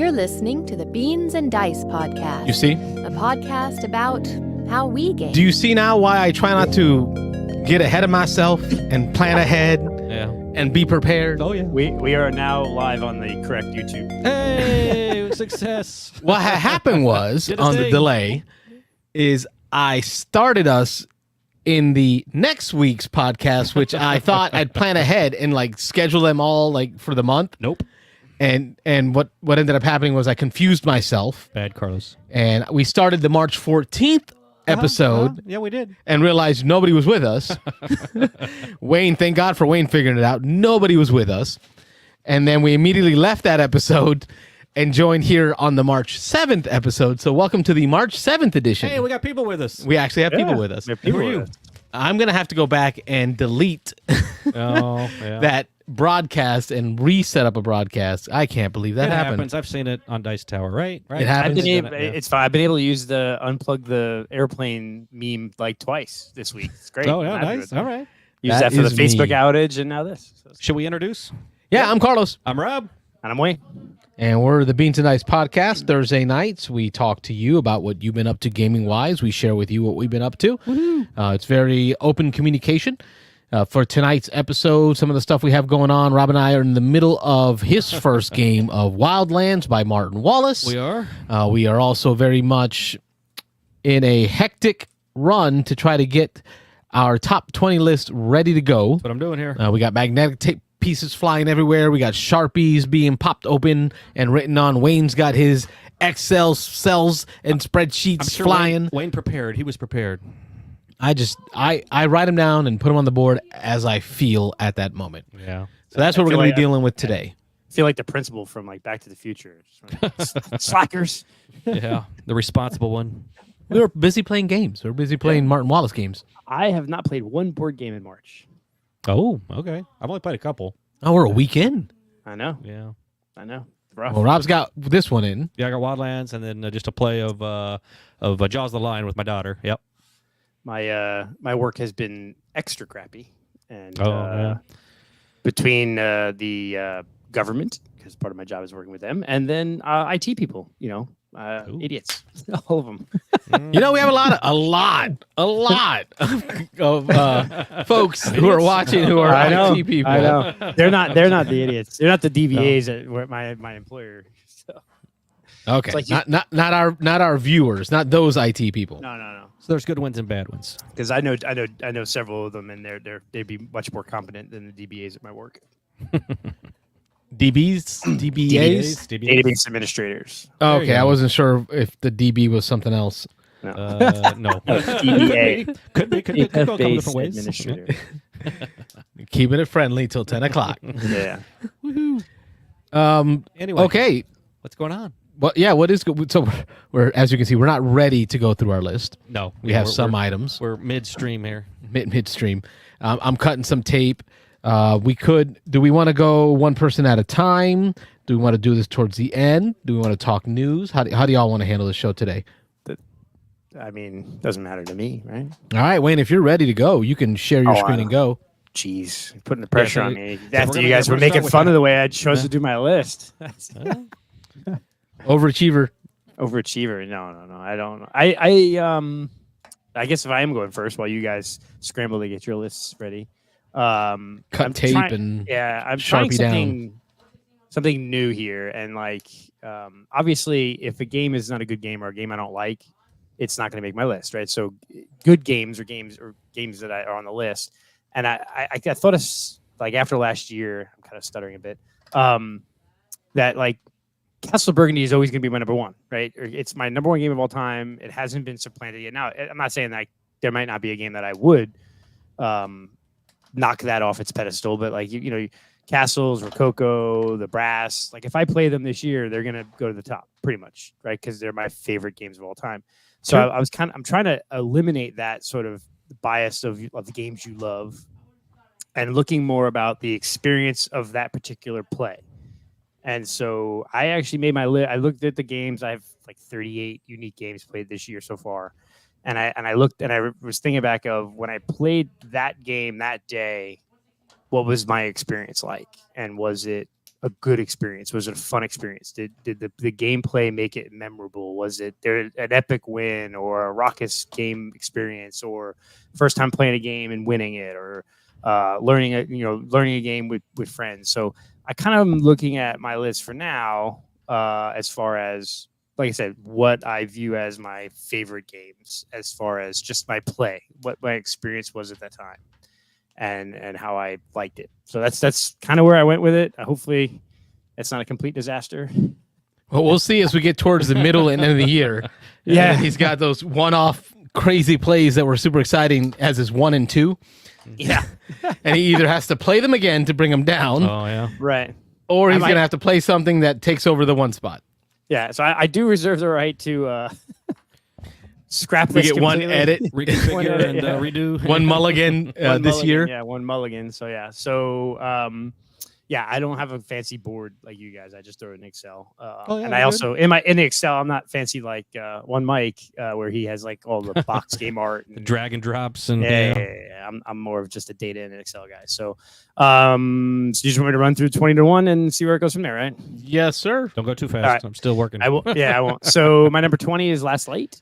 You're listening to the Beans and Dice podcast. You see? A podcast about how we game. Do you see now why I try not to get ahead of myself and plan ahead and be prepared? Oh, yeah. We are now live on the correct YouTube. Hey, success. What happened was, on the delay, is I started us in the next week's podcast, which I thought I'd plan ahead and like schedule them all like for the month. Nope. And what ended up happening was I confused myself. Bad, Carlos. And we started the March 14th episode. Yeah, we did. And realized nobody was with us. Wayne, thank God for Wayne figuring it out. Nobody was with us. And then we immediately left that episode and joined here on the March 7th episode. So welcome to the March 7th edition. Hey, we got people with us. We actually have people with us. We have people Who are with you? us. I'm going to have to go back and delete that broadcast and reset up a broadcast. I can't believe that It happened. happens. I've seen it on Dice Tower, right? It happens. It's fine. I've been able to use the unplug the airplane meme like twice this week. It's great. Oh, yeah, I'm happy nice. with it. All right. Use That that for the is Facebook me. outage and now this. So Should we introduce? Yeah, I'm Carlos. I'm Rob. and I'm Wayne. And we're the Beans and Dice podcast. Thursday nights, we talk to you about what you've been up to gaming-wise. We share with you what we've been up to. It's very open communication. For tonight's episode, some of the stuff we have going on, Rob and I are in the middle of his first game of Wildlands by Martin Wallace. We are. We are also very much in a hectic run to try to get our top 20 list ready to go. That's what I'm doing here. We got magnetic tape pieces flying everywhere. We got Sharpies being popped open and written on. Wayne's got his Excel cells and spreadsheets I'm sure flying. Wayne prepared. He was prepared. I write them down and put them on the board as I feel at that moment. Yeah. So that's what we're feel going to like be dealing with today. I feel like the principal from like Back to the Future. Slackers. Yeah. The responsible one. We were busy playing games. We were busy playing Martin Wallace games. I have not played one board game in March. Oh, okay. I've only played a couple. Oh, we're a week in. I know. Yeah. I know. It's rough. Well, Rob's got this one in. Yeah, I got Wildlands and then just a play of Jaws of the Lion with my daughter. Yep. My work has been extra crappy, and yeah. between the government, because part of my job is working with them, and then IT people, idiots, all of them. You know, we have a lot of folks who are watching who are IT people. I know. They're not the idiots. They're not the DBAs at where my employer. So. Okay, Like not our viewers, not those IT people. No. So there's good ones and bad ones. Because I know several of them, and they'd be much more competent than the DBAs at my work. DBAs? Database administrators. Oh, okay, I wasn't sure if the DB was something else. No. No. DBA. Could go a couple Database different ways. administrator. Keeping it friendly till 10 o'clock. Yeah. Anyway. Okay. What's going on? Well, yeah, what is good? So we're, as you can see, we're not ready to go through our list. No. We have some items. We're midstream here. Midstream. I'm cutting some tape. Do we want to go one person at a time? Do we want to do this towards the end? Do we want to talk news? How do y'all want to handle the show today? I mean, doesn't matter to me, right? All right, Wayne, if you're ready to go, you can share your screen and go. Jeez, you're putting the pressure so on we- me. so After we're you guys gonna were making start with fun that. of the way I chose to do my list. Overachiever. Overachiever. No. I don't. I guess if I am going first while you guys scramble to get your lists ready. I'm tape trying- and I'm trying Sharpie something new here, and like obviously if a game is not a good game or a game I don't like, it's not going to make my list, right? So good games or games that are on the list, and I thought of like after last year, I'm kind of stuttering a bit, that like Castle Burgundy is always going to be my number one, right? Or it's my number one game of all time. It hasn't been supplanted yet. Now I'm not saying that there might not be a game that I would knock that off its pedestal, but like Castles, Rococo, the Brass, like if I play them this year, they're gonna go to the top pretty much, right? Because they're my favorite games of all time. So Sure. I'm trying to eliminate that sort of bias of the games you love, and looking more about the experience of that particular play. And so I actually made my list. I looked at the games. I have like 38 unique games played this year so far. And I looked and I was thinking back of when I played that game that day, what was my experience like? And was it a good experience? Was it a fun experience? Did the gameplay make it memorable? Was it there an epic win or a raucous game experience, or first time playing a game and winning it, or learning a game with friends? So I kind of am looking at my list for now as far as, like I said, what I view as my favorite games, as far as just my play, what my experience was at that time, and how I liked it. So that's kind of where I went with it. Hopefully, it's not a complete disaster. Well, we'll see as we get towards the middle and end of the year. Yeah. He's got those one-off crazy plays that were super exciting as his 1 and 2. Yeah, And he either has to play them again to bring them down, Oh yeah. right. or he's going to have to play something that takes over the one spot. Yeah, so I do reserve the right to scrap We this get one completely. edit, Reconfigure and Yeah. redo. one mulligan One this mulligan, year. Yeah, one mulligan. So yeah, yeah, I don't have a fancy board like you guys. I just throw it in Excel. Oh, yeah, and I good. also in the Excel, I'm not fancy like one Mike where he has like all the box game art. And, Drag and drops and yeah. I'm more of just a data and Excel guy. So, so you just want me to run through 20 to 1 and see where it goes from there, right? Yes, sir. Don't go too fast. right. I'm still working. I will. Yeah, I won't. So my number 20 is Last Light.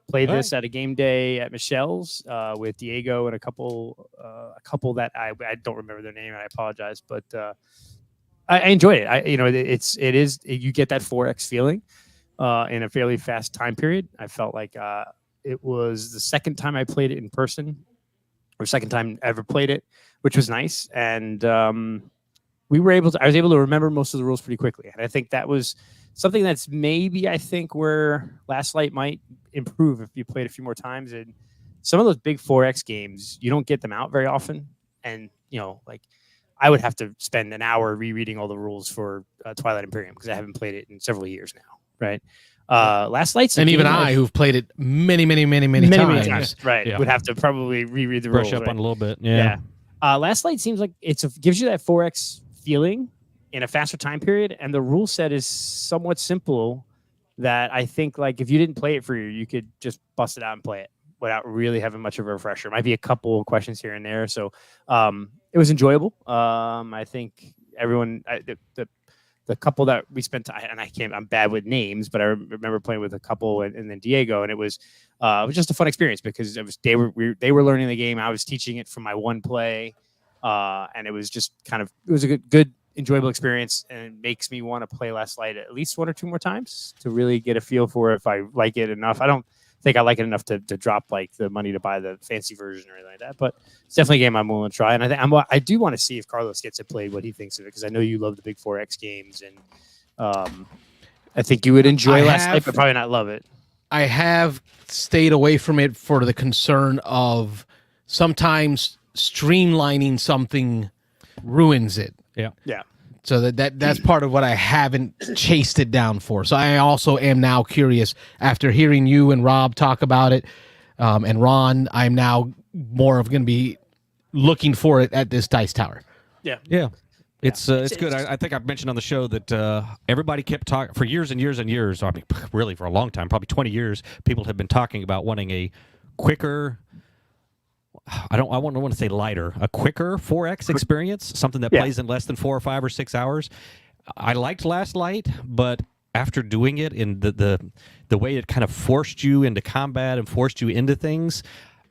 Played All this at a game day at Michelle's with Diego and a couple that I don't remember their name. I apologize, but I enjoyed it. It is you get that 4X feeling in a fairly fast time period. I felt like it was the second time I played it in person, or second time I ever played it, which was nice. And I was able to remember most of the rules pretty quickly. And I think that was something that's maybe, I think, where Last Light might improve if you played a few more times. And some of those big 4X games, you don't get them out very often. And, like I would have to spend an hour rereading all the rules for Twilight Imperium because I haven't played it in several years now. Right. Last Light's And even I, who've played it many times. right, Yeah. would have to probably reread the Brush rules. up right? on a little bit. Yeah. Last Light seems like gives you that 4X feeling in a faster time period, and the rule set is somewhat simple. That I think, like, if you didn't play it for you could just bust it out and play it without really having much of a refresher. Might be a couple of questions here and there. So it was enjoyable. I think everyone, the couple that we spent, and I'm bad with names, but I remember playing with a couple and then Diego, and it was just a fun experience because they were learning the game. I was teaching it from my one play, and it was just it was a good enjoyable experience, and it makes me want to play Last Light at least 1 or 2 more times to really get a feel for if I like it enough. I don't think I like it enough to drop like the money to buy the fancy version or anything like that, but it's definitely a game I'm willing to try. And I do want to see if Carlos gets it played, what he thinks of it, because I know you love the big 4X games, and I think you would enjoy Last Light, but probably not love it. I have stayed away from it for the concern of sometimes streamlining something ruins it. Yeah. So that's part of what I haven't chased it down for. So I also am now curious after hearing you and Rob talk about it, and Ron. I'm now more of going to be looking for it at this Dice Tower. Yeah. It's good. I think I've mentioned on the show that everybody kept talking for years and years and years. I mean, really for a long time, probably 20 years. People have been talking about wanting a quicker. I want to say lighter, a quicker 4X experience, something that plays in less than 4 or 5 or 6 hours. I liked Last Light, but after doing it in the way it kind of forced you into combat and forced you into things,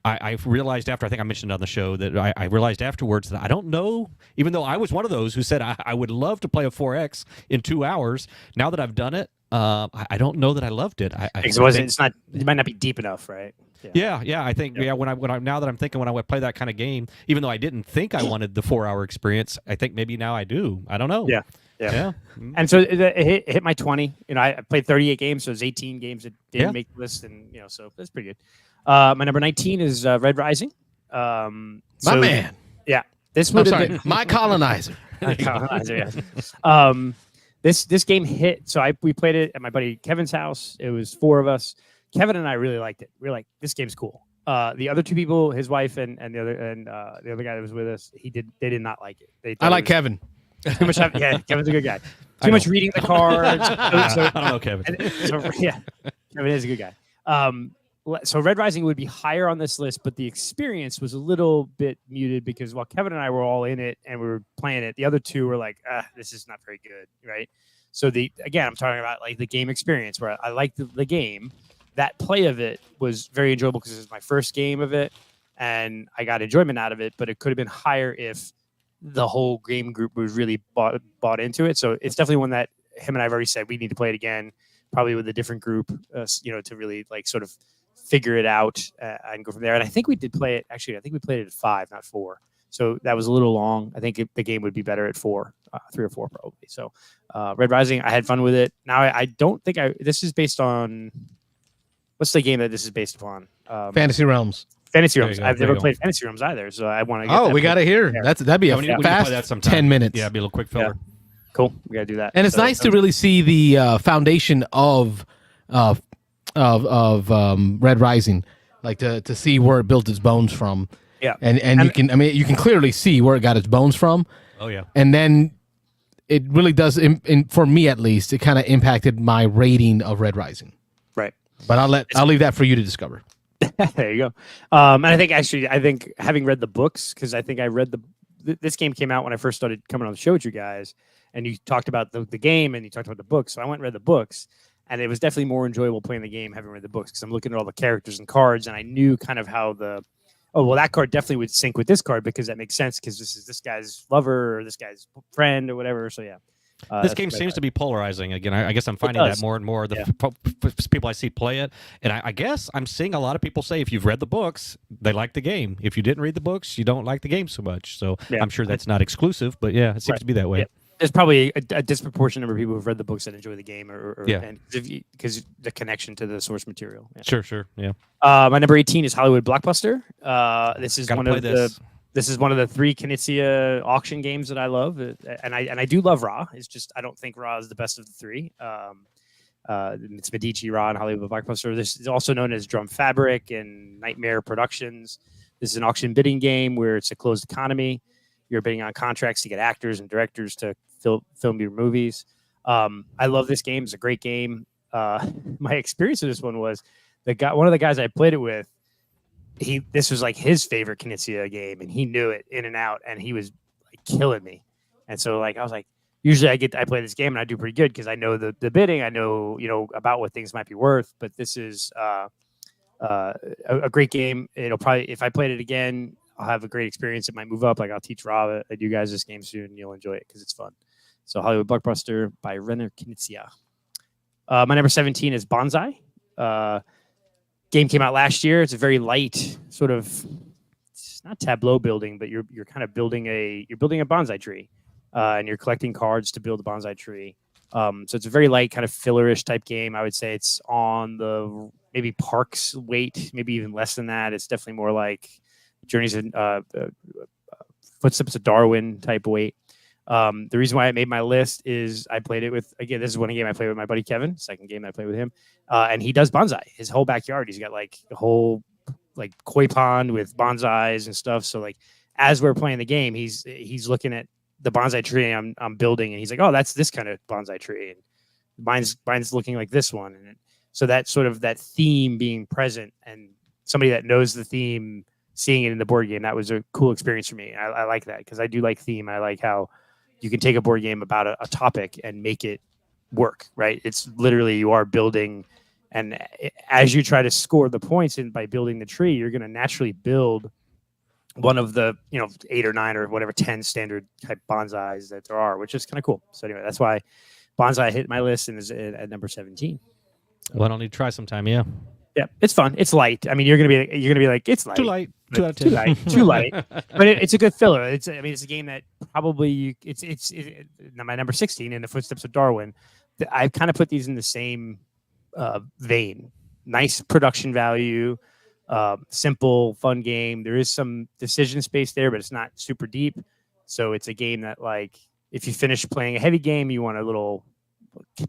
I realized after, I think I mentioned on the show, that I realized afterwards that I don't know, even though I was one of those who said I would love to play a 4X in 2 hours, now that I've done it, I don't know that I loved it. It might not be deep enough, right? Yeah. I think when I now that I'm thinking when I would play that kind of game, even though I didn't think I wanted the 4-hour experience, I think maybe now I do. I don't know. Yeah. And so it hit my 20. I played 38 games, so it was 18 games that didn't make the list, and so that's pretty good. My number 19 is Red Rising. My man. Yeah. This would have been my colonizer. my colonizer. Yeah. This game hit. So we played it at my buddy Kevin's house. It was 4 of us. Kevin and I really liked it. We were like, this game's cool. The other 2 people, his wife and the other guy that was with us, they did not like it. I like Kevin. Too much. Yeah, Kevin's a good guy. Too much reading the cards. I don't know, Kevin. Kevin is a good guy. so Red Rising would be higher on this list, but the experience was a little bit muted because while Kevin and I were all in it and we were playing it, the other two were like, this is not very good, right? So again, I'm talking about like the game experience where I liked the game. That play of it was very enjoyable because it was my first game of it, and I got enjoyment out of it. But it could have been higher if the whole game group was really bought into it. So it's definitely one that him and I've already said we need to play it again, probably with a different group, to really like sort of figure it out and go from there. And I think we did play it. Actually, I think we played it at 5, not 4. So that was a little long. I think the game would be better at 4, 3 or 4 probably. So Red Rising, I had fun with it. Now I don't think this is based on. What's the game that this is based upon? Fantasy Realms. Fantasy Realms. I've never played Fantasy Realms either, so I want to. Oh, we got to hear. That'd be a fast 10 minutes. Yeah, it'd be a little quick filler. Yeah. Cool. We got to do that. And it's nice to really see the foundation of Red Rising, like to see where it built its bones from. Yeah. And you can clearly see where it got its bones from. Oh yeah. And then it really does, for me at least, it kind of impacted my rating of Red Rising. Right. But I'll leave that for you to discover. There you go. And I think having read the books, because I think I read this game came out when I first started coming on the show with you guys, and you talked about the game and you talked about the books. So I went and read the books, and it was definitely more enjoyable playing the game having read the books because I'm looking at all the characters and cards, and I knew kind of how that card definitely would sync with this card because that makes sense because this is this guy's lover or this guy's friend or whatever. So yeah. This game seems to be polarizing. Again, I guess I'm finding that more and more. The people I see play it, and I guess I'm seeing a lot of people say if you've read the books, they like the game. If you didn't read the books, you don't like the game so much. So I'm sure that's not exclusive, but yeah, it seems to be that way. Yeah. There's probably a disproportionate number of people who've read the books that enjoy the game, because the connection to the source material. Yeah. Sure, yeah. My number 18 is Hollywood Blockbuster. This is This is one of the 3 Knizia auction games that I love, and I do love Ra. It's just I don't think Ra is the best of the 3. It's Medici, Ra, and Hollywood Blockbuster. This is also known as Drum Fabric and Nightmare Productions. This is an auction bidding game where it's a closed economy. You're bidding on contracts to get actors and directors to film your movies. I love this game. It's a great game. My experience with this one was one of the guys I played it with. This was like his favorite Knizia game, and he knew it in and out, and he was like killing me. And so like I was like, usually I play this game and I do pretty good because I know the bidding, I know about what things might be worth. But this is a great game. It'll probably, if I played it again, I'll have a great experience. It might move up. Like I'll teach Rob you guys this game soon, and you'll enjoy it because it's fun. So Hollywood Blockbuster by Renner Knizia. My number 17 is Bonsai. Game came out last year. It's a very light sort of, it's not tableau building, but you're kind of building a bonsai tree, and you're collecting cards to build a bonsai tree. So it's a very light kind of fillerish type game. I would say it's on the maybe Parks weight, maybe even less than that. It's definitely more like Journeys in Footsteps of Darwin type weight. The reason why I made my list is I played it with, again, this is one game I played with my buddy Kevin, second game I played with him. And he does bonsai. His whole backyard, he's got like a whole like koi pond with bonsais and stuff. So like as we're playing the game, he's looking at the bonsai tree I'm building, and he's like, oh, that's this kind of bonsai tree, and mine's looking like this one. And so that sort of that theme being present and somebody that knows the theme seeing it in the board game, that was a cool experience for me. I like that because I do like theme. I like how you can take a board game about a topic and make it work, right? It's literally you are building, and as you try to score the points and by building the tree, you're going to naturally build one of the 8 or 9 or whatever 10 standard type bonsais that there are, which is kind of cool. So anyway, that's why bonsai hit my list and is at number 17. Well, I don't need to try sometime. Yeah, it's fun. It's light. I mean, you're gonna be like, it's light. Too light. Too light. But it's a good filler. It's a game that probably it's my number 16 in the Footsteps of Darwin. I've kind of put these in the same vein. Nice production value, simple, fun game. There is some decision space there, but it's not super deep. So it's a game that, like, if you finish playing a heavy game, you want a little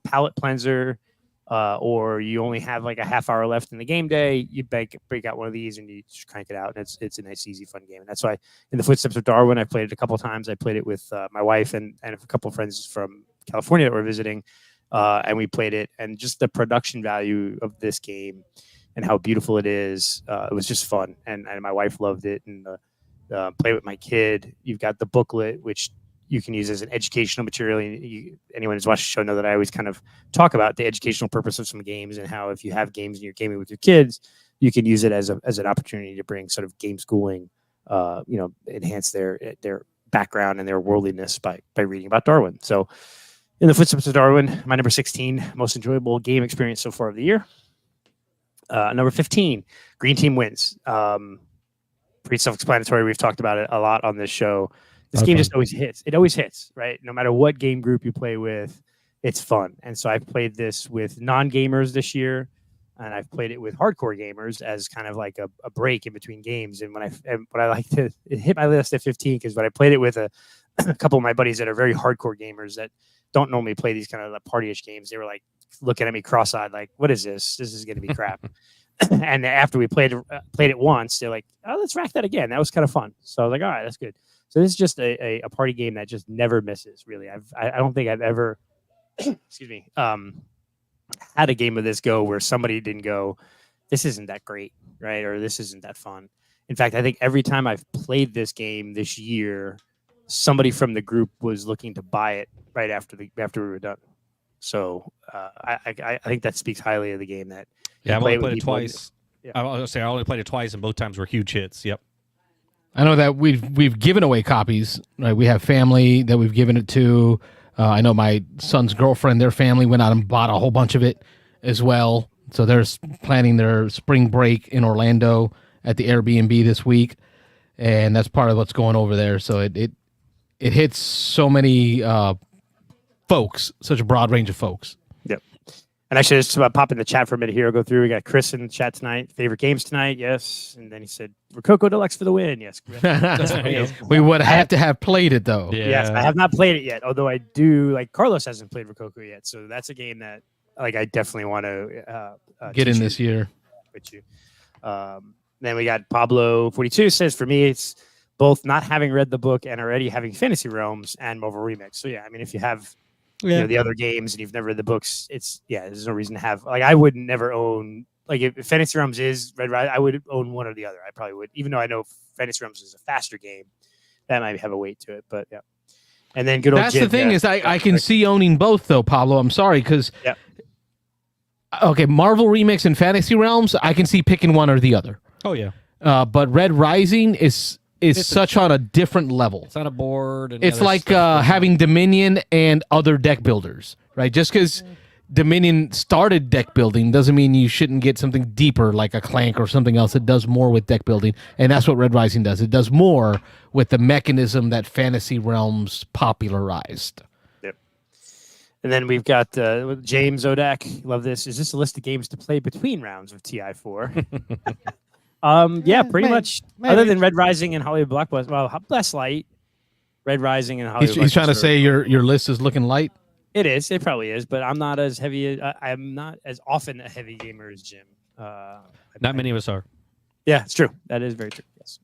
palate cleanser. Or you only have like a half hour left in the game day, you break out one of these and you just crank it out, and it's a nice, easy, fun game. And that's why in the Footsteps of Darwin, I played it a couple of times. I played it with my wife and a couple of friends from California that were visiting, and we played it. And just the production value of this game and how beautiful it is. It was just fun, and my wife loved it. And play with my kid. You've got the booklet, which you can use as an educational material. Anyone who's watched the show know that I always kind of talk about the educational purpose of some games and how if you have games and you're gaming with your kids, you can use it as an opportunity to bring sort of game schooling, enhance their background and their worldliness by reading about Darwin. So in the footsteps of Darwin, my number 16 most enjoyable game experience so far of the year. Number 15, Green Team wins. Pretty self-explanatory. We've talked about it a lot on this show. This game just always hits. It always hits, right? No matter what game group you play with, it's fun. And so I've played this with non-gamers this year, and I've played it with hardcore gamers as kind of like a break in between games. And what I like to it hit my list at 15 because when I played it with a couple of my buddies that are very hardcore gamers that don't normally play these kind of partyish games, they were like looking at me cross-eyed, like, "What is this? This is going to be crap." And after we played it once, they're like, "Oh, let's rack that again. That was kind of fun." So I was like, "All right, that's good." So this is just a party game that just never misses. Really, I don't think I've ever, excuse me, had a game of this go where somebody didn't go, "This isn't that great," right? Or "This isn't that fun." In fact, I think every time I've played this game this year, somebody from the group was looking to buy it right after we were done. So I think that speaks highly of the game. That I've only played it twice. Yeah. I was gonna say I only played it twice, and both times were huge hits. Yep. I know that we've given away copies. Right? We have family that we've given it to. I know my son's girlfriend, their family went out and bought a whole bunch of it as well. So they're planning their spring break in Orlando at the Airbnb this week, and that's part of what's going over there. So it hits so many folks, such a broad range of folks. Yep. And I should just pop in the chat for a minute here. I'll go through. We got Chris in the chat tonight. Favorite games tonight? Yes. And then he said, Rococo Deluxe for the win. Yes. We would have to have played it, though. Yeah. Yes, I have not played it yet, although I do. Like Carlos hasn't played Rococo yet. So that's a game that I definitely want to get in this year. With you. Then we got Pablo 42 says, for me, it's both not having read the book and already having Fantasy Realms and Mobile Remix. So, yeah, I mean, if you have the other games and you've never read the books, there's no reason to have. Like, I would never own, like, if Fantasy Realms is Red Rise, I would own one or the other. I probably would, even though I know Fantasy Realms is a faster game. That might have a weight to it, but yeah. And then good old That's Jim, the thing is I can see owning both, though, Pablo. I'm sorry, because okay, Marvel Remix and Fantasy Realms, I can see picking one or the other. Oh yeah. But Red Rising is such on a different level. It's on a board. And it's like having Dominion and other deck builders, right? Just because Dominion started deck building doesn't mean you shouldn't get something deeper like a Clank or something else that does more with deck building. And that's what Red Rising does. It does more with the mechanism that Fantasy Realms popularized. Yep. And then we've got James Odak. Love this. Is this a list of games to play between rounds of TI4? Yeah, pretty much. Maybe. Other than Red Rising and Hollywood Blockbuster. Well, Bless Light, Red Rising, and Hollywood. He's trying to say your list is looking light. It is. It probably is, but I'm not as heavy. I'm not as often a heavy gamer as Jim. Not many of us are. Yeah, it's true. That is very true. Yes.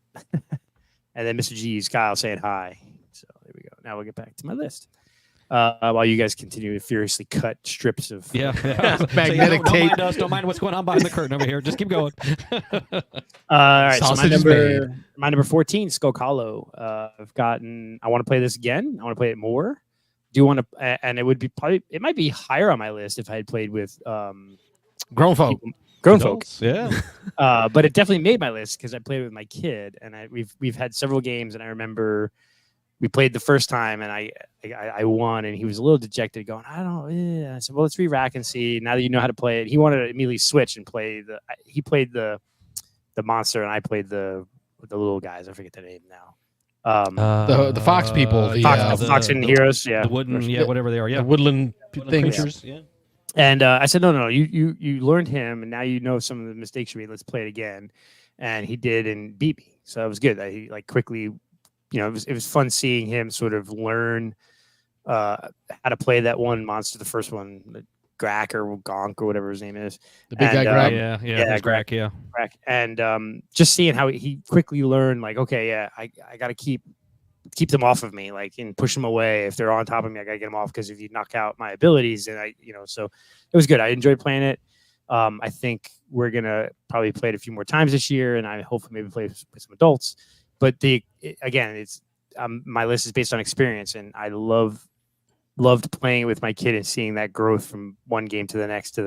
And then Mr. G's Kyle saying hi. So there we go. Now we'll get back to my list. While you guys continue to furiously cut strips of magnetic tape. Don't mind what's going on behind the curtain over here. Just keep going. All right. Sausage so my number 14, Skull Hollow. I want to play this again. I want to play it more. Do you want to? And it would be it might be higher on my list if I had played with grown folk. Yeah. But it definitely made my list because I played with my kid, and we've had several games, and I remember we played the first time, and I won, and he was a little dejected, going, "I don't." I said, "Well, let's re-rack and see." Now that you know how to play it, he wanted to immediately switch and play He played the monster, and I played the little guys. I forget the name now. The fox people, Fox and Heroes, the wooden, whatever they are, the woodland things. Yeah. And I said, no, you learned him, and now you know some of the mistakes you made. Let's play it again. And he did and beat me, so it was good. He quickly, it was fun seeing him sort of learn how to play that one monster, the first one, Grak or Gonk or whatever his name is. The big guy Grak. Yeah, Grak. Yeah. Grak. And just seeing how he quickly learned, like, okay, I got to keep them off of me, like, and push them away. If they're on top of me, I got to get them off, because if you knock out my abilities, and so it was good. I enjoyed playing it. I think we're gonna probably play it a few more times this year, and I hopefully maybe play with some adults. But again, it's my list is based on experience, and I loved playing with my kid and seeing that growth from one game to the next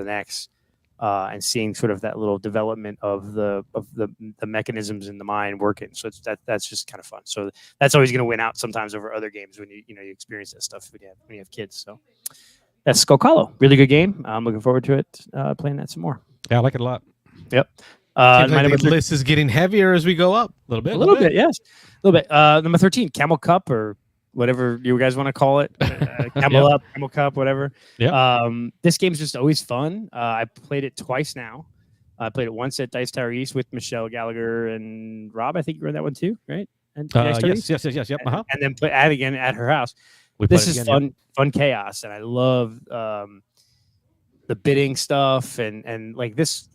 and seeing sort of that little development of the mechanisms in the mind working. So that's just kind of fun. So that's always going to win out sometimes over other games when you experience that stuff again when you have kids. So that's Skull Hollow. Really good game. I'm looking forward to it. Playing that some more. Yeah, I like it a lot. Yep. Seems like the list is getting heavier as we go up. A little bit. A little bit. Yes. A little bit. Number 13, Camel Cup, or whatever you guys want to call it. Camel Up, Camel Cup, whatever. Yeah. This game's just always fun. I played it twice now. I played it once at Dice Tower East with Michelle Gallagher and Rob. I think you were in that one too, right? And yes. Yep. And then play it again at her house. This is fun chaos, and I love the bidding stuff and like this.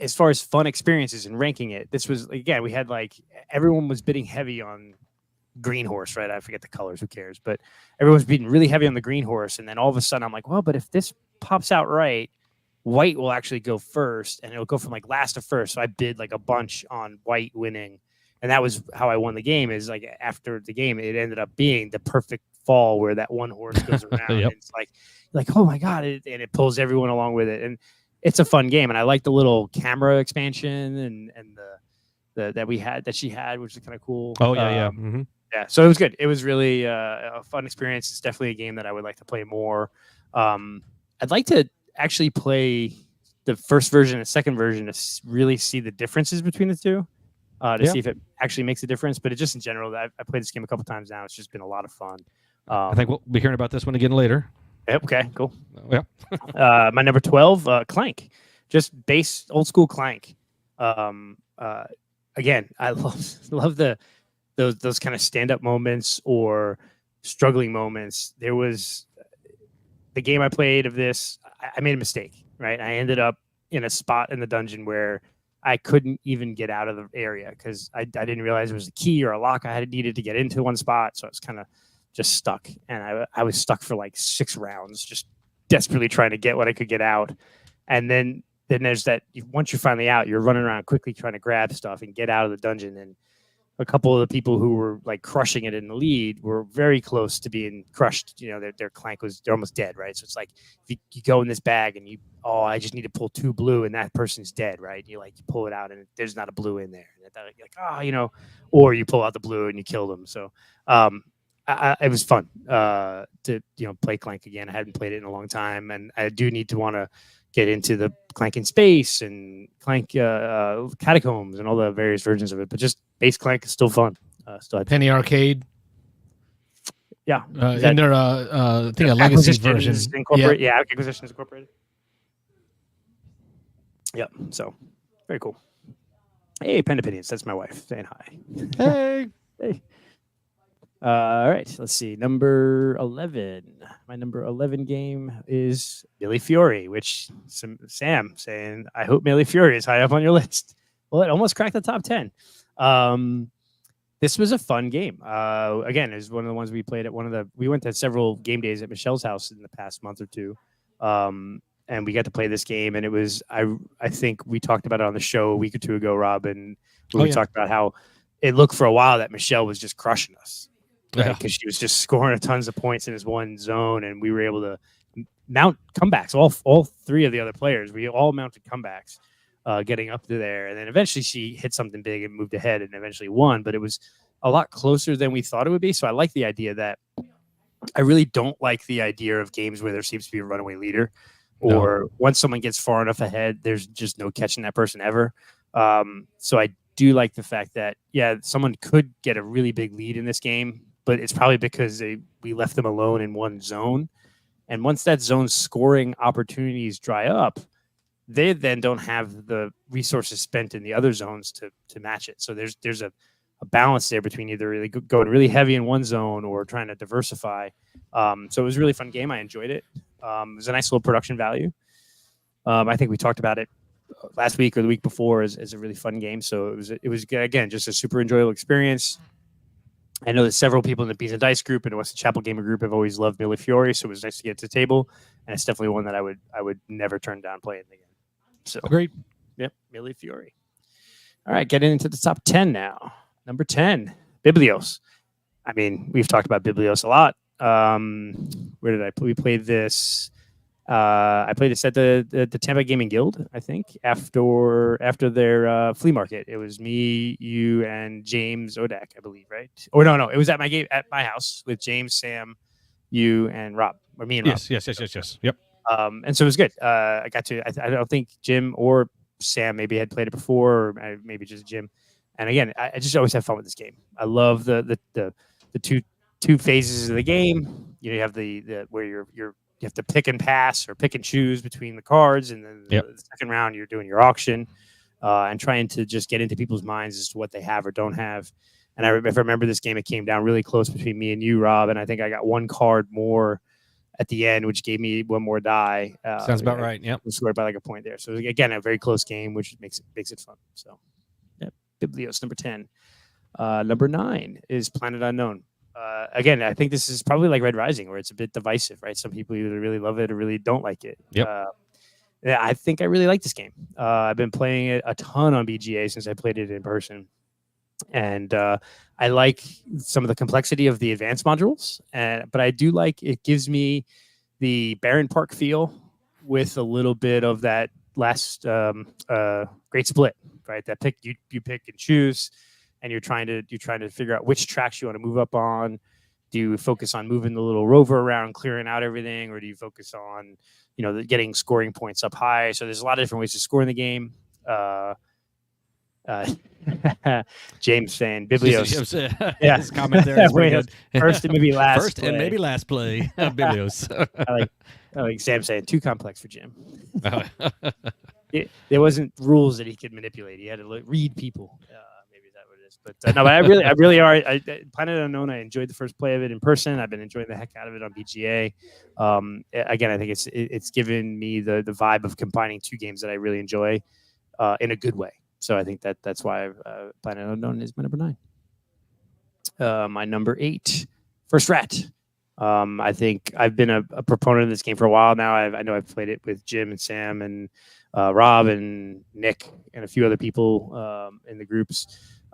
As far as fun experiences and ranking it, this was, again, we had like everyone was bidding heavy on green horse, right? I forget the colors, who cares? But everyone's bidding really heavy on the green horse, and then all of a sudden I'm like, well, but if this pops out right, white will actually go first, and it'll go from like last to first. So I bid like a bunch on white winning, and that was how I won the game. Is like after the game, it ended up being the perfect fall where that one horse goes around. Yep. And it's like oh my god, and it pulls everyone along with it, and it's a fun game. And I like the little camera expansion and the that she had, which is kind of cool. Oh yeah. Mm-hmm. Yeah, so it was good. It was really a fun experience. It's definitely a game that I would like to play more. I'd like to actually play the first version and second version to really see the differences between the two, see if it actually makes a difference. But it just in general, I played this game a couple times now. It's just been a lot of fun. I think we'll be hearing about this one again later. Yep, okay, cool. Yeah. My number 12, Clank. Just base old school Clank. Again, I love those kind of stand-up moments or struggling moments. There was the game I played of this, I made a mistake, right? I ended up in a spot in the dungeon where I couldn't even get out of the area because I didn't realize there was a key or a lock I had needed to get into one spot. So I was kind of just stuck. And I was stuck for like 6 rounds, just desperately trying to get what I could get out. And then there's that, once you're finally out, you're running around quickly trying to grab stuff and get out of the dungeon. And a couple of the people who were like crushing it in the lead were very close to being crushed. You know, their Clank they're almost dead, right? So it's like if you go in this bag and I just need to pull 2 blue and that person's dead, right? You pull it out and there's not a blue in there. And you're like, or you pull out the blue and you kill them. So it was fun to play Clank again. I hadn't played it in a long time, and I do need to want to get into the Clank in Space and Clank Catacombs and all the various versions of it. But just base Clank is still fun. Still Penny Arcade. Yeah. And their I think a legacy version. Yeah, Acquisitions Incorporated. Yep. So very cool. Hey, Pen Opinions. That's my wife saying hi. Hey. Hey. All right, let's see. Number 11. My number 11 game is Millie Fury, which Sam saying, I hope Millie Fury is high up on your list. Well, it almost cracked the top 10. This was a fun game. Again, it was one of the ones we played at we went to several game days at Michelle's house in the past month or two. And we got to play this game, and it was, I think we talked about it on the show a week or two ago, Rob, and we talked about how it looked for a while that Michelle was just crushing us. Because she was just scoring tons of points in this one zone, and we were able to mount comebacks. All 3 of the other players, we all mounted comebacks, getting up to there. And then eventually she hit something big and moved ahead and eventually won. But it was a lot closer than we thought it would be. So I like the idea that I really don't like the idea of games where there seems to be a runaway leader, or once someone gets far enough ahead, there's just no catching that person ever. So I do like the fact that, someone could get a really big lead in this game, but it's probably because we left them alone in one zone. And once that zone's scoring opportunities dry up, they then don't have the resources spent in the other zones to match it. So there's a balance there between either really going really heavy in one zone or trying to diversify. So it was a really fun game. I enjoyed it. It was a nice little production value. I think we talked about it last week or the week before as a really fun game. So it was again, just a super enjoyable experience. I know that several people in the Beans and Dice group and the Weston Chapel Gamer group have always loved Millie Fury, so it was nice to get to the table, and it's definitely one that I would never turn down playing again. So Agreed. yep, Millie Fiore. All right, getting into the top 10 now. Number 10, Biblios. I mean, we've talked about Biblios a lot. Where did I play? We played this. I played this at the Tampa Gaming Guild, I think, after their flea market. It was me, you, and James Odak, I believe, right? Or no, it was at my house with James, Sam, you, and Rob, or me and Rob. Yes. Yep. And so it was good. I got to. I don't think Jim or Sam maybe had played it before, or maybe just Jim. And again, I just always have fun with this game. I love the two phases of the game. You have the where you have to pick and pass or pick and choose between the cards, and then the second round you're doing your auction and trying to just get into people's minds as to what they have or don't have. And if I remember this game, it came down really close between me and you, Rob, and I think I got one card more at the end, which gave me one more die. Sounds about right. Yep. Scored by like a point there. So again, a very close game, which makes it fun. So, yeah, Biblios number 10. Number 9 is Planet Unknown. Again, I think this is probably like Red Rising, where it's a bit divisive, right? Some people either really love it or really don't like it. Yep. Yeah, I think I really like this game. I've been playing it a ton on BGA since I played it in person. And I like some of the complexity of the advanced modules, but I do like it gives me the Barren Park feel with a little bit of that last Great Split, right? That you pick and choose, and you're trying to figure out which tracks you want to move up on. Do you focus on moving the little rover around, clearing out everything, or do you focus on getting scoring points up high? So there's a lot of different ways to score in the game. James saying Biblios. Yeah, his comment there is pretty good. First and maybe last. First play. and maybe last play. Biblios. I like Sam saying too complex for Jim. There wasn't rules that he could manipulate. He had to read people. Maybe that what it is. But no, but I really are. Planet Unknown. I enjoyed the first play of it in person. I've been enjoying the heck out of it on BGA. Again, I think it's given me the vibe of combining two games that I really enjoy in a good way. So I think that's why Planet Unknown is my number 9. My number 8, First Rat. I think I've been a proponent of this game for a while now. I know I've played it with Jim and Sam and Rob and Nick and a few other people in the groups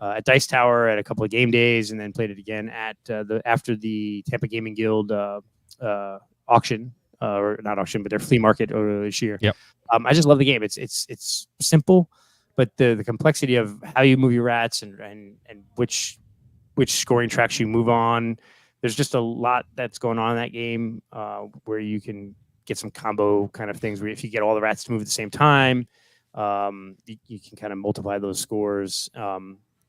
at Dice Tower at a couple of game days, and then played it again at after the Tampa Gaming Guild auction, or not auction, but their flea market earlier this year. Yep. I just love the game. It's simple, but the complexity of how you move your rats and which scoring tracks you move on. There's just a lot that's going on in that game where you can get some combo kind of things where if you get all the rats to move at the same time, you can kind of multiply those scores.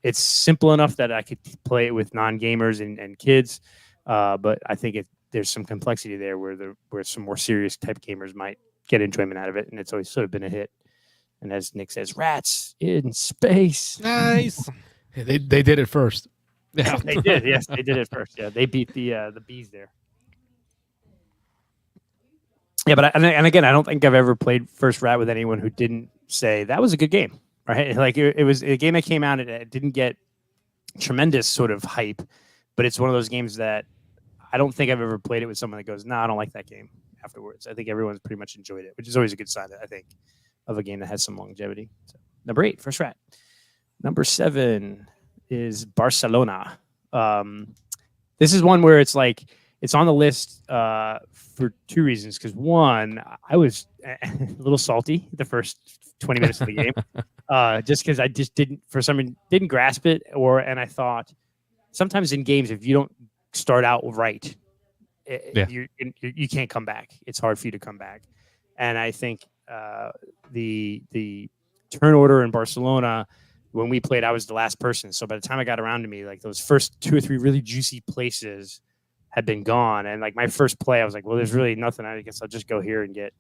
It's simple enough that I could play it with non-gamers and kids, but I think there's some complexity there where some more serious type gamers might get enjoyment out of it, and it's always sort of been a hit. And as Nick says, rats in space. Nice. They did it first. Yeah, they did. Yes, they did it first. Yeah, they beat the bees there. Yeah, but and again, I don't think I've ever played First Rat with anyone who didn't say that was a good game, right? Like it was a game that came out and it didn't get tremendous sort of hype, but it's one of those games that I don't think I've ever played it with someone that goes, "No, I don't like that game." Afterwards, I think everyone's pretty much enjoyed it, which is always a good sign, I think, of a game that has some longevity. So, number 8, First Rat. Number 7 is Barcelona. This is one where it's like it's on the list for 2 reasons. Because one, I was a little salty the first 20 minutes of the game, just because I just didn't grasp it, and I thought sometimes in games if you don't start out right, you can't come back. It's hard for you to come back, and I think the turn order in Barcelona. When we played, I was the last person. So by the time I got around to me, like those first 2 or 3 really juicy places had been gone. And like my first play, I was like, well, there's really nothing. I guess I'll just go here and get,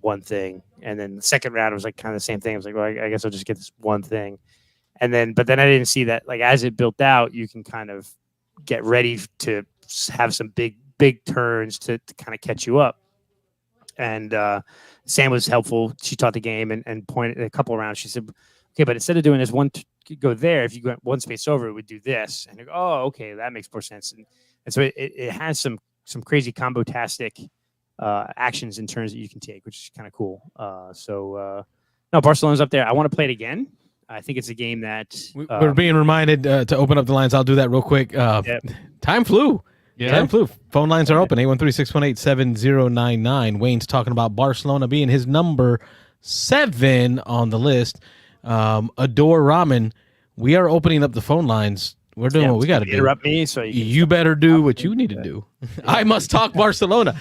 one thing. And then the second round, it was like kind of the same thing. I was like, well, I guess I'll just get this one thing. But then I didn't see that, like, as it built out, you can kind of get ready to have some big turns to kind of catch you up. And Sam was helpful. She taught the game and pointed a couple of rounds. She said, okay, but instead of doing this go there, if you go one space over, it would do this. And I go, oh, okay, that makes more sense. And so it has some crazy combo-tastic actions and turns that you can take, which is kind of cool. No, Barcelona's up there. I want to play it again. I think it's a game that we're being reminded to open up the lines. I'll do that real quick. Time flew. Yeah. Time flew. Phone lines are open. 813-618-7099. Wayne's talking about Barcelona being his number 7 on the list. Adore Ramen. We are opening up the phone lines. We're doing what we got to do. Interrupt me, so you better do what you need to do. I must talk Barcelona.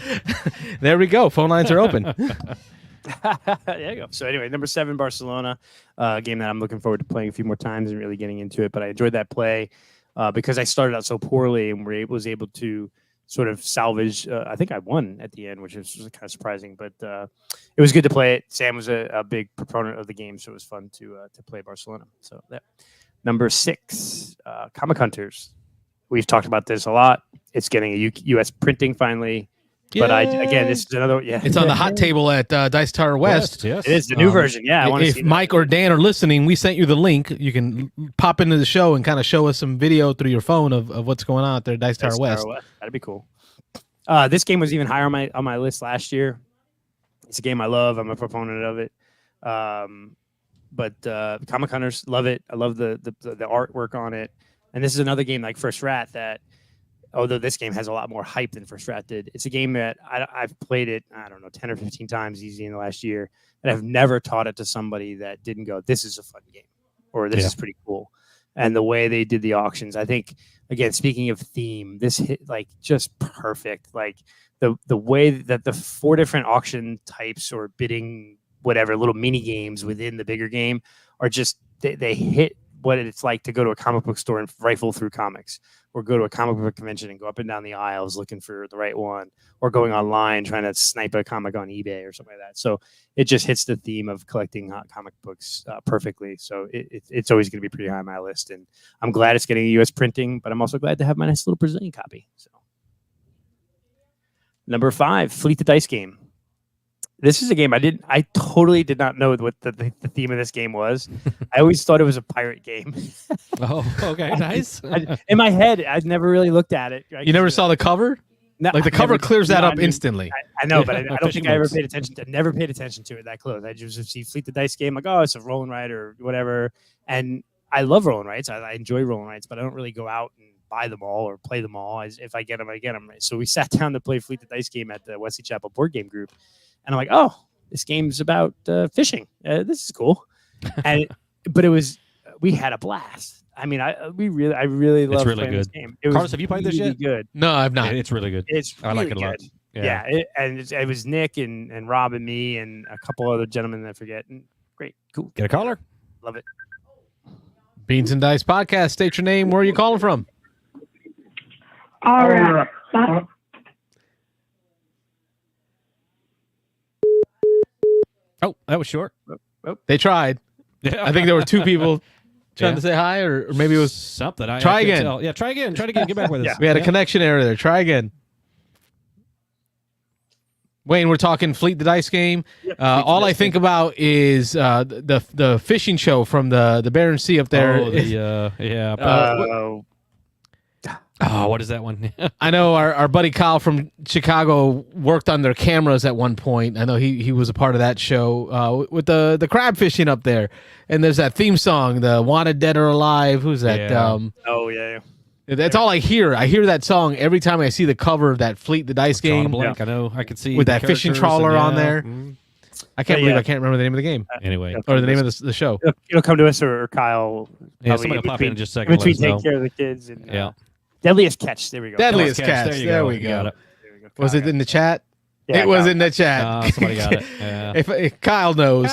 There we go. Phone lines are open. There you go. So anyway, number 7, Barcelona, a game that I'm looking forward to playing a few more times and really getting into it. But I enjoyed that play because I started out so poorly and was able to sort of salvage. I think I won at the end, which was kind of surprising. But it was good to play it. Sam was a big proponent of the game, so it was fun to play Barcelona. So that. Number 6, Comic Hunters. We've talked about this a lot. It's getting a U.S. printing finally. Yay. But again, this is another. Yeah, it's on the hot table at Dice Tower West. Yes. It is the new version. Yeah, I want to see if Mike or Dan are listening, we sent you the link. You can pop into the show and kind of show us some video through your phone of what's going on out there at Dice Tower West. That'd be cool. This game was even higher on my list last year. It's a game I love. I'm a proponent of it. But Comic Hunters, love it. I love the artwork on it. And this is another game like First Rat that, although this game has a lot more hype than First Rat did, it's a game that I've played it, 10 or 15 times easy in the last year. And I've never taught it to somebody that didn't go, this is a fun game, or this is pretty cool. And the way they did the auctions, I think, again, speaking of theme, this hit like just perfect. Like the way that the 4 different auction types or bidding whatever little mini games within the bigger game are just they hit what it's like to go to a comic book store and rifle through comics, or go to a comic book convention and go up and down the aisles looking for the right one, or going online trying to snipe a comic on eBay or something like that. So it just hits the theme of collecting comic books perfectly. So it's always going to be pretty high on my list, and I'm glad it's getting a U.S. printing, but I'm also glad to have my nice little Brazilian copy. So number 5, Fleet the Dice game. This is a game I totally did not know what the theme of this game was. I always thought it was a pirate game. Oh, okay, nice. In my head, I'd never really looked at it. You never saw the cover? No, like the cover clears that up instantly. I know, but I don't think I ever paid attention to. Never paid attention to it that close. I just see Fleet the Dice game, like, oh, it's a roll and write or whatever. And I love roll and writes. I enjoy roll and writes, but I don't really go out and buy them all or play them all. If I get them, I get them. So we sat down to play Fleet the Dice game at the Wesley Chapel board game group. And I'm like, oh, this game's about fishing. This is cool. But we had a blast. I mean, I really love really playing good. this game. Carlos, have you played this yet? Good. No, I've not. It's really good. It's really I like it a lot. good. Yeah. It was Nick and Rob and me and a couple other gentlemen that I forget. And great, cool. Get a caller. Love it. Beans and Dice Podcast. State your name. Where are you calling from? All right. Oh, that was short. They tried. Yeah. I think there were 2 people trying to say hi, or maybe it was something. Try again. Tell. Yeah, try again. Try again. Get back with us. We had a connection error there. Try again. Wayne, we're talking Fleet the Dice game. All I think about is the fishing show from the Barren Sea up there. Oh, what is that one? I know our buddy Kyle from Chicago worked on their cameras at one point. I know he was a part of that show with the crab fishing up there. And there's that theme song, the Wanted Dead or Alive. Who's that? Yeah. That's all I hear. I hear that song every time I see the cover of that Fleet the Dice game. Blank. I know. I can see with that fishing trawler on there. Mm-hmm. I can't believe I can't remember the name of the game. Anyway, or the name of the show. It'll come to us or Kyle. Yeah, somebody will pop in just a second. Between take care of the kids and yeah. Deadliest Catch. There we go. Deadliest Catch. There we go. Was it in the chat? Yeah, it was in the chat. Somebody got it. Yeah. If Kyle knows,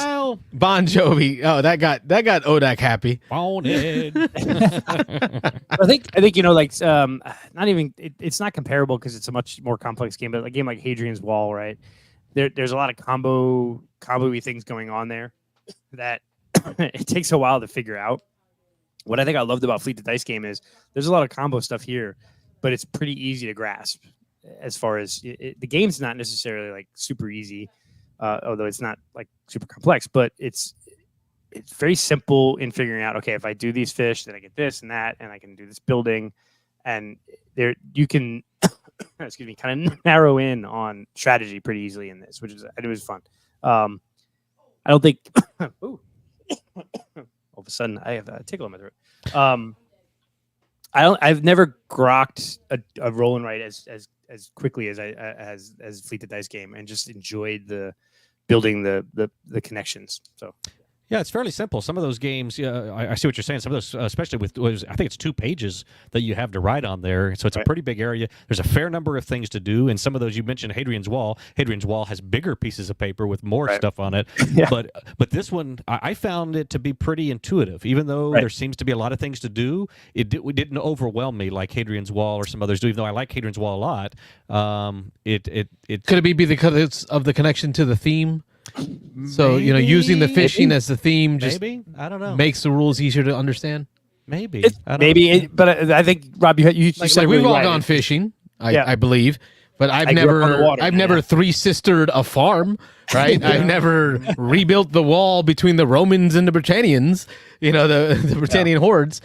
Bon Jovi. Oh, that got Odak happy. Wanted. I think not even it's not comparable because it's a much more complex game. But a game like Hadrian's Wall, right? There's a lot of combo-y things going on there that it takes a while to figure out. What I think I loved about Fleet the Dice game is there's a lot of combo stuff here, but it's pretty easy to grasp. As far as the game's not necessarily like super easy, although it's not like super complex, but it's very simple in figuring out, okay, if I do these fish, then I get this and that, and I can do this building. And there you can excuse me, kind of narrow in on strategy pretty easily in this, it was fun. I don't think. Ooh. All of a sudden, I have a tickle in my throat. I've never grokked a roll and write as quickly as Fleet the Dice game, and just enjoyed the building the connections. So. Yeah, it's fairly simple. Some of those games, I see what you're saying. Some of those, especially I think it's 2 pages that you have to write on there. So it's a pretty big area. There's a fair number of things to do. And some of those, you mentioned Hadrian's Wall. Hadrian's Wall has bigger pieces of paper with more stuff on it. Yeah. But this one, I found it to be pretty intuitive. Even though there seems to be a lot of things to do, it didn't overwhelm me like Hadrian's Wall or some others do, even though I like Hadrian's Wall a lot. Could it be because of the connection to the theme? So, using the fishing as the theme just I don't know. makes the rules easier to understand. Maybe. But I think, Rob, you said we've all right. gone fishing, I believe, but I've grew up on the water, never three-sistered a farm, right? I've never rebuilt the wall between the Romans and the Britannians, the Britannian hordes.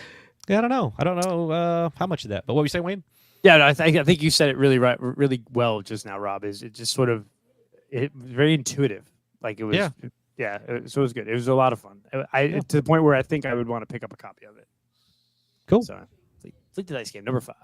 Yeah, I don't know how much of that. But what were you saying, Wayne? Yeah, no, I think you said it really well just now, Rob. Is it just sort of very intuitive? Like it was, so it was good. It was a lot of fun. To the point where I think I would want to pick up a copy of it. Cool. So, Fleet the Dice game number 5.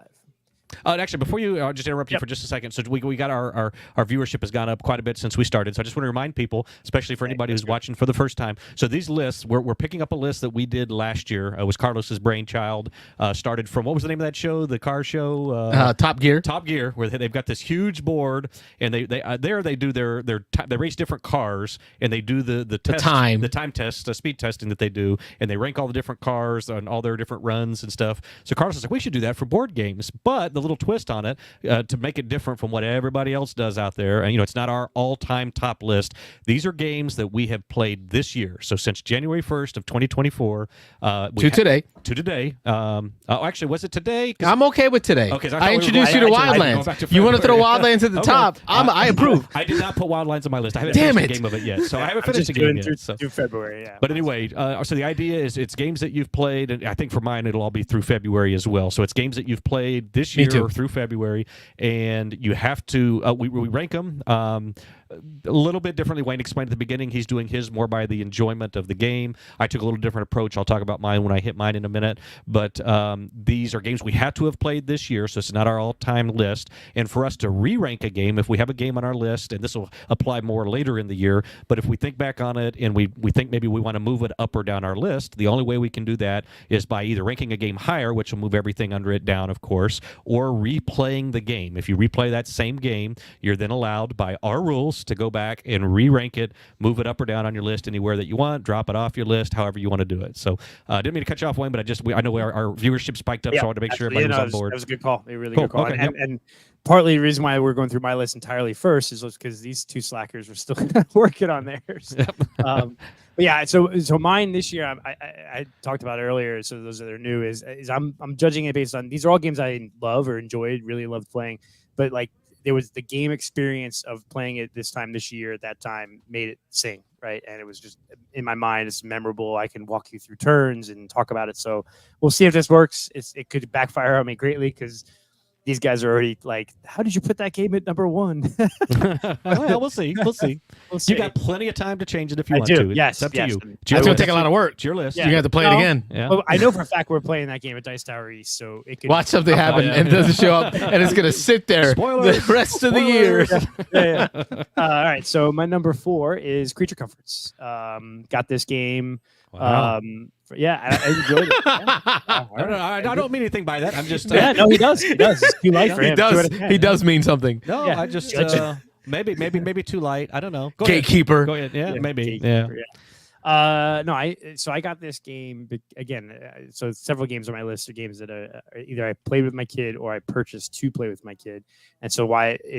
Actually, before you, I'll just interrupt you for just a second. So we got our viewership has gone up quite a bit since we started. So I just want to remind people, especially for anybody who's watching for the first time. So these lists, we're picking up a list that we did last year. It was Carlos's brainchild. Started from, what was the name of that show? The car show? Top Gear. Top Gear, where they've got this huge board, and they do they race different cars, and they do the time test, the speed testing that they do, and they rank all the different cars on all their different runs and stuff. So Carlos was like, we should do that for board games, but the little twist on it to make it different from what everybody else does out there. And it's not our all-time top list. These are games that we have played this year. So since January 1st of 2024 to today. Actually, was it today? I'm okay with today. Okay, I introduced you to Wildlands. You want to throw Wildlands at the top? I approve. I did not put Wildlands on my list. I haven't finished a game of it yet, so I haven't finished a game yet. Through February, yeah. But anyway, so the idea is it's games that you've played, and I think for mine it'll all be through February as well. So it's games that you've played this year through February, and you have to we rank them a little bit differently. Wayne explained at the beginning he's doing his more by the enjoyment of the game. I took a little different approach. I'll talk about mine when I hit mine in a minute. But these are games we had to have played this year, so it's not our all-time list. And for us to re-rank a game, if we have a game on our list, and this will apply more later in the year, but if we think back on it and we think maybe we want to move it up or down our list, the only way we can do that is by either ranking a game higher, which will move everything under it down, of course, or replaying the game. If you replay that same game, you're then allowed by our rules to go back and re-rank it, move it up or down on your list anywhere that you want, drop it off your list, however you want to do it. So I didn't mean to cut you off, Wayne, but I know our viewership spiked up, so I wanted to make sure everybody was on board. That was a good call. A really good call. Okay, and partly the reason why we're going through my list entirely first is because these two slackers were still working on theirs. Yep. But yeah, so mine this year, I talked about it earlier. So those that are new is I'm judging it based on, these are all games I love or enjoyed, really loved playing, but like there was the game experience of playing it this year at that time made it sing, right? And it was just in my mind, it's memorable. I can walk you through turns and talk about it. So we'll see if this works. It could backfire on me greatly because these guys are already like, how did you put that game at number 1? Well, we'll see. We'll see. You got plenty of time to change it if you want to. Yes, it's up to you. It's going to take a lot of work. It's your list. You're going to have to play it again. Yeah. Well, I know for a fact we're playing that game at Dice Tower East, so it could watch something happen and it doesn't show up, and it's going to sit there Spoilers. the rest of the year. Yeah. All right, so my number 4 is Creature Comforts. Got this game. Wow. I enjoyed it. I don't mean anything by that. I'm just no, he does. It's too light for him. He does mean something. No, Yeah. I just maybe too light. I don't know. Go Gatekeeper. Ahead. Go ahead. Yeah, maybe. Gatekeeper, yeah. I got this game again. So several games on my list are games that either I played with my kid or I purchased to play with my kid. And so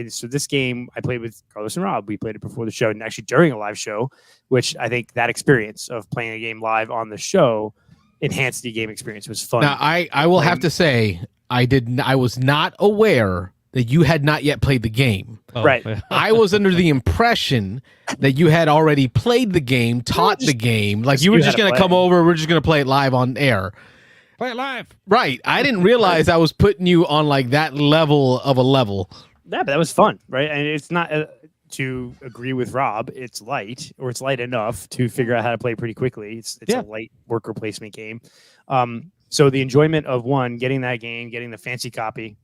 so this game I played with Carlos and Rob. We played it before the show and actually during a live show, which I think that experience of playing a game live on the show enhanced the game experience. It was fun. Now I will have to say I was not aware that you had not yet played the game. Oh, right. Yeah. I was under the impression that you had already played the game, taught the game. Like you were just going to come over, we're just going to play it live on air. Play it live. Right. I didn't realize I was putting you on like that level of a level. Yeah, but that was fun, right? And it's not to agree with Rob. It's light, or it's light enough to figure out how to play pretty quickly. It's a light worker placement game. So the enjoyment of getting that game, getting the fancy copy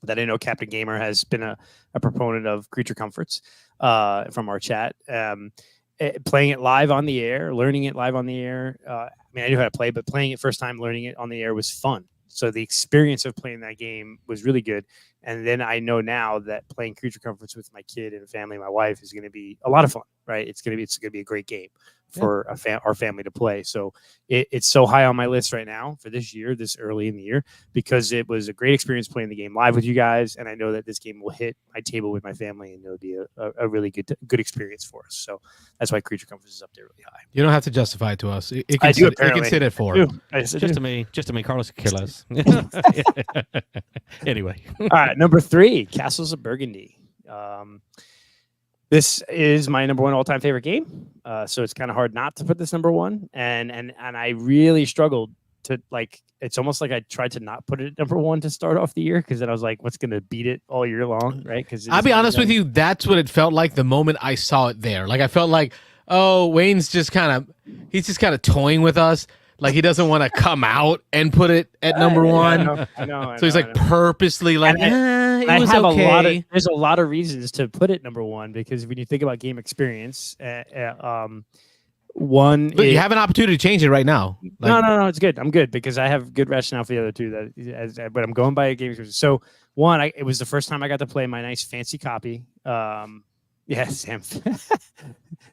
that I know Captain Gamer has been a proponent of Creature Comforts from our chat. Playing it live on the air, learning it live on the air. I mean, I knew how to play, but playing it first time, learning it on the air was fun. So the experience of playing that game was really good. And then I know now that playing Creature Comforts with my kid and family, my wife, is going to be a lot of fun, right? It's going to be a great game for our family to play. So it's so high on my list right now for this year, this early in the year, because it was a great experience playing the game live with you guys. And I know that this game will hit my table with my family, and it'll be a really good experience for us. So that's why Creature Comforts is up there really high. You don't have to justify it to us. It can I do, sit, it can sit at 4. Just to me, Carlos could kill us. Anyway. All right, number 3, Castles of Burgundy. This is my number 1 all-time favorite game, so it's kind of hard not to put this number 1. And I really struggled to, like, it's almost like I tried to not put it at number 1 to start off the year, because then I was like, what's going to beat it all year long, right? Because I'll be honest with you, that's what it felt like the moment I saw it there. Like, I felt like, oh, Wayne's just kind of toying with us. Like, he doesn't want to come out and put it at number 1. I know. So he's like purposely like, it was have okay. There's a lot of reasons to put it number 1, because when you think about game experience, one. But you have an opportunity to change it right now. Like, no, it's good. I'm good, because I have good rationale for the other two. But I'm going by a game experience. So one, it was the first time I got to play my nice fancy copy. Sam.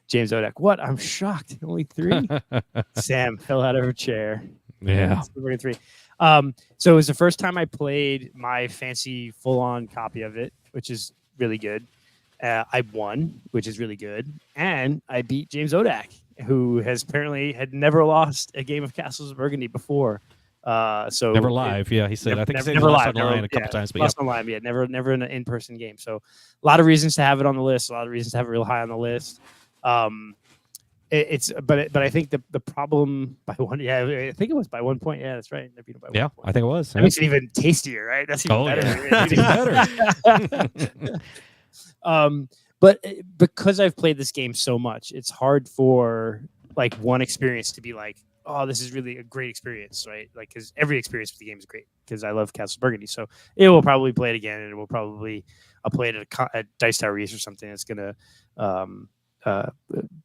James Odak. What? I'm shocked. Only 3. Sam fell out of her chair. Yeah. 3. So it was the first time I played my fancy full-on copy of it, which is really good. I won, which is really good, and I beat James Odak, who had never lost a game of Castles of Burgundy before. So never live, he said. I think he never lost live, online a couple times, but lost online, never in an in-person game. So a lot of reasons to have it on the list. A lot of reasons to have it real high on the list. But I think the problem by 1, I think it was by 1 point. Yeah, that's right. I beat it by 1 point. I think it was. That makes it even tastier, right? That's even better. That's even better. But because I've played this game so much, it's hard for like one experience to be like, oh, this is really a great experience, right? Like, because every experience with the game is great, because I love Castle Burgundy. So it will probably play it again, and it will probably I'll play it at Dice Tower East or something. It's gonna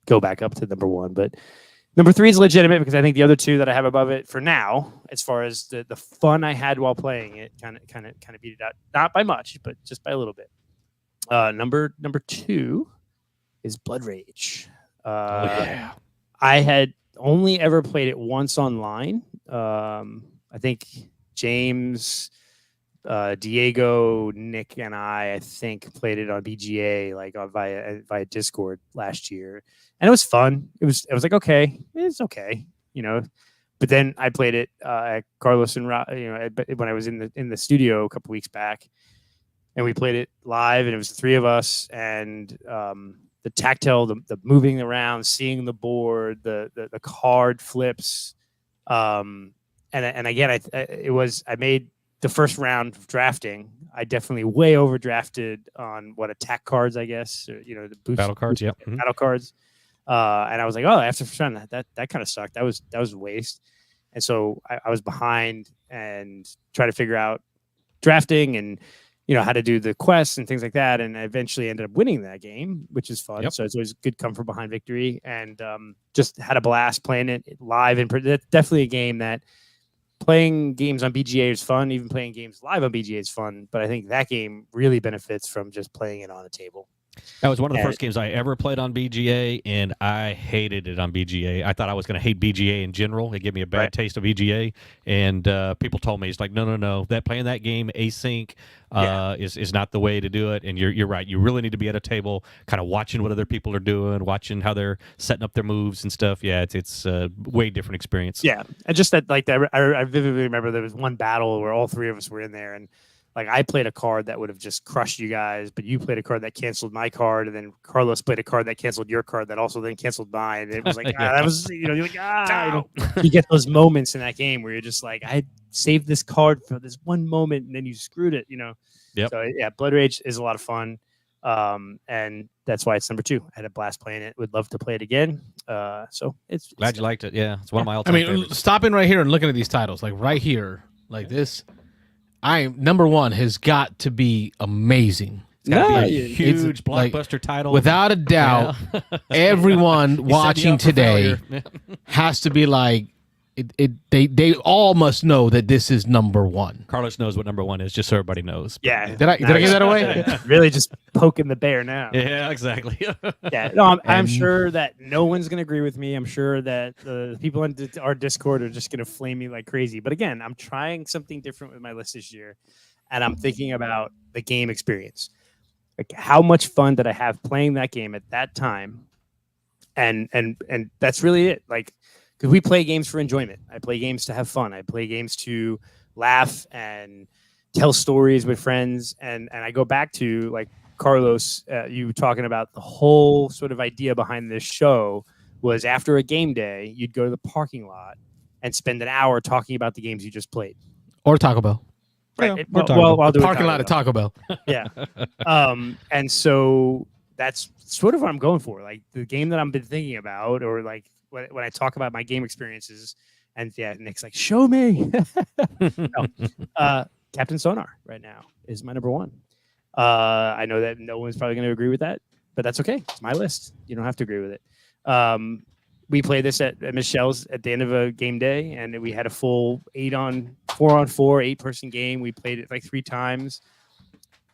go back up to number 1, but number 3 is legitimate, because I think the other two that I have above it for now, as far as the fun I had while playing it, kind of beat it out, not by much, but just by a little bit. Number 2 is Blood Rage. I had only ever played it once online. I think James, Diego, Nick, and I think played it on BGA, like via Discord last year, and it was fun. It was like, okay, it's okay, But then I played it at Carlos and when I was in the studio a couple weeks back, and we played it live, and it was the 3 of us, and the tactile, the moving around, seeing the board, the card flips, and again, I made the first round of drafting. I definitely way overdrafted on attack cards, I guess, the boost, battle cards, battle cards, and I was like, oh, after first round, that kind of sucked. That was a waste, and so I was behind and trying to figure out drafting and how to do the quests and things like that, and I eventually ended up winning that game, which is fun. So it's always good come from behind victory, and just had a blast playing it live. And that's definitely a game that playing games on BGA is fun. Even playing games live on BGA is fun, but I think that game really benefits from just playing it on a table. That was one of the first games I ever played on BGA, and I hated it on BGA. I thought I was going to hate BGA in general. It gave me a bad taste of BGA, and people told me, it's like, no, that playing that game async is not the way to do it. And you're right. You really need to be at a table, kind of watching what other people are doing, watching how they're setting up their moves and stuff. Yeah, it's a way different experience. Yeah, and just that, like, I vividly remember there was one battle where all 3 of us were in there, and like I played a card that would have just crushed you guys, but you played a card that canceled my card, and then Carlos played a card that canceled your card that also then canceled mine. And it was like, that was, you're like, you get those moments in that game where you're just like, I saved this card for this one moment, and then you screwed it, Yep. So yeah, Blood Rage is a lot of fun. And that's why it's number 2. I had a blast playing it. Would love to play it again. So it's Glad you liked it. Yeah, it's one of my all-time I mean, favorites. stopping right here and looking at these titles, like right here, like this, number 1 has got to be amazing. It's gotta be a It's huge like, blockbuster title. Without a doubt, everyone watching today has to be like, they all must know that this is number 1. Carlos knows what number 1 is, just so everybody knows. Yeah. Did I give that away? Really just poking the bear now. Yeah, exactly. Yeah. No, I'm And- sure that no one's going to agree with me. I'm sure that the people in our Discord are just going to flame me like crazy. But again, I'm trying something different with my list this year. And I'm thinking about the game experience. Like, how much fun did I have playing that game at that time? And that's really it. Like, because we play games for enjoyment. I play games to have fun. I play games to laugh and tell stories with friends. And I go back to, like, Carlos, you talking about the whole sort of idea behind this show was after a game day, you'd go to the parking lot and spend an hour talking about the games you just played. Or Taco Bell. Right. Yeah, Well, or Taco Bell. while doing Parking lot at Taco Bell. Yeah. And so that's sort of what I'm going for. Like, the game that I've been thinking about, or like when I talk about my game experiences, and yeah, Nick's like, show me. No. Captain Sonar right now is my number 1. I know that no one's probably going to agree with that, but that's okay. It's my list. You don't have to agree with it. We played this at Michelle's at the end of a game day, and we had a full 4-on-4, 8-person game. We played it like 3 times.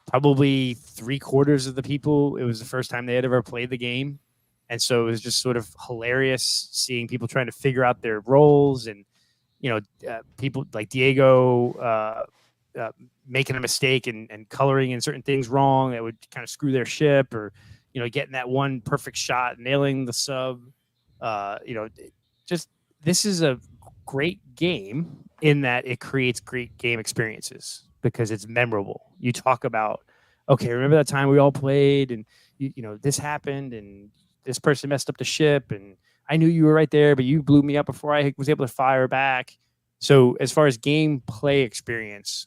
Probably 3/4 of the people, it was the first time they had ever played the game. And so it was just sort of hilarious seeing people trying to figure out their roles, and, people like Diego making a mistake and coloring in certain things wrong that would kind of screw their ship, or, getting that one perfect shot, nailing the sub. Just, this is a great game in that it creates great game experiences because it's memorable. You talk about, okay, remember that time we all played, and this happened, and this person messed up the ship, and I knew you were right there, but you blew me up before I was able to fire back. So as far as gameplay experience,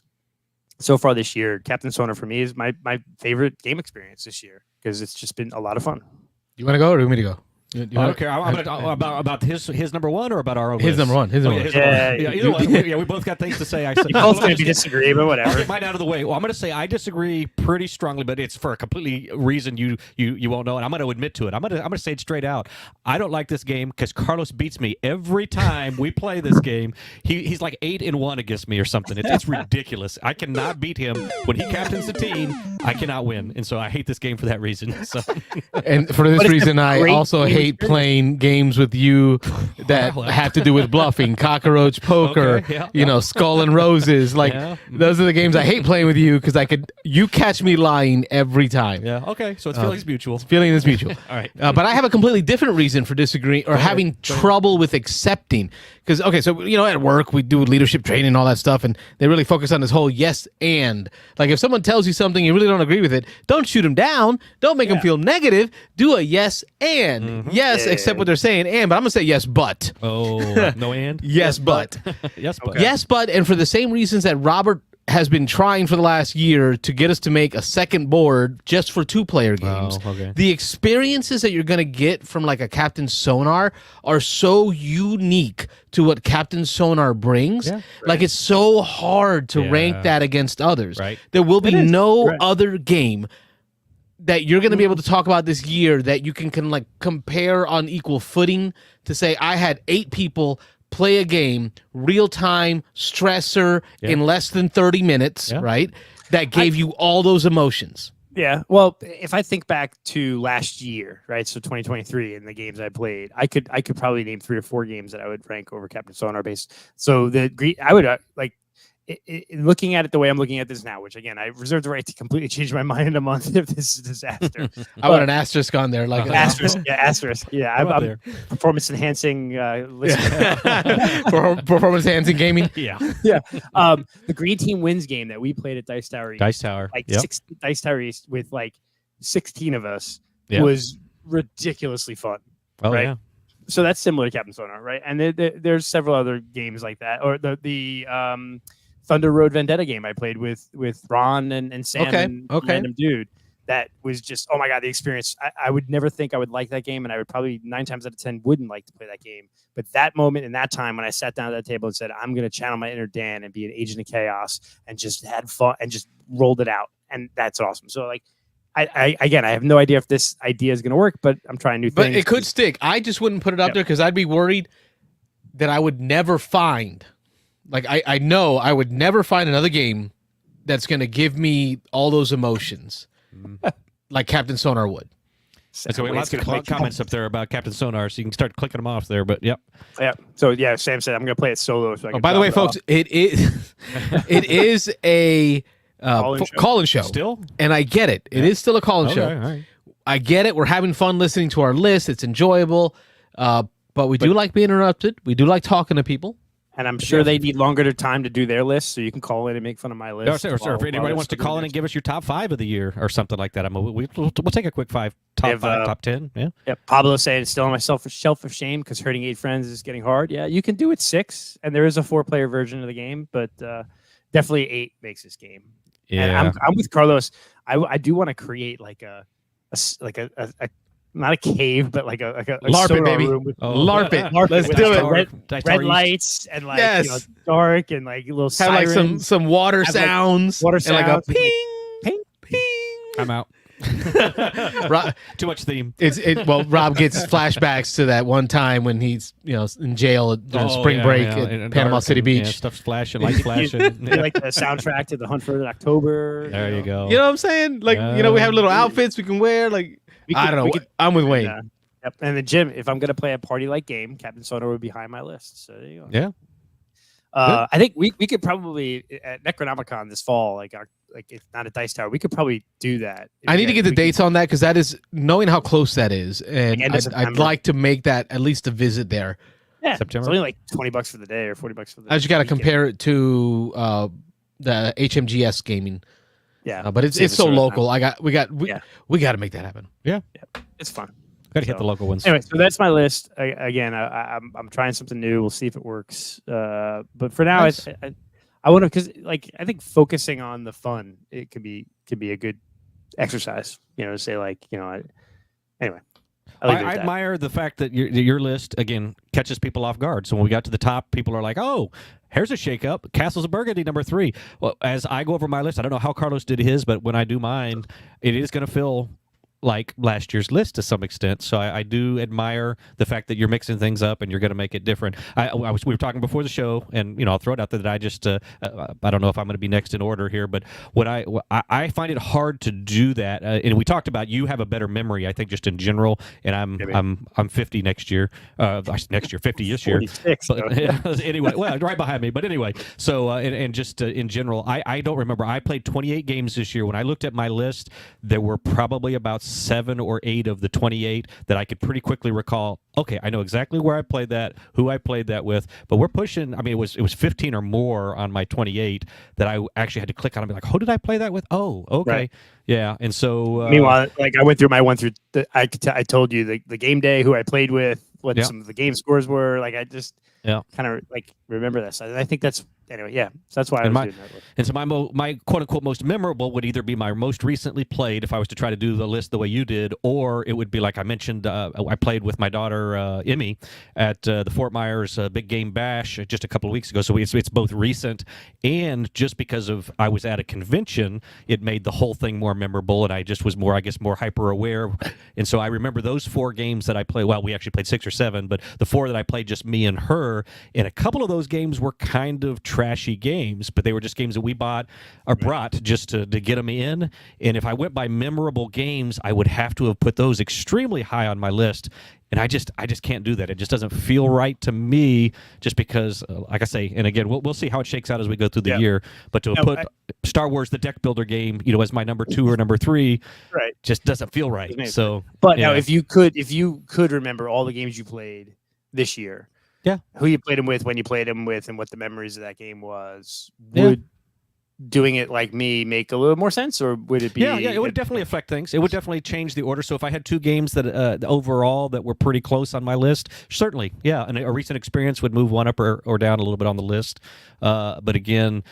so far this year, Captain Sonar for me is my favorite game experience this year because it's just been a lot of fun. You want to go or do you want me to go? I don't care. About his number 1 or about our own His list? number 1. His number 1. Yeah, Either one. Yeah, we both got things to say. I said, You both going to disagree, but whatever. Get mine out of the way. Well, I'm going to say I disagree pretty strongly, but it's for a completely reason you won't know, and I'm going to admit to it. I'm going to say it straight out. I don't like this game because Carlos beats me every time we play this game. He's like 8-1 against me or something. It's ridiculous. I cannot beat him when he captains the team. I cannot win, and so I hate this game for that reason. So, And for this reason, I also hate playing games with you that have to do with bluffing, cockroach poker, Okay, yeah. skull and roses. Like, those are the games I hate playing with you because you catch me lying every time. yeah, okay. So it's feelings mutual. Feeling is mutual. All right. But I have a completely different reason for disagreeing or having trouble with accepting. Because, okay, so, at work, we do leadership training and all that stuff, and they really focus on this whole yes and. Like, if someone tells you something, you really don't agree with it, don't shoot them down. Don't make them feel negative. Do a yes and. Yes, accept what they're saying, but I'm going to say yes, but. Oh, no and? Yes, but. Yes, but. Okay. Yes, but, and for the same reasons that Robert has been trying for the last year to get us to make a second board just for 2-player games. Oh, okay. The experiences that you're going to get from like a Captain Sonar are so unique to what Captain Sonar brings. Yeah. Like, it's so hard to rank that against others. Right. There will be no Right. other game that you're going to be able to talk about this year that you can like compare on equal footing to say, I had 8 people play a game, real time, stressor, in less than 30 minutes, right? That gave you all those emotions. Yeah. Well, if I think back to last year, right? So 2023 and the games I played, I could probably name 3 or 4 games that I would rank over Captain Sonar based. So I would like looking at it the way I'm looking at this now, which again, I reserve the right to completely change my mind in a month if this is a disaster. I want an asterisk on there, like asterisk. Yeah, I'm performance enhancing performance enhancing gaming. Yeah. The green team wins game that we played at Dice Tower East. Dice Tower. Like 16 Dice Tower East with like 16 of us Yep. was ridiculously fun. Oh, right? yeah. So that's similar to Captain Sonar, right? And there's several other games like that, or the Thunder Road Vendetta game I played with Ron and Sam and random dude. That was just, oh my God, the experience. I would never think I would like that game, and I would probably 9 times out of 10 wouldn't like to play that game. But that moment in that time when I sat down at that table and said, I'm going to channel my inner Dan and be an agent of chaos and just had fun and just rolled it out. And that's awesome. So like, I have no idea if this idea is going to work, but I'm trying new things. But it could stick. I just wouldn't put it up there because I'd be worried that I would never find, like I know I would never find another game that's going to give me all those emotions like Captain Sonar would. And so we have lots of comments up there about Captain Sonar, so you can start clicking them off there. But yep. Yeah. So yeah, Sam said I'm going to play it solo. So I can by the way, folks, it is a call-in show. Still? And I get it. It is still a call-in show. All right. I get it. We're having fun listening to our list. It's enjoyable. But we do like being interrupted. We do like talking to people. And I'm sure they need longer time to do their list, so you can call in and make fun of my list. If anybody wants to call in and give us your top 5 of the year or something like that, we'll take a quick top 5, top 10. Yeah. Pablo saying it's still on my shelf of shame because hurting 8 friends is getting hard. Yeah, you can do it 6, and there is a 4-player version of the game, but definitely 8 makes this game. Yeah, and I'm with Carlos. I do want to create like a not a cave, but like a LARP it, baby. Room with, LARP it. Let's do it. Red lights and like dark and like little sirens. Have like some water sounds. Water sounds. And like a ping, ping, ping. I'm out. Too much theme. Well, Rob gets flashbacks to that one time when he's in jail during spring break at Panama City Beach. Yeah, stuff's flashing, lights flashing. Like the soundtrack to the Hunt for October. There you go. You know what I'm saying? Like we have little outfits we can wear. Like I don't know. I'm with Wayne. Yep. And then Jim, if I'm gonna play a party-like game, Captain Sonar would be high on my list. So there you go. Yeah. I think we could probably at Necronomicon this fall, like it's not a Dice Tower. We could probably do that. I need to get the dates on that because that is knowing how close that is, and I'd like to make that at least a visit there. Yeah, September. It's only like $20 for the day or $40 for the day. I just got to compare it to the HMGS gaming. Yeah, but it's so local. We got to make that happen. Yeah, it's fun. Got to hit the local ones. Anyway, so that's my list. Again, I'm trying something new. We'll see if it works. But for now, Nice. I want to because I think focusing on the fun it could be a good exercise. To say anyway. I admire the fact that your list again catches people off guard. So when we got to the top, people are like, "Oh, here's a shakeup. Castles of Burgundy, number 3." Well, as I go over my list, I don't know how Carlos did his, but when I do mine, it is going to feel like last year's list to some extent. So I do admire the fact that you're mixing things up and you're going to make it different. We were talking before the show, and I'll throw it out there that I just I don't know if I'm going to be next in order here, but what I find it hard to do that. And we talked about you have a better memory, I think, just in general. And I'm 50 next year. 50 this year. 46. But, anyway, well, right behind me. But anyway, so and just in general, I don't remember. I played 28 games this year. When I looked at my list, there were probably about 7 or 8 of the 28 that I could pretty quickly recall. Okay, I know exactly where I played that, who I played that with, but we're pushing. I mean, it was 15 or more on my 28 that I actually had to click on and be like, who did I play that with? Oh, okay, right. Yeah. And so meanwhile, like I went through my one through. I told you the game day, who I played with, what some of the game scores were. Like I just kind of like remember this. And I think that's. Anyway, yeah, so that's why I was doing that list. And so my quote-unquote most memorable would either be my most recently played, if I was to try to do the list the way you did, or it would be like I mentioned, I played with my daughter, Emmy, at the Fort Myers Big Game Bash just a couple of weeks ago. So it's both recent, and just because of I was at a convention, it made the whole thing more memorable, and I just was more hyper-aware. And so I remember those 4 games that I played. Well, we actually played 6 or 7, but the 4 that I played just me and her, and a couple of those games were kind of trashy games, but they were just games that we bought or brought just to get them in. And if I went by memorable games, I would have to have put those extremely high on my list. And I just can't do that. It just doesn't feel right to me. Just because, like I say, and again, we'll see how it shakes out as we go through the year. But to put Star Wars: The Deck Builder game, as my number 2 or number 3, right, just doesn't feel right. So, but now if you could remember all the games you played this year, who you played them with, when you played them with, and what the memories of that game was, would doing it like me make a little more sense, or would it be? Yeah, it would definitely affect things. It would definitely change the order. So if I had 2 games that overall that were pretty close on my list, certainly, and a recent experience would move one up or down a little bit on the list. But again,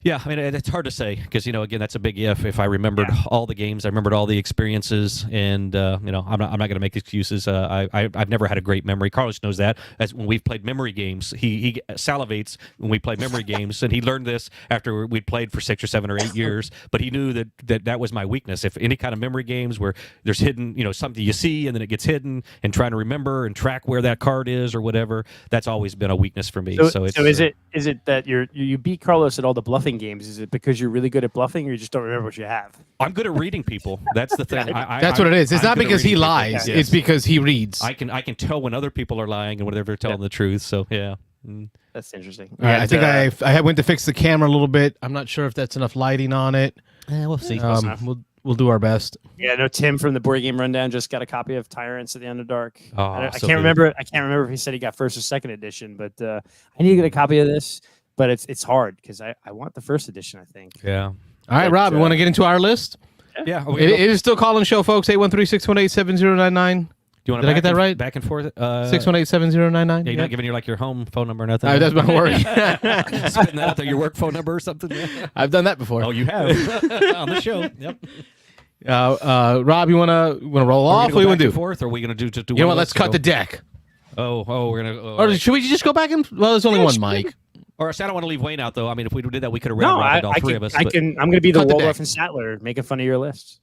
yeah, I mean, it's hard to say because, again, that's a big if. If I remembered all the games, I remembered all the experiences, and, I'm not going to make excuses. I've never had a great memory. Carlos knows that. As when we've played memory games, he salivates when we play memory games, and he learned this after we'd played for 6 or 7 or 8 years, but he knew that was my weakness. If any kind of memory games where there's hidden, something you see and then it gets hidden, and trying to remember and track where that card is or whatever, that's always been a weakness for me. So is it that you beat Carlos at all the bluffing games? Is it because you're really good at bluffing, or you just don't remember what you have? I'm good at reading people. That's the thing. That's what it is. It's not because he lies. Yes. It's because he reads. I can tell when other people are lying and when they're telling the truth. So that's interesting. All right, I think I went to fix the camera a little bit. I'm not sure if that's enough lighting on it. We'll see. We'll do our best. Yeah, no. Tim from the Board Game Rundown just got a copy of Tyrants at the Underdark. Oh, I can't remember. I can't remember if he said he got first or second edition, but I need to get a copy of this. But it's hard because I want the first edition, I think. Yeah. All right, Rob, you want to get into our list? Yeah. It is still call-in show, folks. 813-618-7099. Do you want Did I get that right? Back and forth. 618-7099. You're not giving your home phone number or nothing. That's my worry. Spitting that out there, your work phone number or something. I've done that before. Oh, you have on the show. Yep. Rob, you wanna roll off? What do you want to do? Forth, or are we gonna do? You know what? Let's cut the deck. Oh, we're gonna. Or should we just go back and? Well, there's only one mic. Or I don't want to leave Wayne out, though. I mean, if we did that, we could have rounded all three of us. I'm going to be the Waldorf and Statler making fun of your list.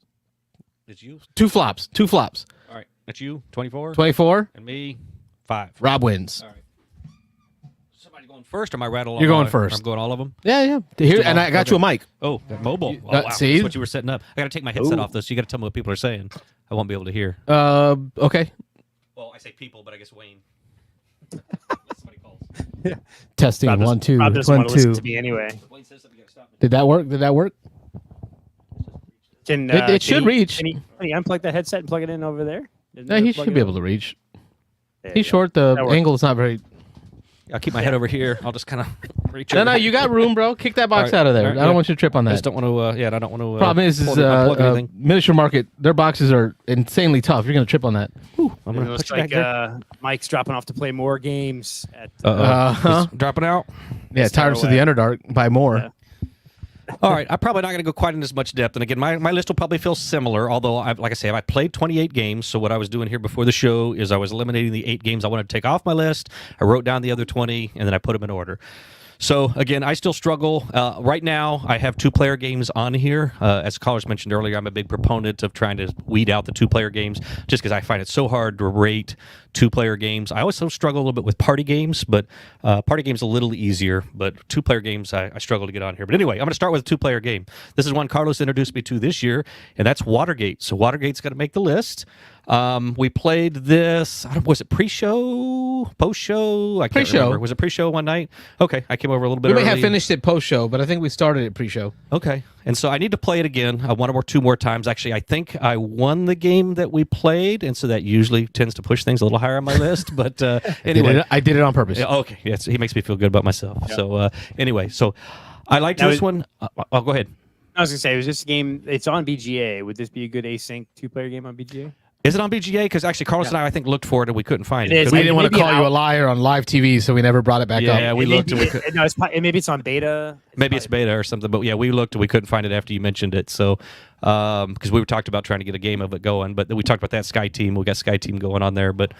It's you? 2 flops. All right. That's you, 24? 24. And me, 5. Rob wins. All right. Somebody going first, or am I rattling? You're going first. I'm going all of them? Yeah. Here, and I got you a mic. Oh, mobile. Oh, wow. See? That's what you were setting up. I got to take my headset off, though, so you got to tell me what people are saying. I won't be able to hear. Okay. Well, I say people, but I guess Wayne. Somebody calls. Testing. Rob 1 2 Rob doesn't 1 want to listen 2. to me anyway. Wayne says something, you got to stop me. Did that work? Can It should reach. Can he unplug that headset and plug it in over there? Yeah, he should be able to reach. He's short. The angle is not very. I'll keep my head over here. I'll just kind of reach No, over. you got room, bro. Kick that box All right. out of there. All right, I don't want you to trip on I that. just don't want to. I don't want to. Problem is unplug anything. miniature market. Their boxes are insanely tough. You're gonna trip on that. I'm It gonna looks put you back like there. Mike's dropping off to play more games. At Just dropping out. Yeah, Tyrants of the Underdark by more. Yeah. All right, I'm probably not going to go quite in as much depth. And again, my list will probably feel similar, although, like I say, I played 28 games. So what I was doing here before the show is I was eliminating the 8 games I wanted to take off my list. I wrote down the other 20, and then I put them in order. So, again, I still struggle. Right now, I have 2-player games on here. As Collars mentioned earlier, I'm a big proponent of trying to weed out the 2-player games just because I find it so hard to rate 2-player games. I also struggle a little bit with party games, but party games a little easier. But 2-player games, I struggle to get on here. But anyway, I'm going to start with a 2-player game. This is one Carlos introduced me to this year, and that's Watergate. So Watergate's got to make the list. We played this. Was it pre-show, post-show? I can't Pre-show. remember. Was it pre-show one night? Okay, I came over a little bit We may early. have finished it post show, but I think we started it pre show. Okay, and so I need to play it again. One or 2 more times. Actually, I think I won the game that we played, and so that usually tends to push things a little higher on my list. But anyway, I did it on purpose. yeah, okay, yes, he makes me feel good about myself. So anyway, so I liked this one. I'll go ahead. I was gonna say, it was this game. It's on BGA. Would this be a good async 2-player game on BGA? Is it on BGA? Because actually, Carlos and I think, looked for it and we couldn't find It it. is. We Couldn't didn't want to Maybe call an you a out- liar on live TV, so we never brought it back Yeah, up. we looked and we could. No, maybe it's on beta. Maybe it's beta or something, but yeah, we looked and we couldn't find it after you mentioned it. So, because we were talked about trying to get a game of it going, but then we talked about that Sky Team. We got Sky Team going on there, but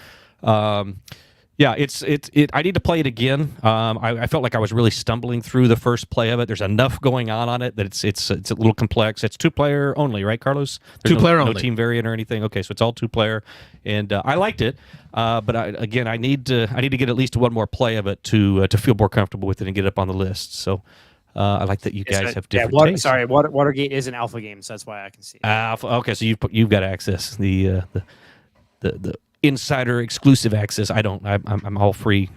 Yeah, I need to play it again. I felt like I was really stumbling through the first play of it. There's enough going on it that it's a little complex. It's 2-player only, right, Carlos? There's Two-player no only. team variant or anything. Okay, so it's all 2-player, and I liked it. But I need to get at least one more play of it to feel more comfortable with it and get it up on the list. So I like that you guys have different tastes. Watergate is an alpha game, so that's why I can see it. Okay, so you've got access the insider exclusive access. I don't. I'm all free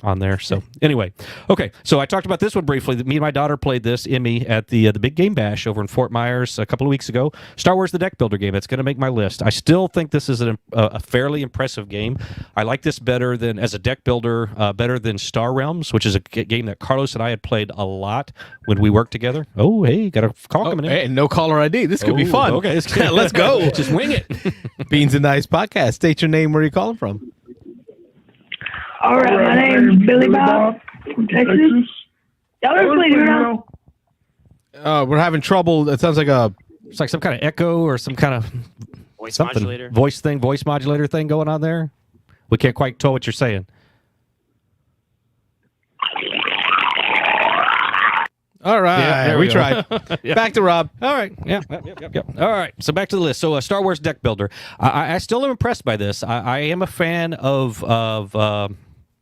on there. So anyway, okay. So I talked about this one briefly. Me and my daughter played this, Emmy, at the Big Game Bash over in Fort Myers a couple of weeks ago. Star Wars: The Deck Builder game. It's going to make my list. I still think this is a fairly impressive game. I like this better than as a deck builder, better than Star Realms, which is a game that Carlos and I had played a lot when we worked together. Oh, hey, got a call coming in. Hey, no caller ID. This could be fun. Okay, let's go. Just wing it. Beans and Dice podcast. State your name. Where are you calling from? All right, my name's Billy Bob from Texas. Y'all ever played Uno? We're having trouble. It sounds like It's like some kind of echo or some kind of Voice modulator. voice modulator thing going on there. We can't quite tell what you're saying. all right. Yeah, there we we go. tried. Yeah. Back to Rob. All right. Yeah. Yep. All right. So back to the list. So Star Wars Deck Builder. I still am impressed by this. I am a fan of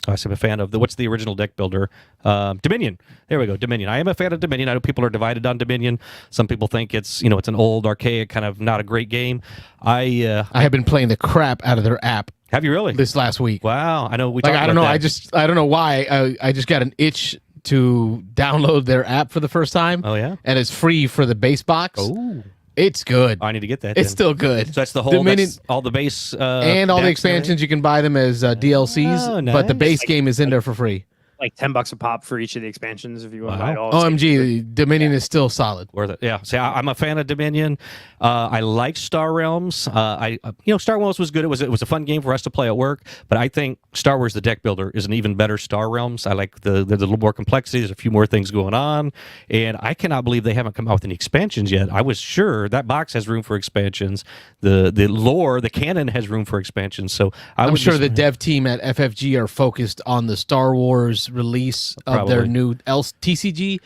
I say I'm a fan of what's the original deck builder? Dominion. There we go. Dominion. I am a fan of Dominion. I know people are divided on Dominion. Some people think it's an old, archaic, kind of not a great game. I have been playing the crap out of their app have you really? this last week. Wow. I know we Like, talked I don't know. about that. I don't know why. I just got an itch to download their app for the first time. Oh yeah. And it's free for the base box. Oh. It's good. I need to get that. It's then. still good. So that's the whole Dominion, that's all the base and all the decks and expansions. You can buy them as DLCs, Oh, but the nice. base game is in there for free. Like $10 a pop for each of the expansions if you want to Wow. buy it all. OMG, Dominion is still solid. Worth it. Yeah. See, I'm a fan of Dominion. I like Star Realms. Star Realms was good. It was a fun game for us to play at work. But I think Star Wars: The Deck Builder is an even better Star Realms. I like there's a little more complexity. There's a few more things going on, and I cannot believe they haven't come out with any expansions yet. I was sure that box has room for expansions. The lore, the canon has room for expansions. So I'm sure the dev team at FFG are focused on the Star Wars release of their Probably. new TCG.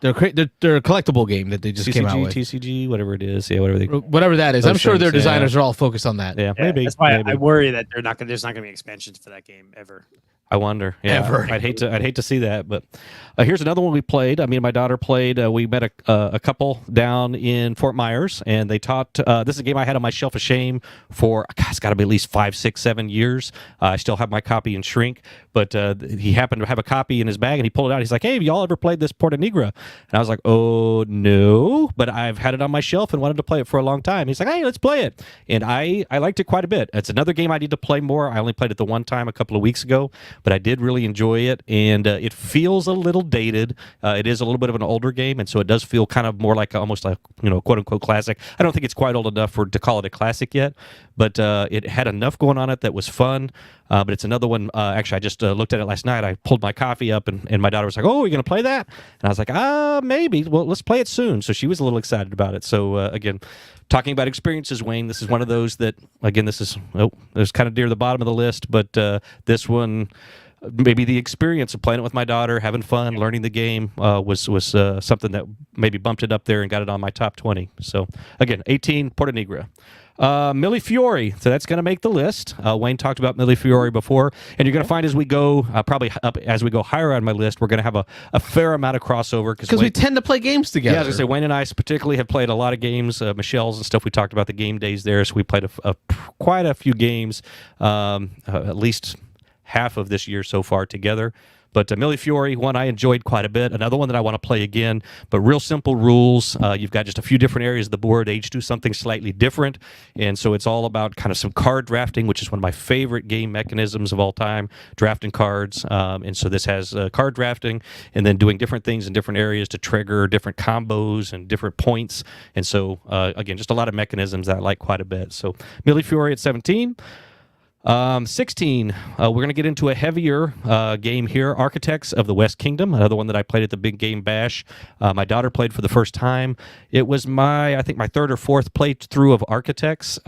Their collectible game that they just came out with. TCG, whatever it is. Yeah, whatever they. Whatever that is. Those I'm sure their things, yeah. designers are all focused on that. Yeah, Yeah, maybe. that's why maybe. I worry that there's not going to be expansions for that game ever. I wonder. Yeah, Ever. I'd hate to see that. But here's another one we played. Me and my daughter played. We met a couple down in Fort Myers, and they taught. This is a game I had on my shelf of shame for. God, it's got to be at least 5, 6, 7 years. I still have my copy in shrink, but he happened to have a copy in his bag, and he pulled it out. He's like, "Hey, have y'all ever played this Porta Nigra?" And I was like, "Oh no," but I've had it on my shelf and wanted to play it for a long time. He's like, "Hey, let's play it," and I liked it quite a bit. It's another game I need to play more. I only played it the one time a couple of weeks ago. But I did really enjoy it, and it feels a little dated. It is a little bit of an older game, and so it does feel kind of more like almost like quote unquote classic. I don't think it's quite old enough to call it a classic yet, but it had enough going on it that was fun. But it's another one. Actually, I just looked at it last night. I pulled my coffee up, and my daughter was like, "Oh, are you going to play that?" And I was like, maybe. Well, let's play it soon. So she was a little excited about it. So again, talking about experiences, Wayne, this is one of those that, again, this is kind of near the bottom of the list, but this one, maybe the experience of playing it with my daughter, having fun, learning the game was something that maybe bumped it up there and got it on my top 20. So again, 18, Porta Nigra. Millie Fiore, so that's going to make the list. Wayne talked about Millie Fiore before, and you're going to find as we go, probably up as we go higher on my list, we're going to have a fair amount of crossover Because we tend to play games together. Yeah, I was going to say, Wayne and I particularly have played a lot of games, Michelle's and stuff. We talked about the game days there, so we played quite a few games, at least half of this year so far together. But Millie Fiore, one I enjoyed quite a bit. Another one that I want to play again, but real simple rules. You've got just a few different areas of the board. Each do something slightly different. And so it's all about kind of some card drafting, which is one of my favorite game mechanisms of all time, drafting cards. And so this has card drafting and then doing different things in different areas to trigger different combos and different points. And so, again, just a lot of mechanisms that I like quite a bit. So Millie Fiore at 17. 16, we're going to get into a heavier game here, Architects of the West Kingdom, another one that I played at the Big Game Bash. My daughter played for the first time. It was I think my third or fourth playthrough of Architects.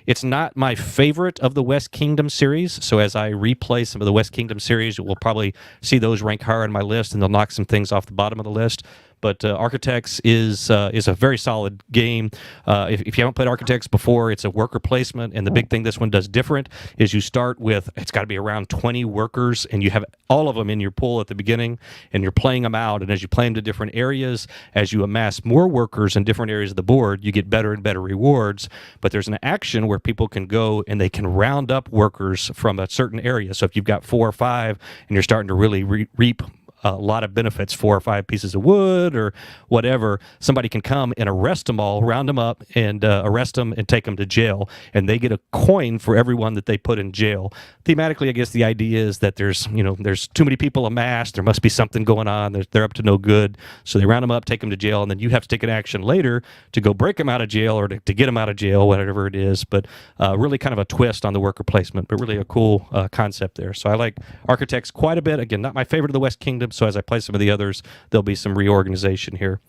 It's not my favorite of the West Kingdom series, so as I replay some of the West Kingdom series, we'll probably see those rank higher on my list, and they'll knock some things off the bottom of the list. But Architects is a very solid game. If you haven't played Architects before, it's a worker placement, and the big thing this one does different is you start with, it's got to be around 20 workers, and you have all of them in your pool at the beginning, and you're playing them out, and as you play them to different areas, as you amass more workers in different areas of the board, you get better and better rewards. But there's an action where people can go and they can round up workers from a certain area. So if you've got 4 or 5, and you're starting to really reap a lot of benefits, 4 or 5 pieces of wood or whatever, somebody can come and arrest them all, round them up, and arrest them and take them to jail. And they get a coin for everyone that they put in jail. Thematically, I guess the idea is that there's too many people amassed. There must be something going on. They're up to no good. So they round them up, take them to jail, and then you have to take an action later to go break them out of jail or to get them out of jail, whatever it is. But really kind of a twist on the worker placement, but really a cool concept there. So I like Architects quite a bit. Again, not my favorite of the West Kingdom, so as I play some of the others, there'll be some reorganization here.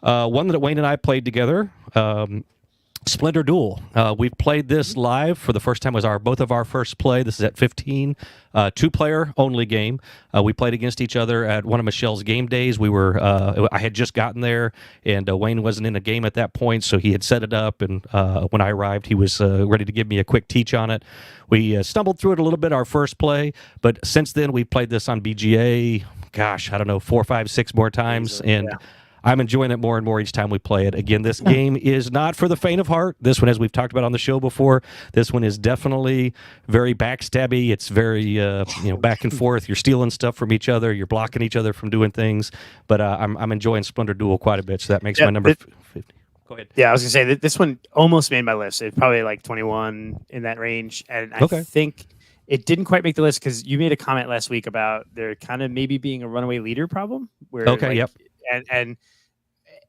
One that Wayne and I played together, Splinter Duel. We've played this live for the first time. It was both of our first play. This is at 15, 2-player only game. We played against each other at one of Michelle's game days. I had just gotten there, and Wayne wasn't in a game at that point, so he had set it up, and when I arrived, he was ready to give me a quick teach on it. We stumbled through it a little bit our first play, but since then we played this on BGA, gosh, I don't know, 4, 5, 6 more times, and I'm enjoying it more and more each time we play it. Again, this game is not for the faint of heart. This one, as we've talked about on the show before, this one is definitely very backstabby. It's very, back and forth. You're stealing stuff from each other. You're blocking each other from doing things. But I'm enjoying Splinter Duel quite a bit, so that makes my number 50. Go ahead. Yeah, I was going to say that this one almost made my list. It's probably like 21 in that range. And I think it didn't quite make the list because you made a comment last week about there kind of maybe being a runaway leader problem. Where And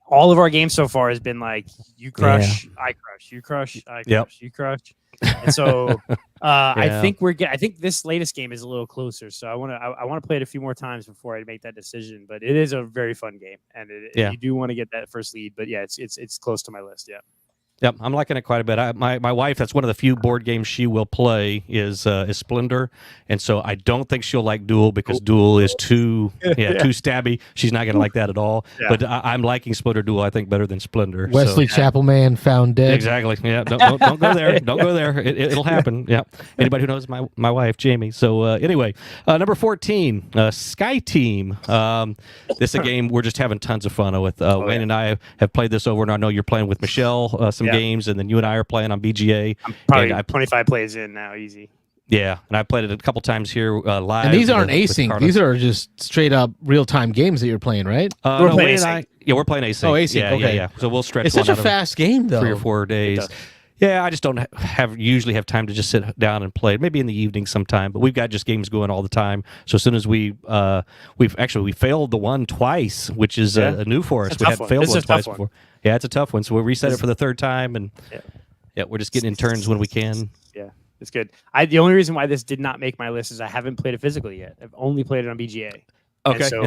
all of our games so far has been like you crush, I crush, you crush, I crush, you crush. And so I think I think this latest game is a little closer. So I want to play it a few more times before I make that decision. But it is a very fun game, and you do want to get that first lead. But yeah, it's close to my list. Yeah. Yep, I'm liking it quite a bit. My wife, that's one of the few board games she will play is Splendor, and so I don't think she'll like Duel because Duel is too stabby. She's not going to like that at all. Yeah. But I'm liking Splinter Duel, I think, better than Splendor. Wesley Chapelman found dead. Exactly. Yeah. Don't go there. Don't go there. It'll happen. Yeah. Anybody who knows my wife, Jamie. So anyway, number 14, Sky Team. This is a game we're just having tons of fun with. Wayne and I have played this over, and I know you're playing with Michelle some games, and then you and I are playing on BGA. I'm probably 25 plays in now, easy. Yeah, and I played it a couple times here live. And these aren't async; these are just straight up real time games that you're playing, right? We're playing async. We're playing async. Oh, async. Yeah, okay. yeah. So we'll stretch. It's such a fast game, though. 3 or 4 days. Yeah, I just don't usually have time to just sit down and play. Maybe in the evening sometime, but we've got just games going all the time. So as soon as we failed the one twice, which is new for us. We had failed one twice before. Yeah, it's a tough one. So we'll reset it for the 3rd time, and we're just getting in turns when we can. Yeah, it's good. The only reason why this did not make my list is I haven't played it phically yet. I've only played it on BGA. Okay. And so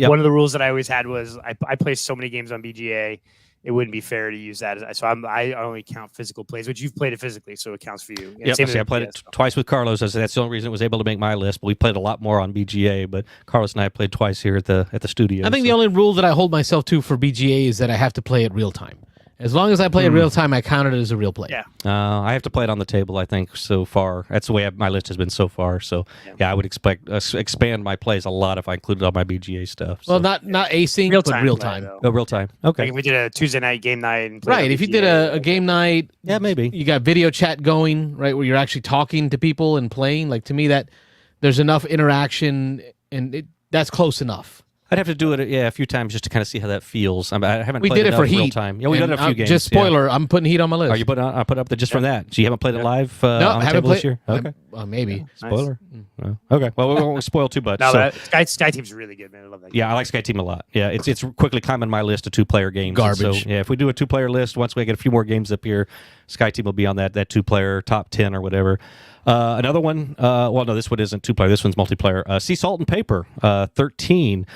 one of the rules that I always had was I play so many games on BGA. It wouldn't be fair to use that. So I only count physical plays, which you've played it physically, so it counts for you. Yeah, I played it twice with Carlos. That's the only reason it was able to make my list. But we played a lot more on BGA. But Carlos and I played twice here at the studio. I think the only rule that I hold myself to for BGA is that I have to play it real time. As long as I play it real time, I count it as a real play. Yeah. I have to play it on the table, I think, so far. That's the way my list has been so far. So, I would expect expand my plays a lot if I included all my BGA stuff. So. Well, not async, but real time. Real time. Okay. Like if we did a Tuesday night game night. And right. If you did a game night. Yeah, maybe. You got video chat going, right, where you're actually talking to people and playing. Like, to me, that there's enough interaction, and that's close enough. I'd have to do it, a few times just to kind of see how that feels. I haven't. We played did it for Heat. Real time. Yeah, we did it a few games. Just spoiler, I'm putting Heat on my list. Are you I put up just from that. So you haven't played it live no, on the table this year? Okay. Maybe. Spoiler. No. Okay. Well, we won't spoil too much. No, so, that Sky Team's really good, man. I love that game. yeah, I like Sky Team a lot. Yeah, it's quickly climbing my list of 2-player games. And Garbage. So, yeah, if we do a 2-player list, once we get a few more games up here, Sky Team will be on that 2-player top 10 or whatever. Another one, well, no, this one isn't 2-player. This one's multiplayer. Sea Salt and Paper, 13.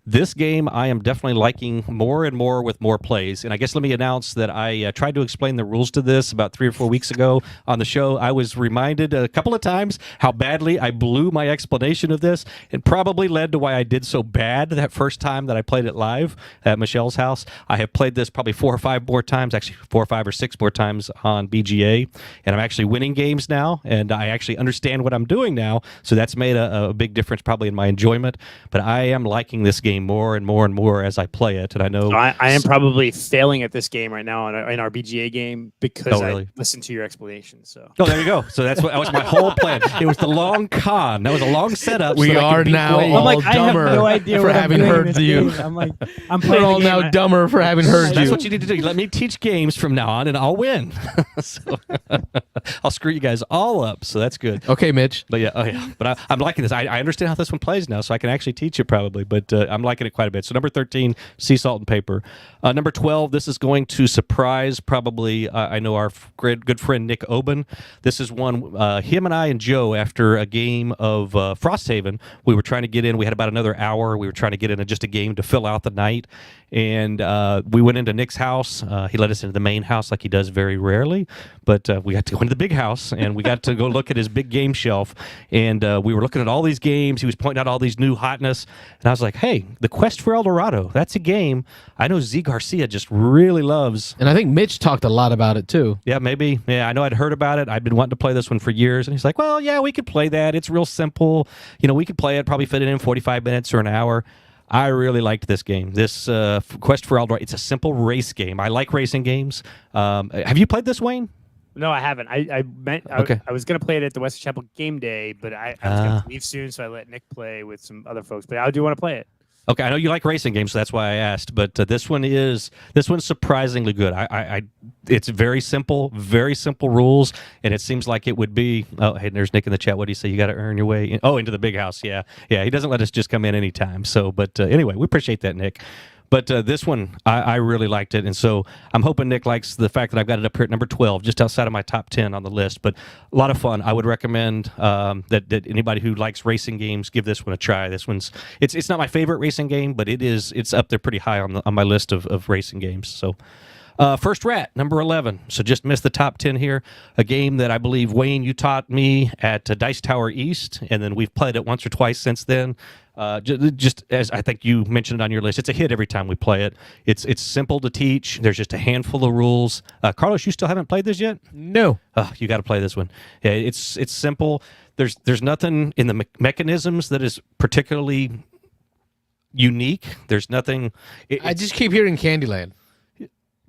This game I am definitely liking more and more with more plays. And I guess let me announce that I tried to explain the rules to this about 3 or 4 weeks ago on the show. I was reminded a couple of times how badly I blew my explanation of this. It probably led to why I did so bad that first time that I played it live at Michelle's house. I have played this probably 4 or 5 more times, actually 4 or 5 or 6 more times on BGA. And I'm actually winning games now, and I actually understand what I'm doing now. So that's made a big difference probably in my enjoyment. But I am liking this game more and more and more as I play it, and I know So I am probably failing at this game right now in our BGA game because really? I listened to your explanation. So oh, there you go. So that was my whole plan. It was the long con. That was a long setup. We so that I are could beat now Wayne. all I'm like, I have dumber no idea for what I'm having doing in heard this you. game. I'm like, I'm We're playing all the game. now dumber for having heard That's you. what you need to do. Let me teach games from now on, and I'll win. So, I'll screw you guys all up. So that's good. Okay, Mitch. But yeah, But I'm liking this. I understand how this one plays now, so I can actually teach it probably. But I'm liking it quite a bit. So number 13, Sea Salt and Paper. Number 12, this is going to surprise probably. I know our good friend Nick Oben. This is one him and I and Joe after a game of Frosthaven. We were trying to get in. We had about another hour. We were trying to get in just a game to fill out the night. And we went into Nick's house. He let us into the main house like he does very rarely. But we got to go into the big house, and we got to go look at his big game shelf. And we were looking at all these games. He was pointing out all these new hotness. And I was like, hey, The Quest for El Dorado, that's a game I know Z Garcia just really loves. And I think Mitch talked a lot about it, too. Yeah, maybe. Yeah, I know I'd heard about it. I'd been wanting to play this one for years. And he's like, well, yeah, we could play that. It's real simple. You know, we could play it, probably fit it in 45 minutes or an hour. I really liked this game. This Quest for El Dorado, it's a simple race game. I like racing games. Have you played this, Wayne? no, I haven't. I was gonna play it at the West Chapel game day, but I was gonna leave soon, so I let Nick play with some other folks. But I do want to play it. Okay, I know you like racing games, so that's why I asked. But this one's surprisingly good. It's very simple rules, and it seems like it would be. Oh, hey, there's Nick in the chat. What do you say? You got to earn your way into the big house. Yeah. He doesn't let us just come in anytime. So, but anyway, we appreciate that, Nick. But this one, I really liked it, and so I'm hoping Nick likes the fact that I've got it up here at number 12, just outside of my top 10 on the list. But a lot of fun. I would recommend that anybody who likes racing games give this one a try. This one's it's not my favorite racing game, but it's up there pretty high on my list of racing games. So. First Rat, number 11. So just missed the top 10 here. A game that I believe, Wayne, you taught me at Dice Tower East, and then we've played it once or twice since then. Just as I think you mentioned it on your list, it's a hit every time we play it. It's simple to teach. There's just a handful of rules. Carlos, you still haven't played this yet? No. You got to play this one. Yeah, it's simple. There's nothing in the mechanisms that is particularly unique. There's nothing. I just keep hearing Candyland.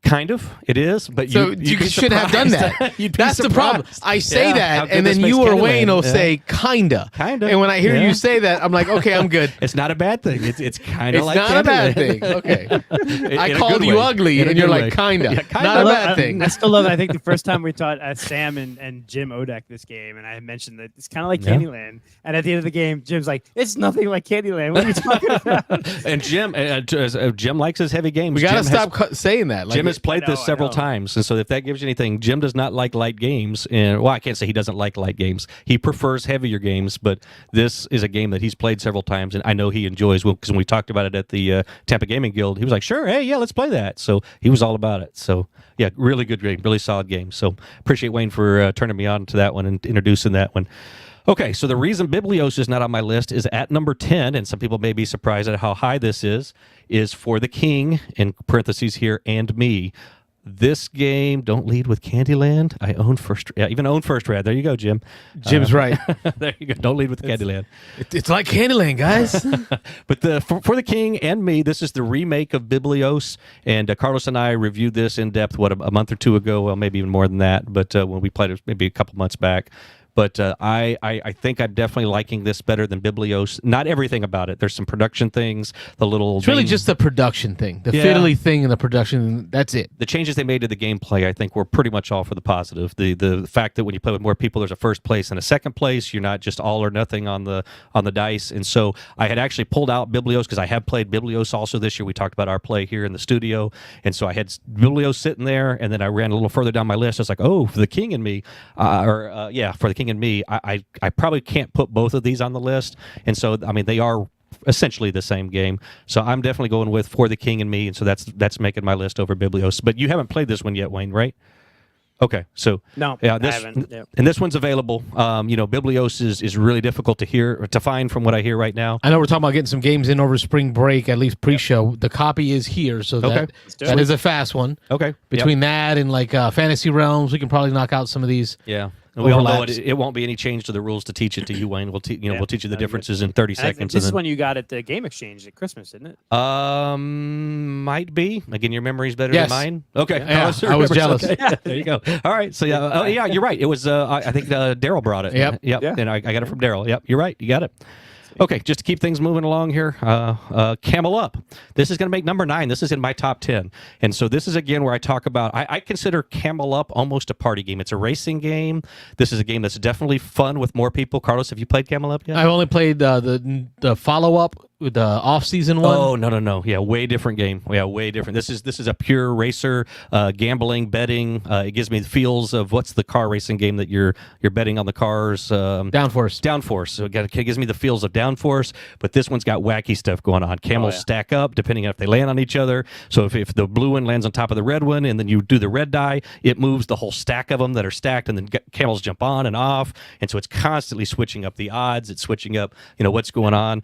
Kind of, it is, but so you should have done that. That's the problem. I say that, and then you or Wayne will say kinda. And when I hear you say that, I'm like, okay, I'm good. It's not a bad thing. It's kind of it's like not a bad thing. Okay, I called you ugly, and you're like kinda. Yeah, kinda. Not a bad thing. I still love it. I think the first time we taught Sam and Jim Odek this game, and I mentioned that it's kind of like Candyland. And at the end of the game, Jim's like, "It's nothing like Candyland. What are you talking about?" And Jim likes his heavy games. We gotta stop saying that. Jim has played this several times, and so if that gives you anything, Jim does not like light games. And I can't say he doesn't like light games. He prefers heavier games, but this is a game that he's played several times, and I know he enjoys. Well, because when we talked about it at the Tampa Gaming Guild, he was like, "Sure, hey, yeah, let's play that." So he was all about it. So yeah, really good game, really solid game. So appreciate Wayne for turning me on to that one and introducing that one. Okay, so the reason Biblios is not on my list is at number 10, and some people may be surprised at how high this is For the King, in parentheses here, and me. This game, don't lead with Candyland. I own First Rat. Even own First Rat. There you go, Jim. Jim's right. There you go. Don't lead with Candyland. It's like Candyland, guys. But for the King and me, this is the remake of Biblios, and Carlos and I reviewed this in depth, a month or two ago, well, maybe even more than that, but when we played it maybe a couple months back. But I think I'm definitely liking this better than Biblios. Not everything about it. There's some production things, the little... It's really just the production thing, the fiddly thing in the production. That's it. The changes they made to the gameplay, I think, were pretty much all for the positive. The fact that when you play with more people, there's a first place and a second place. You're not just all or nothing on the dice. And so I had actually pulled out Biblios because I have played Biblios also this year. We talked about our play here in the studio. And so I had Biblios sitting there, and then I ran a little further down my list. I was like, oh, for the King and Me, for the King and Me, I probably can't put both of these on the list. And so, I mean, they are essentially the same game. So I'm definitely going with For the King and Me, and so that's making my list over Biblios. But you haven't played this one yet, Wayne, right? Okay, so no, yeah, I haven't. Yep. And this one's available. Biblios is really difficult to find from what I hear right now. I know we're talking about getting some games in over spring break, at least pre-show. Yep. The copy is here, so that is a fast one. Okay, between that and like Fantasy Realms, we can probably knock out some of these. Yeah. We all know it won't be any change to the rules to teach it to you, Wayne. We'll teach you the differences in 30 seconds. This is one you got at the Game Exchange at Christmas, isn't it? Might be. Again, your memory's better than mine. Okay, yeah, I was jealous. Okay. Yeah, there you go. All right, so yeah, you're right. It was. I think Daryl brought it. Yep. Yeah. And I got it from Daryl. Yep, you're right. You got it. Okay, just to keep things moving along here, Camel Up. This is going to make number 9. This is in my top 10. And so this is, again, where I talk about, I consider Camel Up almost a party game. It's a racing game. This is a game that's definitely fun with more people. Carlos, have you played Camel Up yet? I've only played the follow-up with the off-season one. Oh, no. Yeah, way different game. Yeah, way different. This is a pure racer, gambling, betting. It gives me the feels of what's the car racing game that you're betting on the cars. Downforce. Downforce. So it gives me the feels of Downforce, but this one's got wacky stuff going on. Camels stack up depending on if they land on each other. So if the blue one lands on top of the red one, and then you do the red die, it moves the whole stack of them that are stacked, and then camels jump on and off. And so it's constantly switching up the odds. It's switching up, what's going on.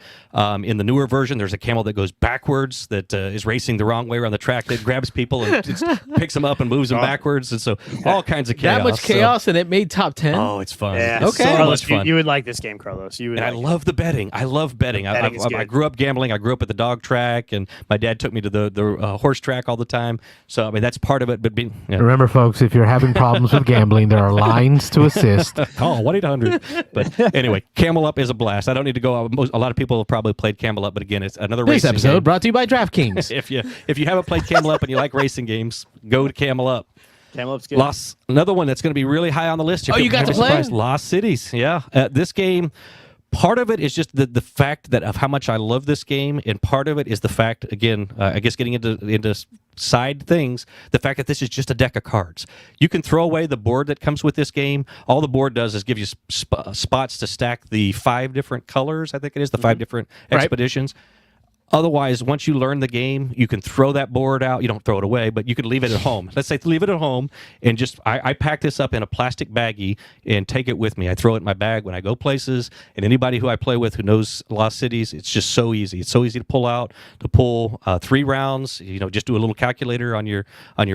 In the newer version, there's a camel that goes backwards that is racing the wrong way around the track that grabs people and just picks them up and moves them backwards. And so all kinds of chaos. That much chaos, and it made top 10? Oh, it's fun. Yeah. It's so much fun. You would like this game, Carlos. You would. And I love the betting. I love betting. I grew up gambling. I grew up at the dog track, and my dad took me to the horse track all the time. So, I mean, that's part of it. But Remember, folks, if you're having problems with gambling, there are lines to assist. Call 1-800. But anyway, Camel Up is a blast. I don't need to go. A lot of people have probably played Camel Up, but again, it's another This racing episode game. brought to you by DraftKings. If you haven't played Camel Up and you like racing games, go to Camel Up. Camel Up's good. Another one that's going to be really high on the list. You got to play? Lost Cities. Yeah. This game, part of it is just the fact that of how much I love this game, and part of it is the fact, again, I guess getting into side things, the fact that this is just a deck of cards. You can throw away the board that comes with this game. All the board does is give you spots to stack the 5 different colors, I think it is, the 5 different expeditions. Otherwise, once you learn the game, you can throw that board out. You don't throw it away, but you could leave it at home. Let's say leave it at home, and just I pack this up in a plastic baggie and take it with me. I throw it in my bag when I go places, and anybody who I play with who knows Lost Cities, it's just so easy. It's so easy to pull 3 rounds. Just do a little calculator on your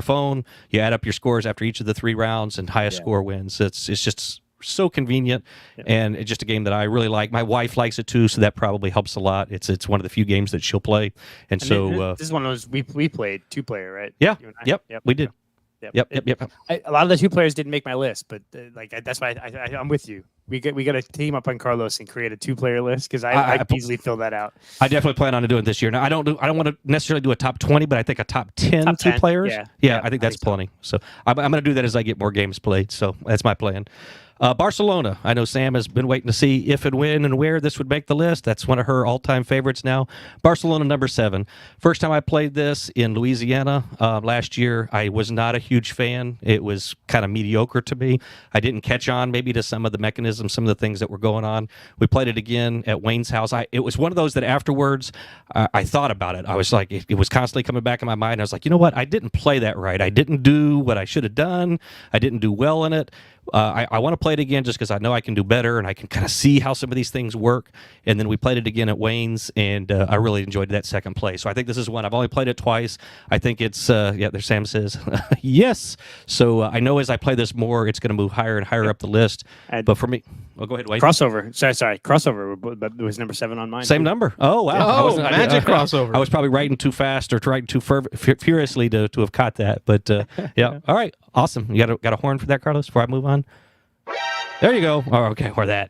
phone. You add up your scores after each of the 3 rounds, and highest score wins. It's just so convenient, and it's just a game that I really like. My wife likes it too, so that probably helps a lot. It's one of the few games that she'll play, and so this is one of those we played 2-player, right? Yeah, yep, we did. Yep. A lot of the 2 players didn't make my list, but that's why I'm with you. We got to team up on Carlos and create a 2-player list, because I easily fill that out. I definitely plan on doing it this year. Now I don't want to necessarily do a top 20, but I think a top 10 2 players. Yeah, I think that's plenty. So I'm going to do that as I get more games played. So that's my plan. Barcelona. I know Sam has been waiting to see if and when and where this would make the list. That's one of her all-time favorites now. Barcelona, number 7. First time I played this in Louisiana last year, I was not a huge fan. It was kind of mediocre to me. I didn't catch on maybe to some of the mechanisms, some of the things that were going on. We played it again at Wayne's house. It was one of those that afterwards I thought about it. I was like, it was constantly coming back in my mind. I was like, you know what? I didn't play that right. I didn't do what I should have done. I didn't do well in it. I want to play it again just because I know I can do better, and I can kind of see how some of these things work. And then we played it again at Wayne's, and I really enjoyed that second play. So I think this is one. I've only played it twice. I think it's, there Sam says, yes. So I know as I play this more, it's going to move higher and higher up the list. But for me, go ahead, Wayne. Crossover. Sorry. Crossover, but it was number 7 on mine. Same number. Oh, wow. Magic crossover. I was probably writing too fast or writing too furiously to have caught that. But yeah. All right. Awesome. You got a horn for that, Carlos, before I move on? There you go. Oh, okay, or that.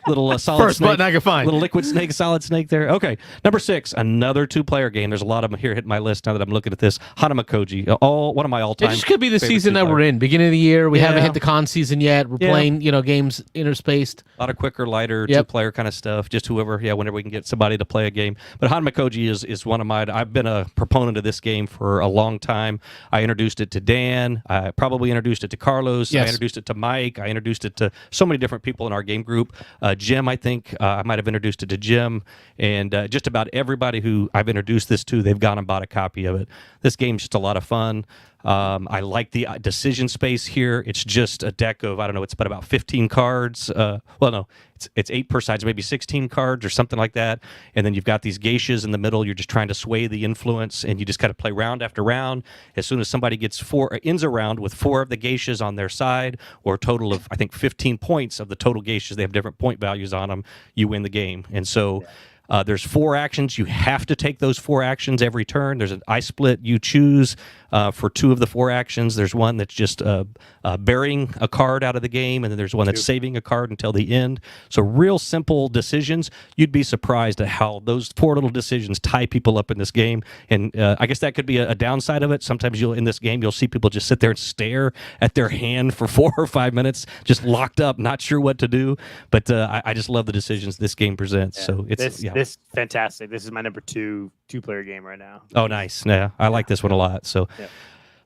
Little solid First snake. button I can find. Little liquid snake, solid snake there. Okay, number 6, another 2-player game. There's a lot of them here hitting my list now that I'm looking at this. Hanamakoji, one of my It all-time. just could be the favorite season that 2-player. we're in. Beginning of the year, we haven't Yeah. hit the con season yet. We're Yeah. playing, games interspaced. A lot of quicker, lighter, Yep. 2-player kind of stuff. Just whoever, whenever we can get somebody to play a game. But Hanamakoji is one of mine. I've been a proponent of this game for a long time. I introduced it to Dan. I probably introduced it to Carlos. Yes. I introduced it to Mike. I introduced it to so many different people in our game group. Jim, I think I might have introduced it to Jim. And just about everybody who I've introduced this to, they've gone and bought a copy of it. This game's just a lot of fun. I like the decision space here. It's just a deck of, I don't know, it's about 15 cards. Well, no, it's 8 per side, so maybe 16 cards or something like that. And then you've got these geishas in the middle. You're just trying to sway the influence, and you just kind of play round after round. As soon as somebody gets ends a round with 4 of the geishas on their side, or a total of, I think, 15 points of the total geishas, they have different point values on them, you win the game. And so... there's 4 actions. You have to take those 4 actions every turn. There's an I split you choose for 2 of the 4 actions. There's one that's just burying a card out of the game, and then there's one that's saving a card until the end. So real simple decisions. You'd be surprised at how those 4 little decisions tie people up in this game. And I guess that could be a downside of it. Sometimes in this game, you'll see people just sit there and stare at their hand for 4 or 5 minutes, just locked up, not sure what to do. But I just love the decisions this game presents. Yeah. So it's This fantastic. This is my number 2-player game right now. Oh, nice. Yeah, I like this one a lot. So, Yeah.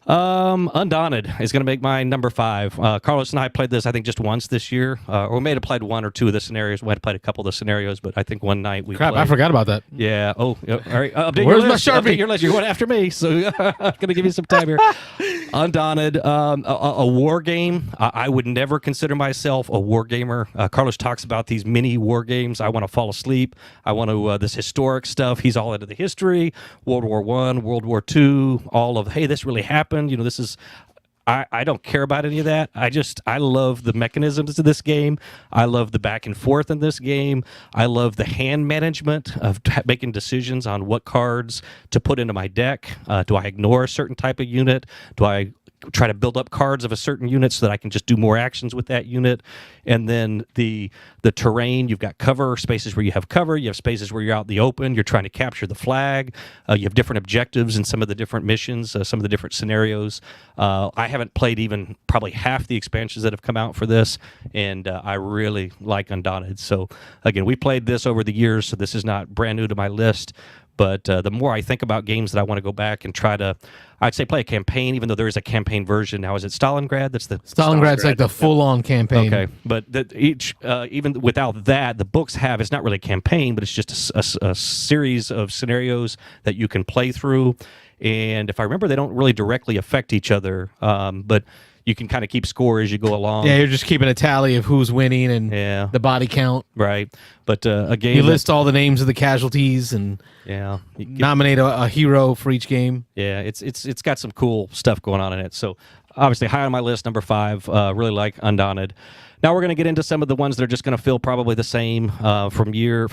Undaunted is going to make my number 5. Carlos and I played this, I think, just once this year. Or we may have played 1 or 2 of the scenarios. We had played a couple of the scenarios, but I think one night we Crap, played. I forgot about that. Yeah. Oh, all right. Update Where's your my list. Sharpie? Update your list. You're going after me, so I'm going to give you some time here. Undaunted, a war game. I would never consider myself a war gamer. Carlos talks about these mini war games. I want to fall asleep. I want to this historic stuff. He's all into the history, World War I, World War II, all of, hey, this really happened. This is... I don't care about any of that. I love the mechanisms of this game. I love the back and forth in this game. I love the hand management of making decisions on what cards to put into my deck. Do I ignore a certain type of unit? Do I try to build up cards of a certain unit so that I can just do more actions with that unit? And then the terrain, you've got cover, spaces where you have cover, you have spaces where you're out in the open, you're trying to capture the flag, you have different objectives in some of the different missions, some of the different scenarios. I haven't played even probably half the expansions that have come out for this, and I really like Undaunted. So again, we played this over the years, so this is not brand new to my list. But the more I think about games that I want to go back and try to, I'd say play a campaign, even though there is a campaign version now. Is it Stalingrad? That's the Stalingrad's like the full-on campaign. Okay, but even without that, the books have, it's not really a campaign, but it's just a series of scenarios that you can play through. And if I remember, they don't really directly affect each other, but you can kind of keep score as you go along. Yeah, you're just keeping a tally of who's winning and Yeah. the body count. Right. But a game You list all the names of the casualties and yeah, nominate a hero for each game. yeah, it's got some cool stuff going on in it. So obviously high on my list, number 5. Really like Undaunted. Now we're going to get into some of the ones that are just going to feel probably the same from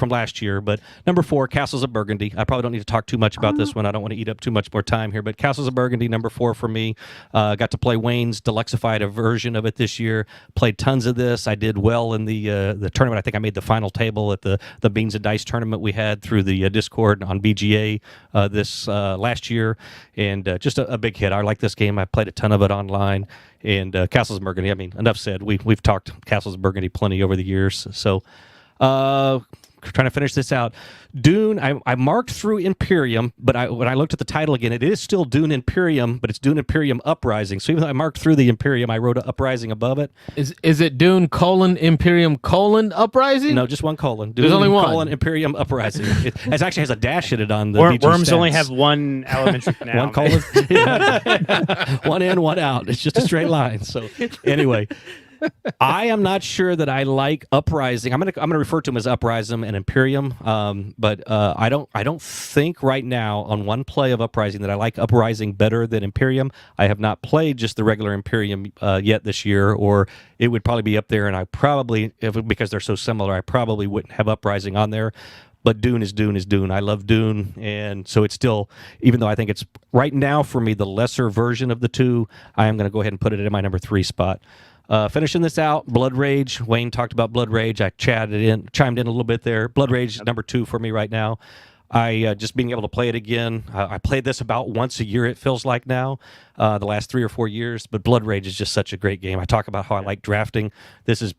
last year. But number 4, Castles of Burgundy. I probably don't need to talk too much about this one. I don't want to eat up too much more time here. But Castles of Burgundy, number 4 for me. Got to play Wayne's deluxified version of it this year. Played tons of this. I did well in the tournament. I think I made the final table at the Beans and Dice tournament we had through the Discord on BGA this last year. And just a big hit. I like this game. I played a ton of it online. And Castles of Burgundy, I mean, enough said. We've talked Castles of Burgundy plenty over the years. So trying to finish this out. Dune, I marked through Imperium, but when I looked at the title again, it is still Dune Imperium, but it's Dune Imperium Uprising. So even though I marked through the Imperium, I wrote Uprising above it. Is it Dune : Imperium : Uprising? No, just one colon. Dune, There's only one. Imperium Uprising. It actually has a dash in it on the BG Worms stats. only have one elementary now. One colon. One in, one out. It's just a straight line. So anyway, I am not sure that I like Uprising. I'm gonna refer to them as Uprising and Imperium. But I don't think right now on one play of Uprising that I like Uprising better than Imperium. I have not played just the regular Imperium yet this year, or it would probably be up there. And I probably, because they're so similar, I probably wouldn't have Uprising on there. But Dune is Dune is Dune. I love Dune, and so it's still, even though I think it's, right now for me, the lesser version of the two, I am going to go ahead and put it in my number 3 spot. Finishing this out, Blood Rage. Wayne talked about Blood Rage. I chimed in a little bit there. Blood Rage is number 2 for me right now. I just being able to play it again. I played this about once a year, it feels like now, the last 3 or 4 years. But Blood Rage is just such a great game. I talk about how I like drafting.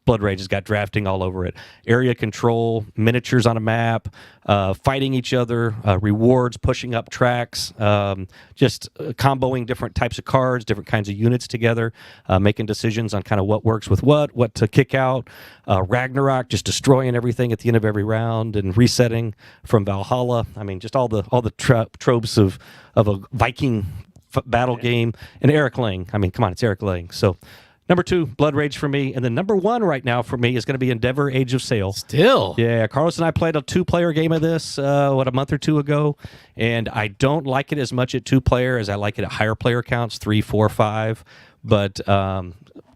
Blood Rage has got drafting all over it. Area control, miniatures on a map, fighting each other, rewards, pushing up tracks, just comboing different types of cards, different kinds of units together, making decisions on kind of what works with what to kick out. Ragnarok, just destroying everything at the end of every round and resetting from Valhalla. I mean, just all the tropes of a Viking battle game. And Eric Lang. I mean, come on, it's Eric Lang. So number 2, Blood Rage for me. And then number 1 right now for me is going to be Endeavor Age of Sail. Still. Yeah, Carlos and I played a 2-player game of this, a month or 2 ago. And I don't like it as much at 2-player as I like it at higher player counts, 3, 4, 5. But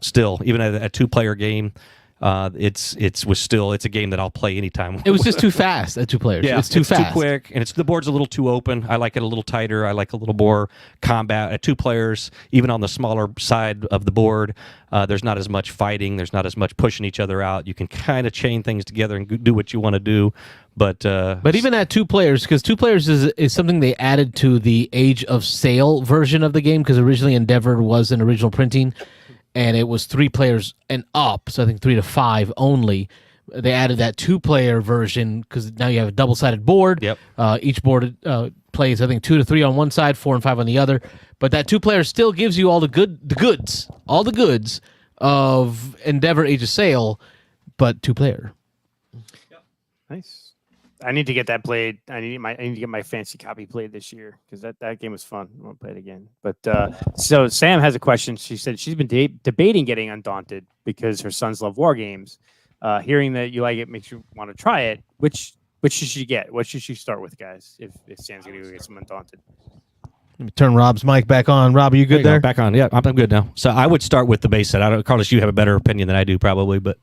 still, even at a 2-player game, it's a game that I'll play anytime. It was just too fast at 2 players. Yeah, it's too fast. too quick, and the board's a little too open. I like it a little tighter. I like a little more combat at 2 players. Even on the smaller side of the board, there's not as much fighting. There's not as much pushing each other out. You can kind of chain things together and do what you want to do. But even at 2 players, because 2 players is something they added to the Age of Sail version of the game, because originally Endeavor was an original printing. And it was 3 players and up, so I think 3 to 5 only. They added that 2-player version because now you have a double-sided board. Yep. Each board plays, I think, 2 to 3 on one side, 4 and 5 on the other. But that 2-player still gives you all the goods of Endeavor Age of Sail, but 2-player. Nice. I need to get that played. I need to get my fancy copy played this year because that game was fun. I want to play it again. But so Sam has a question. She said she's been debating getting Undaunted because her sons love war games. Hearing that you like it makes you want to try it. Which should she get? What should she start with, guys? If Sam's going to go get some Undaunted. Let me turn Rob's mic back on. Rob, are you good there? Back on. Yeah, I'm good now. So I would start with the base set. Carlos, you have a better opinion than I do probably, but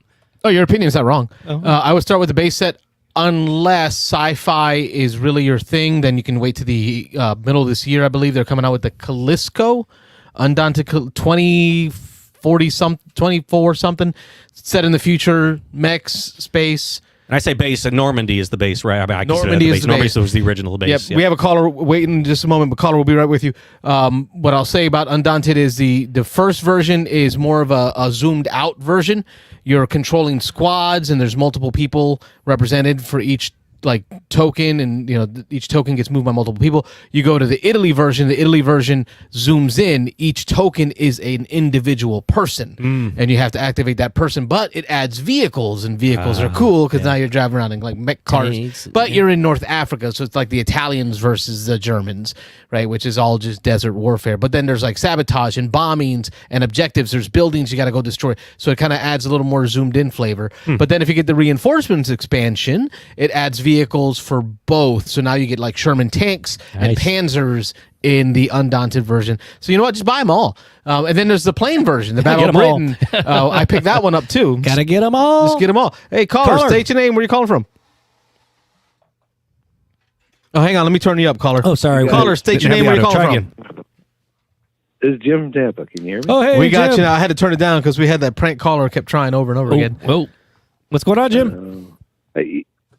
your opinion is not wrong. Oh. I would start with the base set. Unless sci-fi is really your thing, then you can wait to the middle of this year. I believe they're coming out with the Callisto Undaunted 2040 24 something, set in the future, mechs, space. And I say base, and Normandy is the base, right? I mean, I Normandy is the base. Normandy was the original base. Yep. We have a caller waiting in just a moment, but caller will be right with you. What I'll say about Undaunted is the first version is more of a zoomed out version. You're controlling squads, and there's multiple people represented for each token, and each token gets moved by multiple people. You go to the Italy version. The Italy version zooms in. Each token is an individual person, and you have to activate that person. But it adds vehicles, and vehicles are cool because now you're driving around in mech cars. But you're in North Africa, so it's like the Italians versus the Germans, right? Which is all just desert warfare. But then there's sabotage and bombings and objectives. There's buildings you got to go destroy. So it kind of adds a little more zoomed in flavor. But then if you get the reinforcements expansion, it adds vehicles for both. So now you get Sherman tanks and Panzers in the Undaunted version. So you know what? Just buy them all. And then there's the plain version, the Battle of Britain. I picked that one up too. Gotta get them all. Just get them all. Hey, caller, state your name. Where you calling from? Oh, hang on. Let me turn you up, caller. Oh, sorry. Caller, state your name. Where you calling from? This is Jim from Tampa. Can you hear me? Oh, hey, we got Jim. you now. I had to turn it down because we had that prank caller kept trying over and over again. Oh, what's going on, Jim?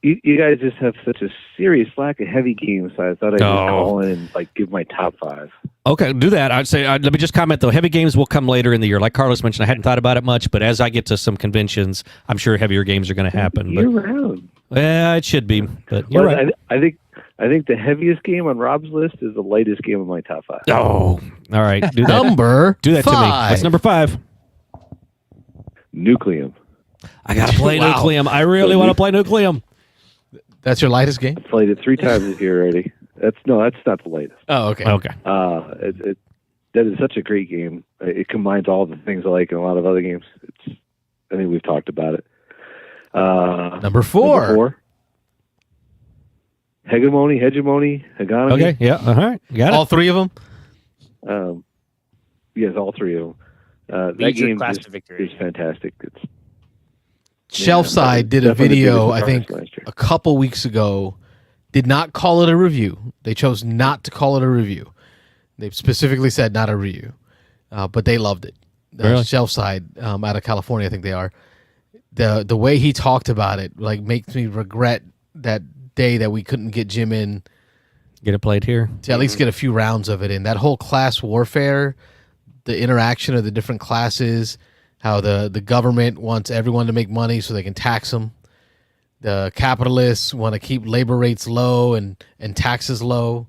You guys just have such a serious lack of heavy games, so I thought I'd just call in and give my top 5. Okay, do that. I'd say let me just comment though. Heavy games will come later in the year. Like Carlos mentioned, I hadn't thought about it much, but as I get to some conventions, I'm sure heavier games are going to happen. Year round. Yeah, it should be. But you're right. I think the heaviest game on Rob's list is the lightest game of my top 5. Oh, all right. Do that. Do that 5. to me. What's number 5? Nucleum. I gotta play Nucleum. I really want to play Nucleum. That's your lightest game? I played it 3 times this year already. That's not the latest. Oh, okay. Okay. That is such a great game. It combines all the things I like in a lot of other games. I think we've talked about it. Number 4. Hegemony, Hegonomy. Okay. Yeah. All right. Got it. All 3 of them? Yes, all 3 of them. That game is fantastic. Shelfside did a video, I think, a couple weeks ago. Did not call it a review. They chose not to call it a review. They specifically said not a review, but they loved it. Really? Shelf Side, out of California, I think they are. The way he talked about it, like, makes me regret that day that we couldn't get Jim in Get it played here. to at least get a few rounds of it in. That whole class warfare, the interaction of the different classes, how the government wants everyone to make money so they can tax them. The capitalists want to keep labor rates low and taxes low.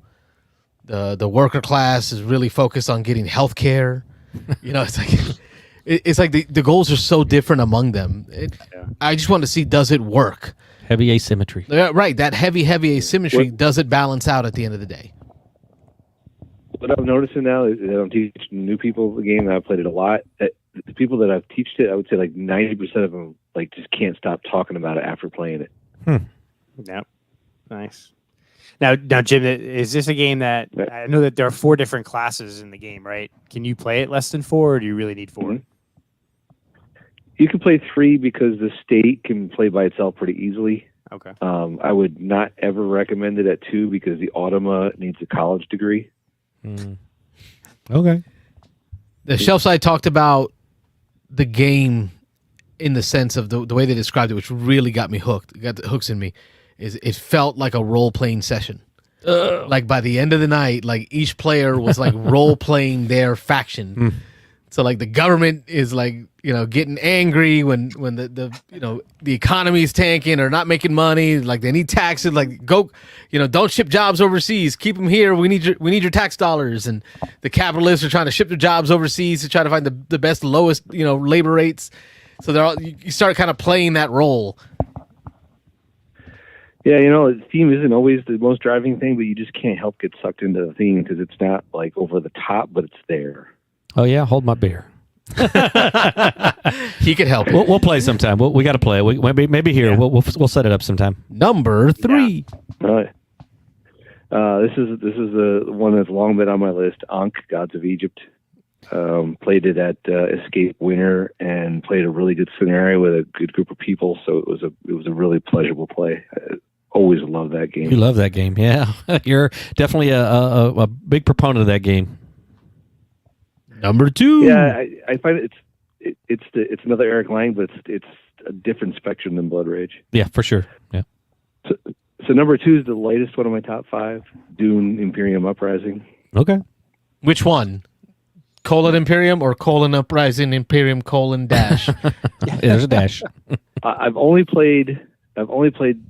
The worker class is really focused on getting health care. It's like it's like the goals are so different among them. I just want to see, does it work? Heavy asymmetry. Right, that heavy asymmetry, does it balance out at the end of the day? What I'm noticing now is that I'm teaching new people the game. I've played it a lot. The people that I've taught it, I would say like 90% of them like just can't stop talking about it after playing it. Yep. Nice. Now, Jim, is this a game that I know that there are 4 different classes in the game, right? Can you play it less than 4, or do you really need 4? Mm-hmm. You can play 3 because the state can play by itself pretty easily. Okay. I would not ever recommend it at 2 because the Automa needs a college degree. Okay. The Shelf Side talked about the game in the sense of the way they described it, which really got me hooked. Got the hooks in me. Is it felt like a role playing session. Like by the end of the night, like each player was like role playing their faction. So like the government is like, getting angry when the economy is tanking or not making money. Like they need taxes. Like go, don't ship jobs overseas. Keep them here. We need your tax dollars. And the capitalists are trying to ship their jobs overseas to try to find the best, lowest, labor rates. So you start kind of playing that role. Yeah, the theme isn't always the most driving thing, but you just can't help get sucked into the theme because it's not like over the top, but it's there. Oh yeah, hold my beer. He could help. We'll play sometime. We got to play. Maybe here. Yeah. We'll set it up sometime. Number 3. Yeah. All right. This is the one that's long been on my list. Ankh, Gods of Egypt. Played it at Escape Winter and played a really good scenario with a good group of people. So it was a really pleasurable play. I always loved that game. You love that game, yeah. You're definitely a big proponent of that game. Number 2. Yeah, I find it's another Eric Lang, but it's a different spectrum than Blood Rage. Yeah, for sure. Yeah. So number 2 is the latest one of my top 5, Dune Imperium Uprising. Okay. Which one? Imperium or Uprising Imperium dash? There's a dash. I've only played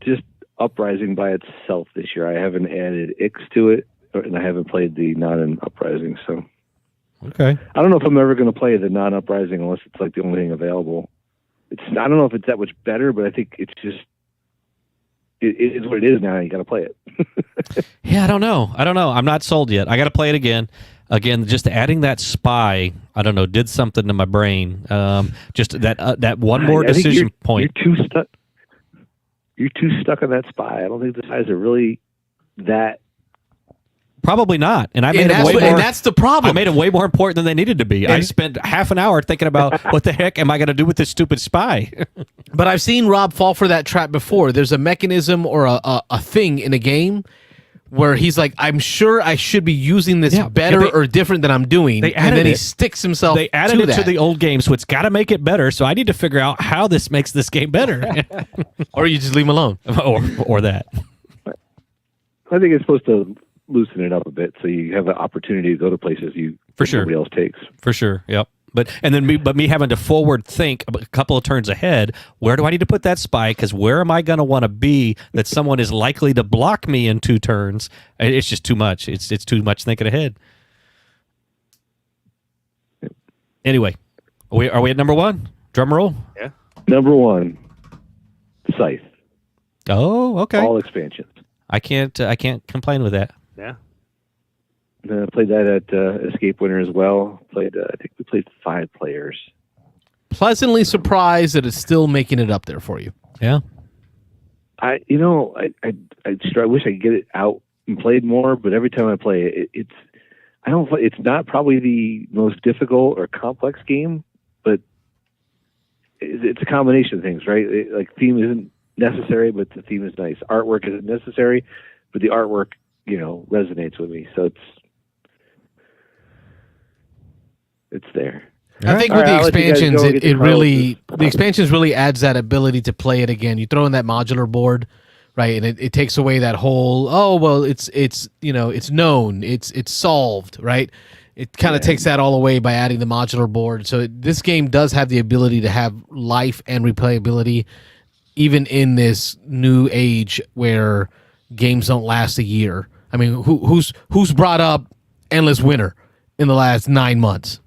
just Uprising by itself this year. I haven't added Ix to it, and I haven't played the non-Uprising. So, okay. I don't know if I'm ever going to play the non-Uprising unless it's like the only thing available. I don't know if it's that much better, but I think it's just it is what it is now. You got to play it. Yeah, I don't know. I'm not sold yet. I got to play it again. Again, just adding that spy, I don't know, did something to my brain. Just that one more decision point. You're too stuck. You're too stuck on that spy. I don't think the spies are really that. Probably not. And I made it way more. And that's the problem. I made them way more important than they needed to be. I spent half an hour thinking about what the heck am I going to do with this stupid spy. But I've seen Rob fall for that trap before. There's a mechanism or a thing in a game where he's like, I'm sure I should be using this better or different than I'm doing. And then he sticks himself They added it to the old game, so it's got to make it better. So I need to figure out how this makes this game better. Or you just leave him alone. or that. I think it's supposed to loosen it up a bit so you have an opportunity to go to places nobody else takes. For sure, yep. But me having to forward think a couple of turns ahead. Where do I need to put that spy? Because where am I going to want to be that someone is likely to block me in 2 turns? It's just too much. It's too much thinking ahead. Anyway, are we at number 1? Drum roll. Yeah. Number 1, Scythe. Oh, okay. All expansions. I can't complain with that. Yeah. Played that at Escape Winter as well. I think we played 5 players. Pleasantly surprised that it's still making it up there for you. Yeah. I wish I could get it out and played more, but every time I play it, it's not probably the most difficult or complex game, but it's a combination of things, right? Like theme isn't necessary, but the theme is nice. Artwork isn't necessary, but the artwork, resonates with me. So it's there. I think All with right, the I'll let you guys expansions, go and get it to really the expansions really adds that ability to play it again. You throw in that modular board, right, and it takes away that whole it's known, it's solved, right. It kind of takes that all away by adding the modular board. So this game does have the ability to have life and replayability, even in this new age where games don't last a year. I mean, who's brought up Endless Winter in the last 9 months,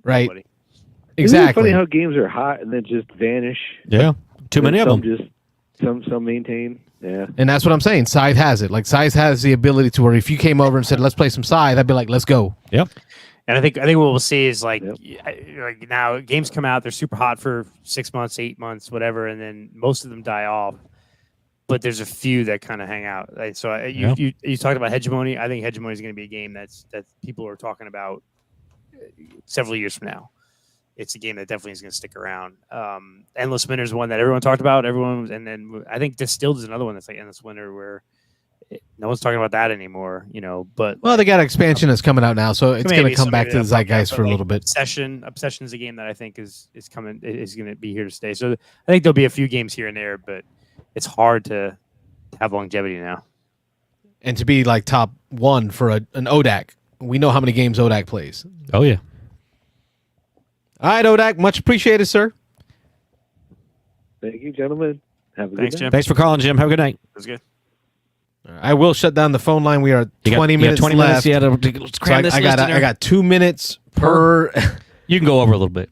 right? Nobody. Isn't it Exactly. funny how games are hot and then just vanish? Yeah, too many of Some them. Just some maintain. Yeah. And that's what I'm saying. Scythe has it. Like Scythe has the ability to where if you came over and said, "Let's play some Scythe," I'd be like, "Let's go." Yep. And I think what we'll see is like, Yep. like now games come out, they're super hot for 6 months, 8 months, whatever, and then most of them die off. But there's a few that kind of hang out. Like, so you talked about Hegemony. I think Hegemony is going to be a game that people are talking about several years from now. It's a game that definitely is going to stick around. Endless Winter is one that everyone talked about. And then I think Distilled is another one that's like Endless Winter, where no one's talking about that anymore. But Well, they got an expansion that's coming out now, so it's going to come back to the zeitgeist for a little bit. Obsession is a game that I think is coming. Is going to be here to stay. So I think there'll be a few games here and there, but it's hard to have longevity now. And to be like top one for an ODAC, we know how many games ODAC plays. Oh yeah. All right, ODAC, much appreciated, sir. Thank you, gentlemen. Have a Thanks, good Jim. night. Thanks for calling, Jim. Have a good night. That's good. I will shut down the phone line. We are 20 minutes 20 left. minutes. Yeah, let's So cram this I list in there. got 2 minutes per. You can go over a little bit.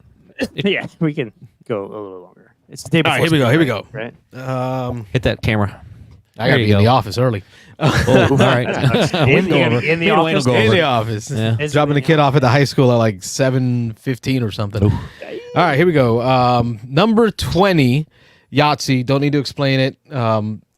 Yeah, we can go a little longer. It's the day All before. right, here we go, spring break, Right. Hit that camera. I got to you be in go. the office early. Oh, all right. In the office. Go In over. the office. Yeah. It's Dropping the really kid off at the high school at like 7:15 or something. All right, here we go. Number 20, Yahtzee. Don't need to explain it.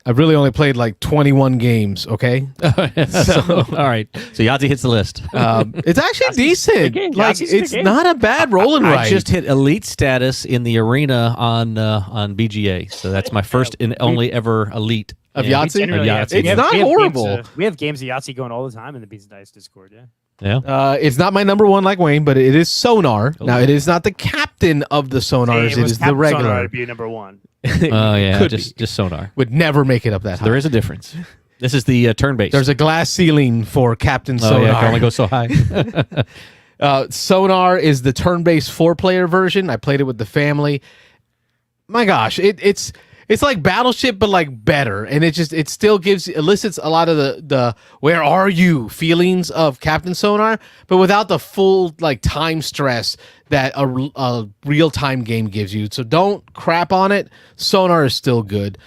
I've really only played like 21 games. Okay, All right. So Yahtzee hits the list. it's actually decent. game. Like Yahtzee's a good it's game. not a bad rolling I ride. just hit elite status in the arena on BGA, so that's my first and only ever elite Of Yeah. Yahtzee? Generally, Of Yahtzee. It's Yeah. not horrible. We have games of Yahtzee going all the time in the Beans and Dice Discord. Yeah. Yeah. It's not my number one like Wayne, but it is Sonar. Now it is not the captain of the Sonars. Hey, It is the Captain Sonar regular. would be number one. Oh yeah. Could Just sonar. Would never make it up that high. There is a difference. This is the turn based. There's a glass ceiling for Captain oh Sonar. yeah, can only go so high. Sonar is the turn-based 4-player version. I played it with the family. My gosh, it's like Battleship, but like better, and it still elicits a lot of the where are you feelings of Captain Sonar, but without the full like time stress that a real-time game gives you. So don't crap on it. Sonar is still good.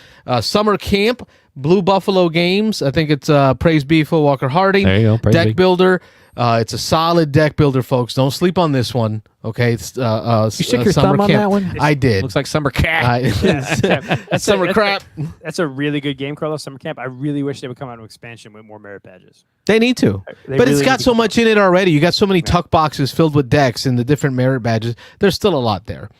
Summer Camp, Blue Buffalo Games. I think it's Praise Be Phil Walker Harding. There you go, Praise Deck Be. Builder. It's a solid deck builder, folks. Don't sleep on this one. Okay, it's You stick your Summer thumb on Camp. that one? I did. Looks like summer cat. That's Summer crap. That's a really good game, Carlos. Summer Camp. I really wish they would come out with an expansion with more merit badges. They need to, They but it's really got need so to. much in it already. You got so many tuck boxes filled with decks and the different merit badges. There's still a lot there.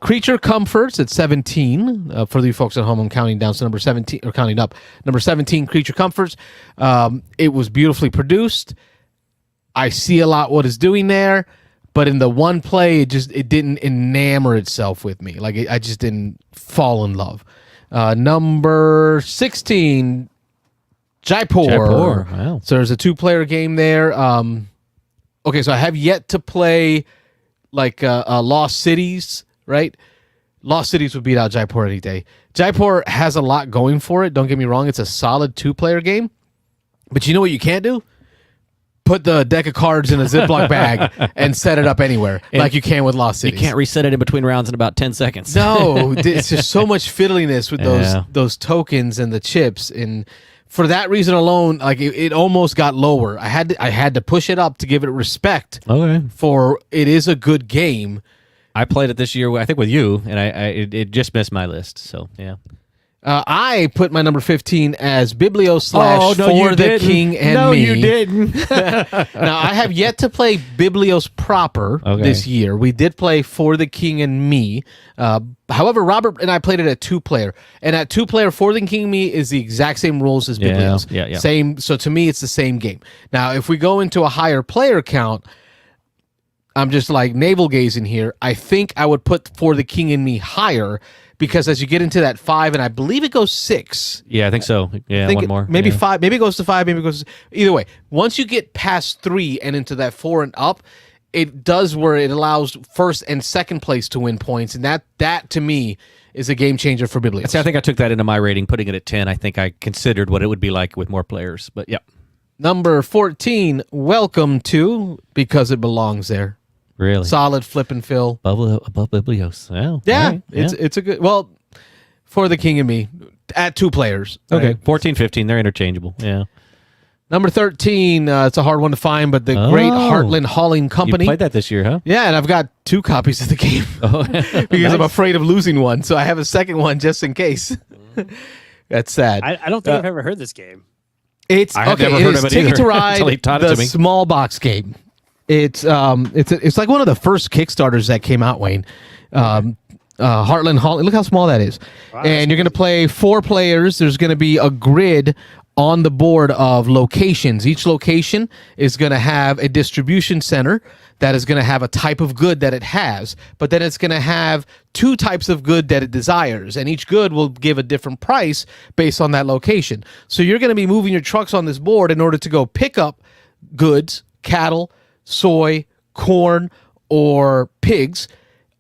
Creature Comforts at 17 for you folks at home. I'm counting down, so number 17 or counting up. Number 17, Creature Comforts. It was beautifully produced. I see a lot what it's doing there, but in the one play, it didn't enamor itself with me. Like I just didn't fall in love. Number 16, Jaipur. Jaipur, wow. So there's a 2-player game there. Okay, so I have yet to play like Lost Cities, right? Lost Cities would beat out Jaipur any day. Jaipur has a lot going for it. Don't get me wrong. It's a solid 2-player game. But you know what you can't do? Put the deck of cards in a Ziploc bag and set it up anywhere like you can with Lost You Cities. can't reset it in between rounds in about 10 seconds. No, it's just so much fiddliness with Yeah. those tokens and the chips, and for that reason alone, like it almost got lower. I had to push it up to give it respect. Okay. For it is a good game. I played it this year, I think, with you, and it just missed my list. So yeah. I put my number 15 as Biblio / Oh, no, For you the didn't. King and No, Me. you didn't. Now, I have yet to play Biblios proper Okay. this year. We did play For the King and Me. However, Robert and I played it at 2-player. And at 2-player, For the King and Me is the exact same rules as Biblios. Yeah. Same. So to me, it's the same game. Now, if we go into a higher player count, I'm just like navel gazing here. I think I would put For the King and Me higher because as you get into that 5, and I believe it goes 6. Yeah, I think so. Yeah, one more. Maybe yeah. 5. Maybe it goes to 5. Maybe it goes either way. Once you get past 3 and into that 4 and up, it does where it allows first and second place to win points, and that to me is a game changer for Biblios. See, I think I took that into my rating, putting it at 10. I think I considered what it would be like with more players. But yeah, Number 14, Welcome to, because it belongs there. really Solid flip and fill. above Biblios. Well, Yeah, all right, it's a good. Well, For the King and Me at 2 players. okay. Right? 14, 15, they're interchangeable. Yeah, Number 13, it's a hard one to find, but the great Heartland Hauling you Company. played that this year, huh? Yeah, and I've got 2 copies of the game Oh, because I'm afraid of losing one, so I have a second one just in case. That's sad. I don't think I've ever heard this game. It's I had okay. never heard of it Ticket either to Ride, until he taught it the to me. small box game. It's like one of the first Kickstarters that came out, Wayne. Heartland Hauling. Look how small that is. Wow, And you're going to play 4 players. There's going to be a grid on the board of locations. Each location is going to have a distribution center that is going to have a type of good that it has, but then it's going to have 2 types of good that it desires, and each good will give a different price based on that location. So you're going to be moving your trucks on this board in order to go pick up goods, cattle, soy, corn, or pigs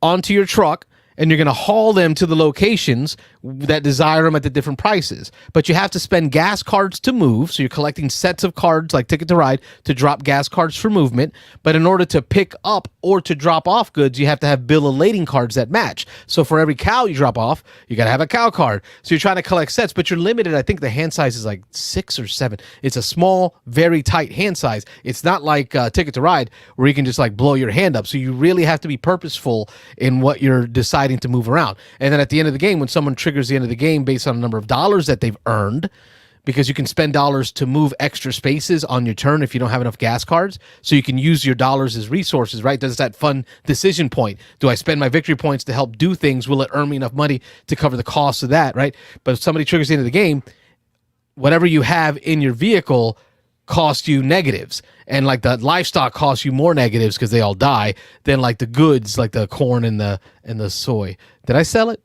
onto your truck, and you're going to haul them to the locations that desire them at the different prices. But you have to spend gas cards to move, so you're collecting sets of cards like Ticket to Ride to drop gas cards for movement. But in order to pick up or to drop off goods, you have to have bill of lading cards that match. So for every cow you drop off, you got to have a cow card. So you're trying to collect sets, but you're limited. I think the hand size is like 6 or 7. It's a small, very tight hand size. It's not like Ticket to Ride where you can just like blow your hand up. So you really have to be purposeful in what you're deciding to move around. And then at the end of the game, when someone triggers the end of the game based on a number of dollars that they've earned, because you can spend dollars to move extra spaces on your turn if you don't have enough gas cards, so you can use your dollars as resources, right? There's that fun decision point. Do I spend my victory points to help do things? Will it earn me enough money to cover the cost of that, right? But if somebody triggers the end of the game, whatever you have in your vehicle cost you negatives, and like the livestock costs you more negatives because they all die than like the goods, like the corn and the soy. Did I sell it?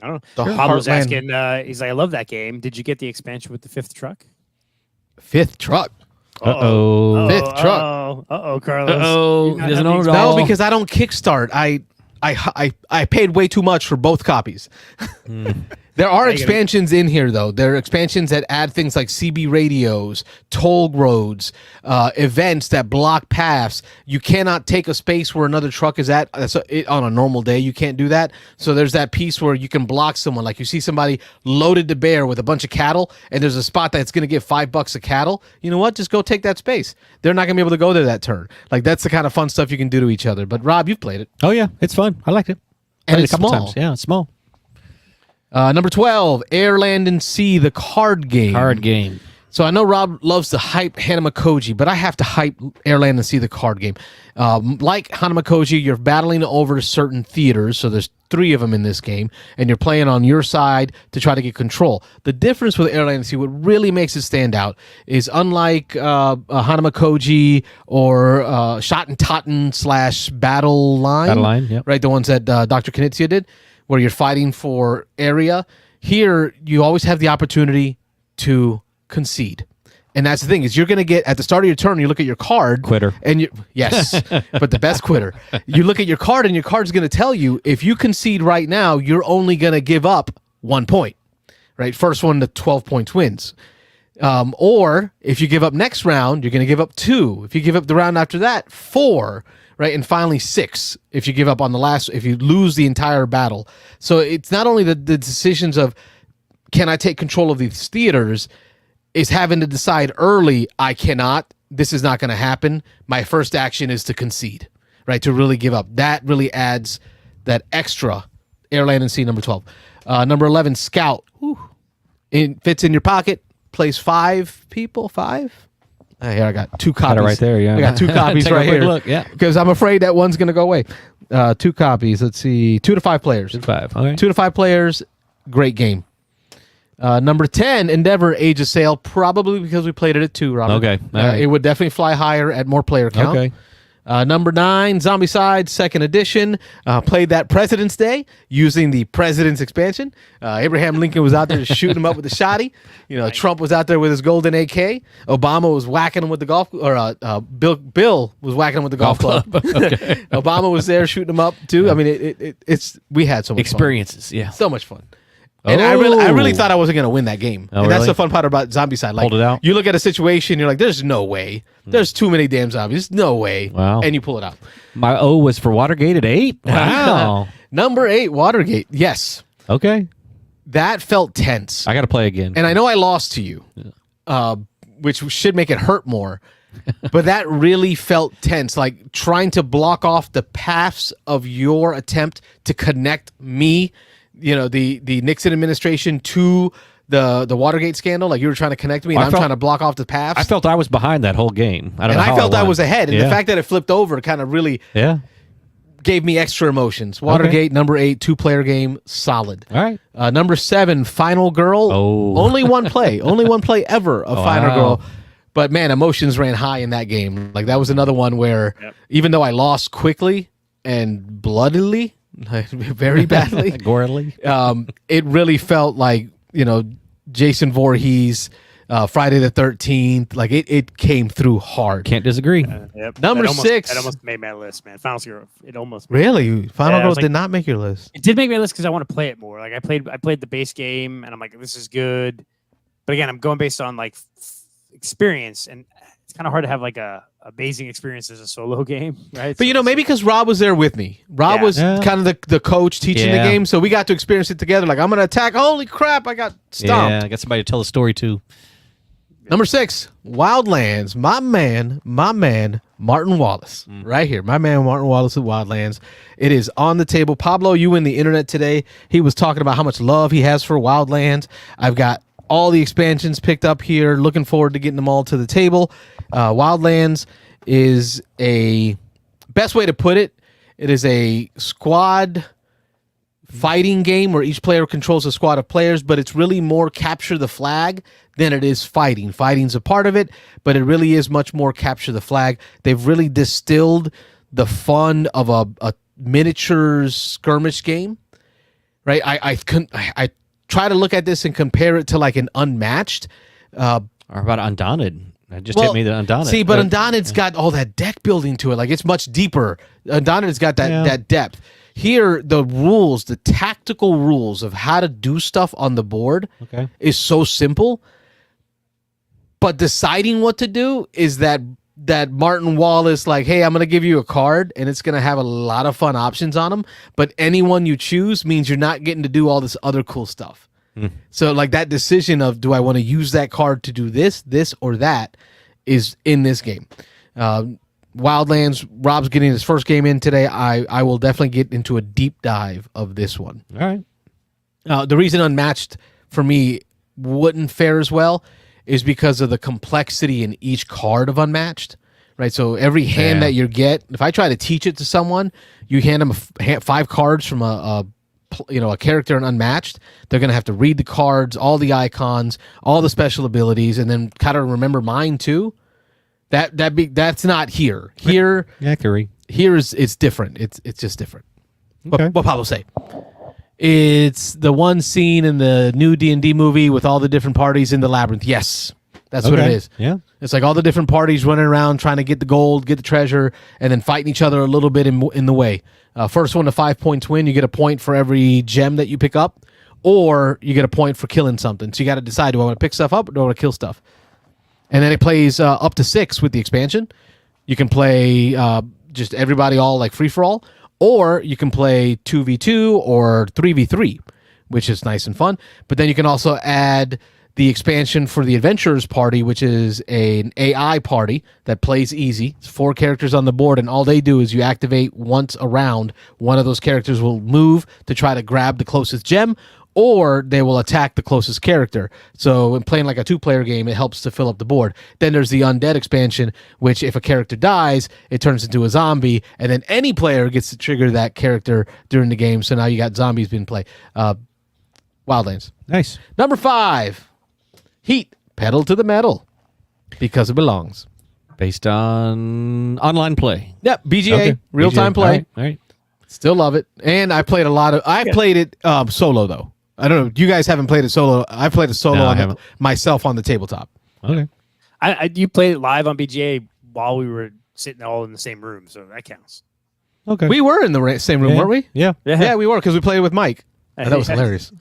I don't The know. Pablo's Heartland- asking, he's like, I love that game. Did you get the expansion with the 5th truck? 5th truck. Uh-oh. 5th truck. Uh-oh, Carlos. Uh-oh. You not He doesn't have own the it all. No, because I don't kickstart. I paid way too much for both copies. There are expansions in here, though. There are expansions that add things like CB radios, toll roads, events that block paths. You cannot take a space where another truck is at. On a normal day, you can't do that. So there's that piece where you can block someone. Like you see somebody loaded to bear with a bunch of cattle, and there's a spot that's going to give $5 a cattle. You know what? Just go take that space. They're not going to be able to go there that turn. Like that's the kind of fun stuff you can do to each other. But Rob, you've played it. Oh yeah, it's fun. I liked it. And Played it it's a couple small. times. Yeah, it's small. Number 12, Air, Land, and Sea, the card game. Card game. So I know Rob loves to hype Hanamakoji, but I have to hype Air, Land, and Sea, the card game. Like Hanamakoji, you're battling over certain theaters, so there's 3 of them in this game, and you're playing on your side to try to get control. The difference with Air, Land, and Sea, what really makes it stand out, is unlike Hanamakoji or Shot and Totten / Battle Line. Battle Line, yep. Right, the ones that Dr. Knizia did, where you're fighting for area. Here, you always have the opportunity to concede. And that's the thing, is you're going to get, at the start of your turn, you look at your card. Quitter. And yes, but the best quitter. You look at your card, and your card's going to tell you, if you concede right now, you're only going to give up 1 point. Right? First one to 12 points wins. Or if you give up next round, you're going to give up 2. If you give up the round after that, 4. Right, and finally 6 if you give up on the last, if you lose the entire battle. So it's not only the decisions of, can I take control of these theaters, is having to decide early, I cannot, this is not going to happen. My first action is to concede, right, to really give up. That really adds that extra. Air, Land, and Sea, number 12. Number 11, Scout. It fits in your pocket, plays 5 people, 5? Here, I got 2 copies. Got it right there, yeah. I got 2 copies Take a right quick here. look, yeah. Because I'm afraid that one's going to go away. 2 copies. Let's see. 2 to 5 players. 5. Okay. 2 to 5 players. Great game. Number 10, Endeavor, Age of Sail. Probably because we played it at 2, Robert. Okay. All right. It would definitely fly higher at more player count. Okay. Number 9, Zombicide, second edition. Played that President's Day using the President's expansion. Abraham Lincoln was out there shooting him up with the shotty. Trump was out there with his golden AK. Obama was whacking him with the golf, or Bill was whacking him with the golf club. Okay. Obama was there shooting him up too. I mean, we had so much Experiences, fun. yeah. So much fun. And I really thought I wasn't going to win that game. Oh, and that's really? the fun part about Zombicide. Like, Hold it out. you look at a situation, you're like, there's no way. There's too many damn zombies. There's no way. Wow. And you pull it out. My O was for Watergate at 8. Wow. Number 8, Watergate. Yes. Okay. That felt tense. I got to play again. And I know I lost to you, which should make it hurt more. But that really felt tense, like trying to block off the paths of your attempt to connect me, the Nixon administration to the Watergate scandal. Like you were trying to connect me, and I'm trying to block off the paths. I felt I was behind that whole game. I felt I was ahead. And Yeah. the fact that it flipped over kind of really Yeah. gave me extra emotions. Watergate, number 8, 2-player game, solid. All right. Number 7, Final Girl. Oh. Only one play ever of Final Wow. Girl. But man, emotions ran high in that game. Like that was another one where even though I lost quickly and bloodily, very badly, Gorily. it really felt like, Jason Voorhees, Friday the 13th. Like it came through hard. Can't disagree. Yep. Number That almost- 6. That almost made my list, man. Final Zero. It almost. Really? Final Yeah, I Girl was like- did not make your list. It did make my list because I want to play it more. Like I played the base game, and I'm like, this is good. But again, I'm going based on like experience, and it's kind of hard to have like a amazing experience as a solo game, right? But maybe because Rob was there with me. Rob was Yeah. kind of the coach teaching the Yeah. game, so we got to experience it together. Like I'm gonna attack. Holy crap! I got stomped. Yeah, I got somebody to tell the story to. Number 6, Wildlands. My man, Martin Wallace. Right here. My man, Martin Wallace of Wildlands. It is on the table. Pablo, you in the internet today. He was talking about how much love he has for Wildlands. I've got all the expansions picked up here. Looking forward to getting them all to the table. Wildlands is best way to put it, it is a squad fighting game where each player controls a squad of players, but it's really more capture the flag than it is fighting. Fighting's a part of it, but it really is much more capture the flag. They've really distilled the fun of a miniature skirmish game, right? I try to look at this and compare it to like an Unmatched. Or about Undaunted. It just hit me the Undaunted. See, but Undaunted's got all that deck building to it. Like it's much deeper. Undaunted's got that depth. Here, the rules, the tactical rules of how to do stuff on the board is so simple. But deciding what to do is that Martin Wallace, like, hey, I'm going to give you a card, and it's going to have a lot of fun options on them. But any one you choose means you're not getting to do all this other cool stuff. So, like, that decision of do I want to use that card to do this, or that is in this game. Wildlands, Rob's getting his first game in today. I will definitely get into a deep dive of this one. All right. The reason Unmatched for me wouldn't fare as well is because of the complexity in each card of Unmatched, right? So every hand that you get, if I try to teach it to someone, you hand them 5 cards from a character in Unmatched. They're going to have to read the cards, all the icons, all the special abilities, and then kind of remember mine too. That's not here. Here, it's different. It's just different. Okay. What Pablo say? It's the one scene in the new D&D movie with all the different parties in the labyrinth. Yes, that's what it is. Yeah. It's like all the different parties running around trying to get the gold, get the treasure, and then fighting each other a little bit in the way. First one to 5 points win. You get a point for every gem that you pick up, or you get a point for killing something. So you got to decide, do I want to pick stuff up or do I want to kill stuff? And then it plays up to 6 with the expansion. You can play just everybody all like free-for-all, or you can play 2v2 or 3v3, which is nice and fun. But then you can also add the expansion for the Adventurers Party, which is an AI party that plays easy. It's 4 characters on the board, and all they do is you activate once a round. One of those characters will move to try to grab the closest gem, or they will attack the closest character. So in playing like a 2-player game, it helps to fill up the board. Then there's the Undead expansion, which if a character dies, it turns into a zombie, and then any player gets to trigger that character during the game. So now you got zombies being played. Wildlands. Nice. Number 5, Heat, Pedal to the Metal, because it belongs. Based on online play. Yep, BGA, Okay. real time BGA. play. All right. Still love it. And I played I played it solo though. I don't know. You guys haven't played it solo. I played it solo No, I haven't. myself on the tabletop. Okay. You played it live on BGA while we were sitting all in the same room, so that counts. Okay. We were in the same room, weren't we? Yeah. Yeah, we were because we played it with Mike. And that was hilarious.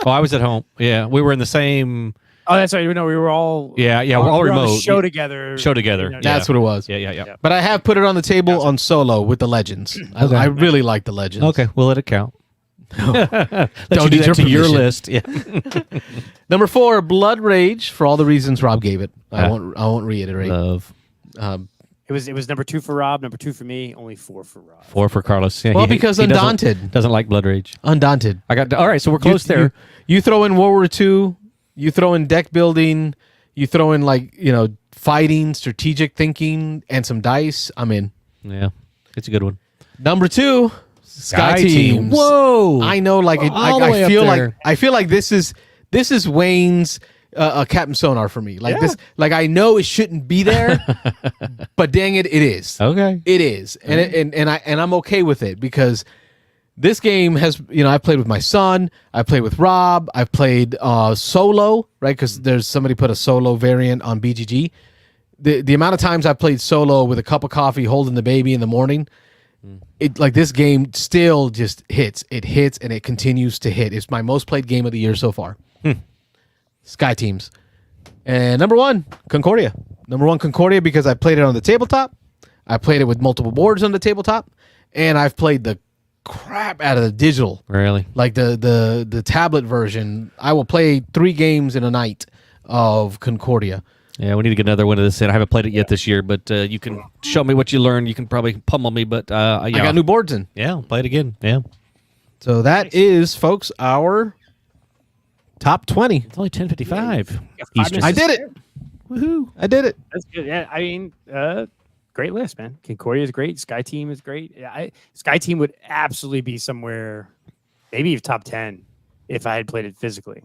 Oh, I was at home. Yeah, we were in the same. Oh, that's right. No, we were all Yeah, we're all we were on a remote. show together. Show together. You know, Yeah. That's what it was. Yeah. But I have put it on the table on solo with the legends. Okay. I really like the legends. Okay, we'll let it count. Don't you do need that your to your permission. list. Yeah. Number 4, Blood Rage, for all the reasons Rob gave it. I won't reiterate. Love. It was number 2 for Rob, number 2 for me, only 4 for Rob. 4 for Carlos. Yeah, Well, because he Undaunted. doesn't like Blood Rage. Undaunted. I got all right. So we're close You- there. You throw in World War II, you throw in deck building, you throw in fighting, strategic thinking, and some dice. I'm in. Yeah, it's a good one. Number 2, Sky Teams. Whoa! I know, All the way I up feel there. like this is Wayne's Captain Sonar for me. This, I know it shouldn't be there, but dang it, it is. Okay. It is, and I'm okay with it because this game has, I played with my son, I played with Rob, I've played solo, right? Because there's somebody put a solo variant on BGG. The amount of times I've played solo with a cup of coffee, holding the baby in the morning, this game still just hits. It hits and it continues to hit. It's my most played game of the year so far. Sky Teams. And number 1, Concordia. Number 1, Concordia, because I played it on the tabletop. I played it with multiple boards on the tabletop, and I've played the crap out of the digital. Really? Like the tablet version. I will play 3 games in a night of Concordia. Yeah, we need to get another one of this in. I haven't played it yet this year, but you can show me what you learned. You can probably pummel me, but I got new boards in. Yeah, I'll play it again. Yeah. So that is, folks, our top 20. It's only 10:55. Got 5 Eastern. minutes I to did it. spare. Woohoo. I did it. That's good. Yeah, I mean, great list, man. Concordia is great. Sky Team is great. Yeah, Sky Team would absolutely be somewhere, maybe even top 10 if I had played it physically.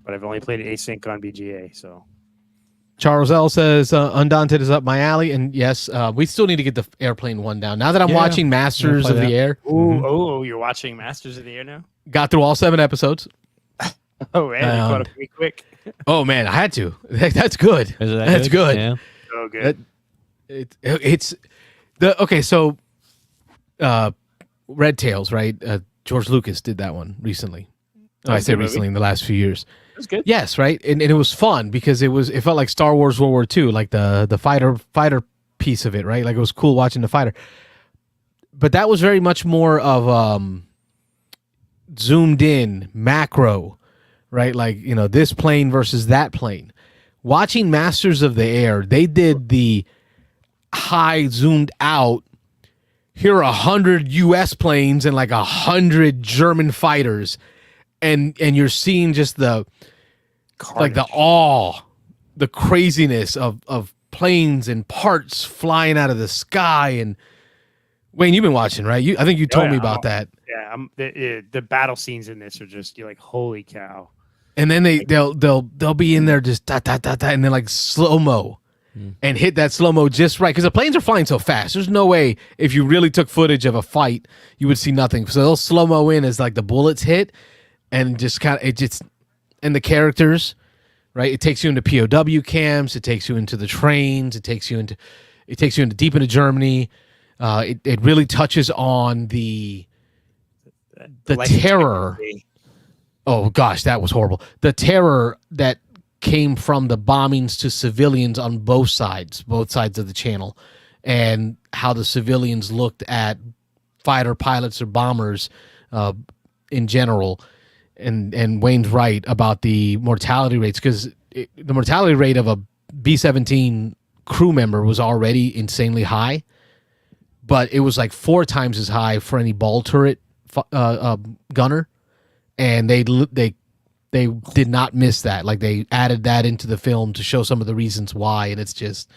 But I've only played it async on BGA, so. Charles L says Undaunted is up my alley, and yes, we still need to get the airplane one down. Now that I'm Yeah. watching Masters play of that. the Air, Oh, you're watching Masters of the Air now? got through all 7 episodes. Oh, man, you caught up pretty quick. Oh man, I had to. That's good. Is it that That's good. Yeah. Oh, good. It's the okay. So, Red Tails, right? George Lucas did that one recently. I was a say good movie. recently in the last few years. That's good. Yes, right, and it was fun because it felt like Star Wars World War II, like the fighter piece of it, right? Like it was cool watching the fighter. But that was very much more of zoomed in macro, right? Like this plane versus that plane. Watching Masters of the Air, they did the high zoomed out. Here are 100 U.S. planes and like 100 German fighters. And you're seeing just the awe, the craziness of planes and parts flying out of the sky. And Wayne, you've been watching, right? I think you told me about that. Yeah, the battle scenes in this are just, you're like, holy cow. And then they'll be in there just da da da da, and then like slow mo, and hit that slow mo just right because the planes are flying so fast. There's no way if you really took footage of a fight, you would see nothing. So they'll slow mo in as like the bullets hit. And just kind of and the characters, right? It takes you into POW camps. It takes you into the trains. It takes you into deep into Germany. It really touches on the terror. Oh gosh, that was horrible. The terror that came from the bombings to civilians on both sides of the channel, and how the civilians looked at fighter pilots or bombers in general. And Wayne's right about the mortality rates because the mortality rate of a B-17 crew member was already insanely high, but it was like 4 times as high for any ball turret gunner, and they did not miss that. Like they added that into the film to show some of the reasons why, and it's just.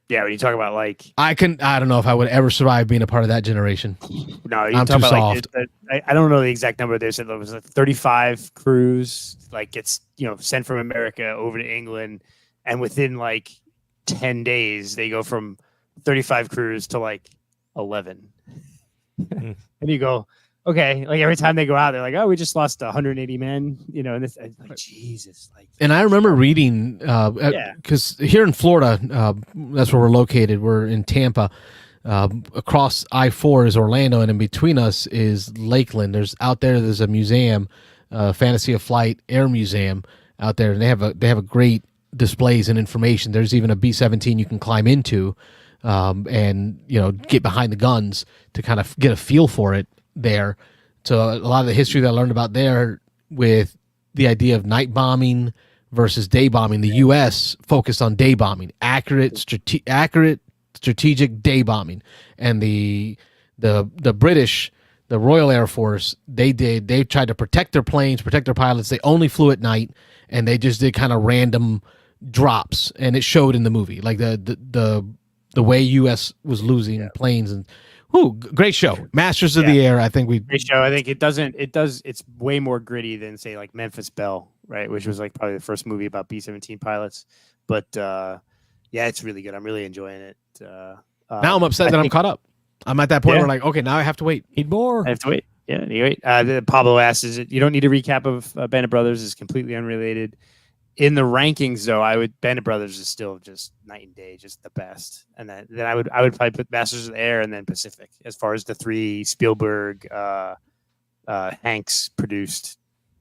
Yeah, when you talk about like I don't know if I would ever survive being a part of that generation. no, you I'm talk too about soft. like I don't know the exact number. They said there was 35 crews like gets sent from America over to England, and within like 10 days, they go from 35 crews to like 11. And you go, okay, like every time they go out, they're like, oh, we just lost 180 men, you know, and it's like, Jesus. Like, And I remember reading, because here in Florida, that's where we're located. We're in Tampa. Across I-4 is Orlando, and in between us is Lakeland. There's a museum, Fantasy of Flight Air Museum out there, and they have a great displays and information. There's even a B-17 you can climb into, and get behind the guns to kind of get a feel for it there. So a lot of the history that I learned about there with the idea of night bombing versus day bombing. The U.S. focused on day bombing, accurate, strategic day bombing, and the British, the Royal Air Force, they tried to protect their planes, protect their pilots. They only flew at night, and they just did kind of random drops, and it showed in the movie, like the way U.S. was losing planes. And great show, Masters of the Air. I think great show. I think it's way more gritty than say like Memphis Belle, right, which was like probably the first movie about B-17 pilots. But yeah, it's really good. I'm really enjoying it. Now I'm upset that I'm caught up. I'm at that point where like, okay, now I have to wait. Need more. I have to wait. Yeah, you wait. Pablo asks, you don't need a recap of Band of Brothers. It's completely unrelated. In the rankings, though, Band of Brothers is still just night and day, just the best. And then I would probably put Masters of the Air and then Pacific as far as the three Spielberg, Hanks produced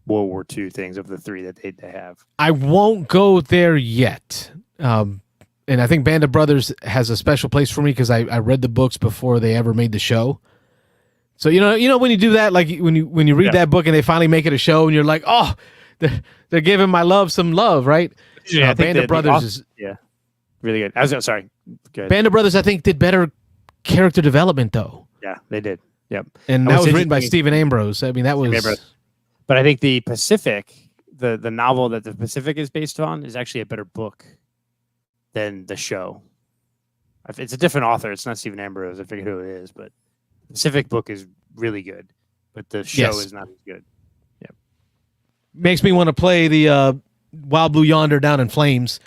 World War II things of the three that they have. I won't go there yet. And I think Band of Brothers has a special place for me because I read the books before they ever made the show. So you know when you do that, like when you read that book and they finally make it a show, and you're like, oh, they're giving my love some love, right? Yeah, Band of Brothers is really good. I was sorry. Good. Band of Brothers, I think, did better character development though. Yeah, they did. Yep, and that was written by Stephen Ambrose. I mean, that was. But I think the Pacific, the novel that the Pacific is based on, is actually a better book than the show. It's a different author. It's not Stephen Ambrose. I figured who it is, but the Pacific book is really good, but the show is not as good. Yep. Makes me want to play the Wild Blue Yonder Down in Flames,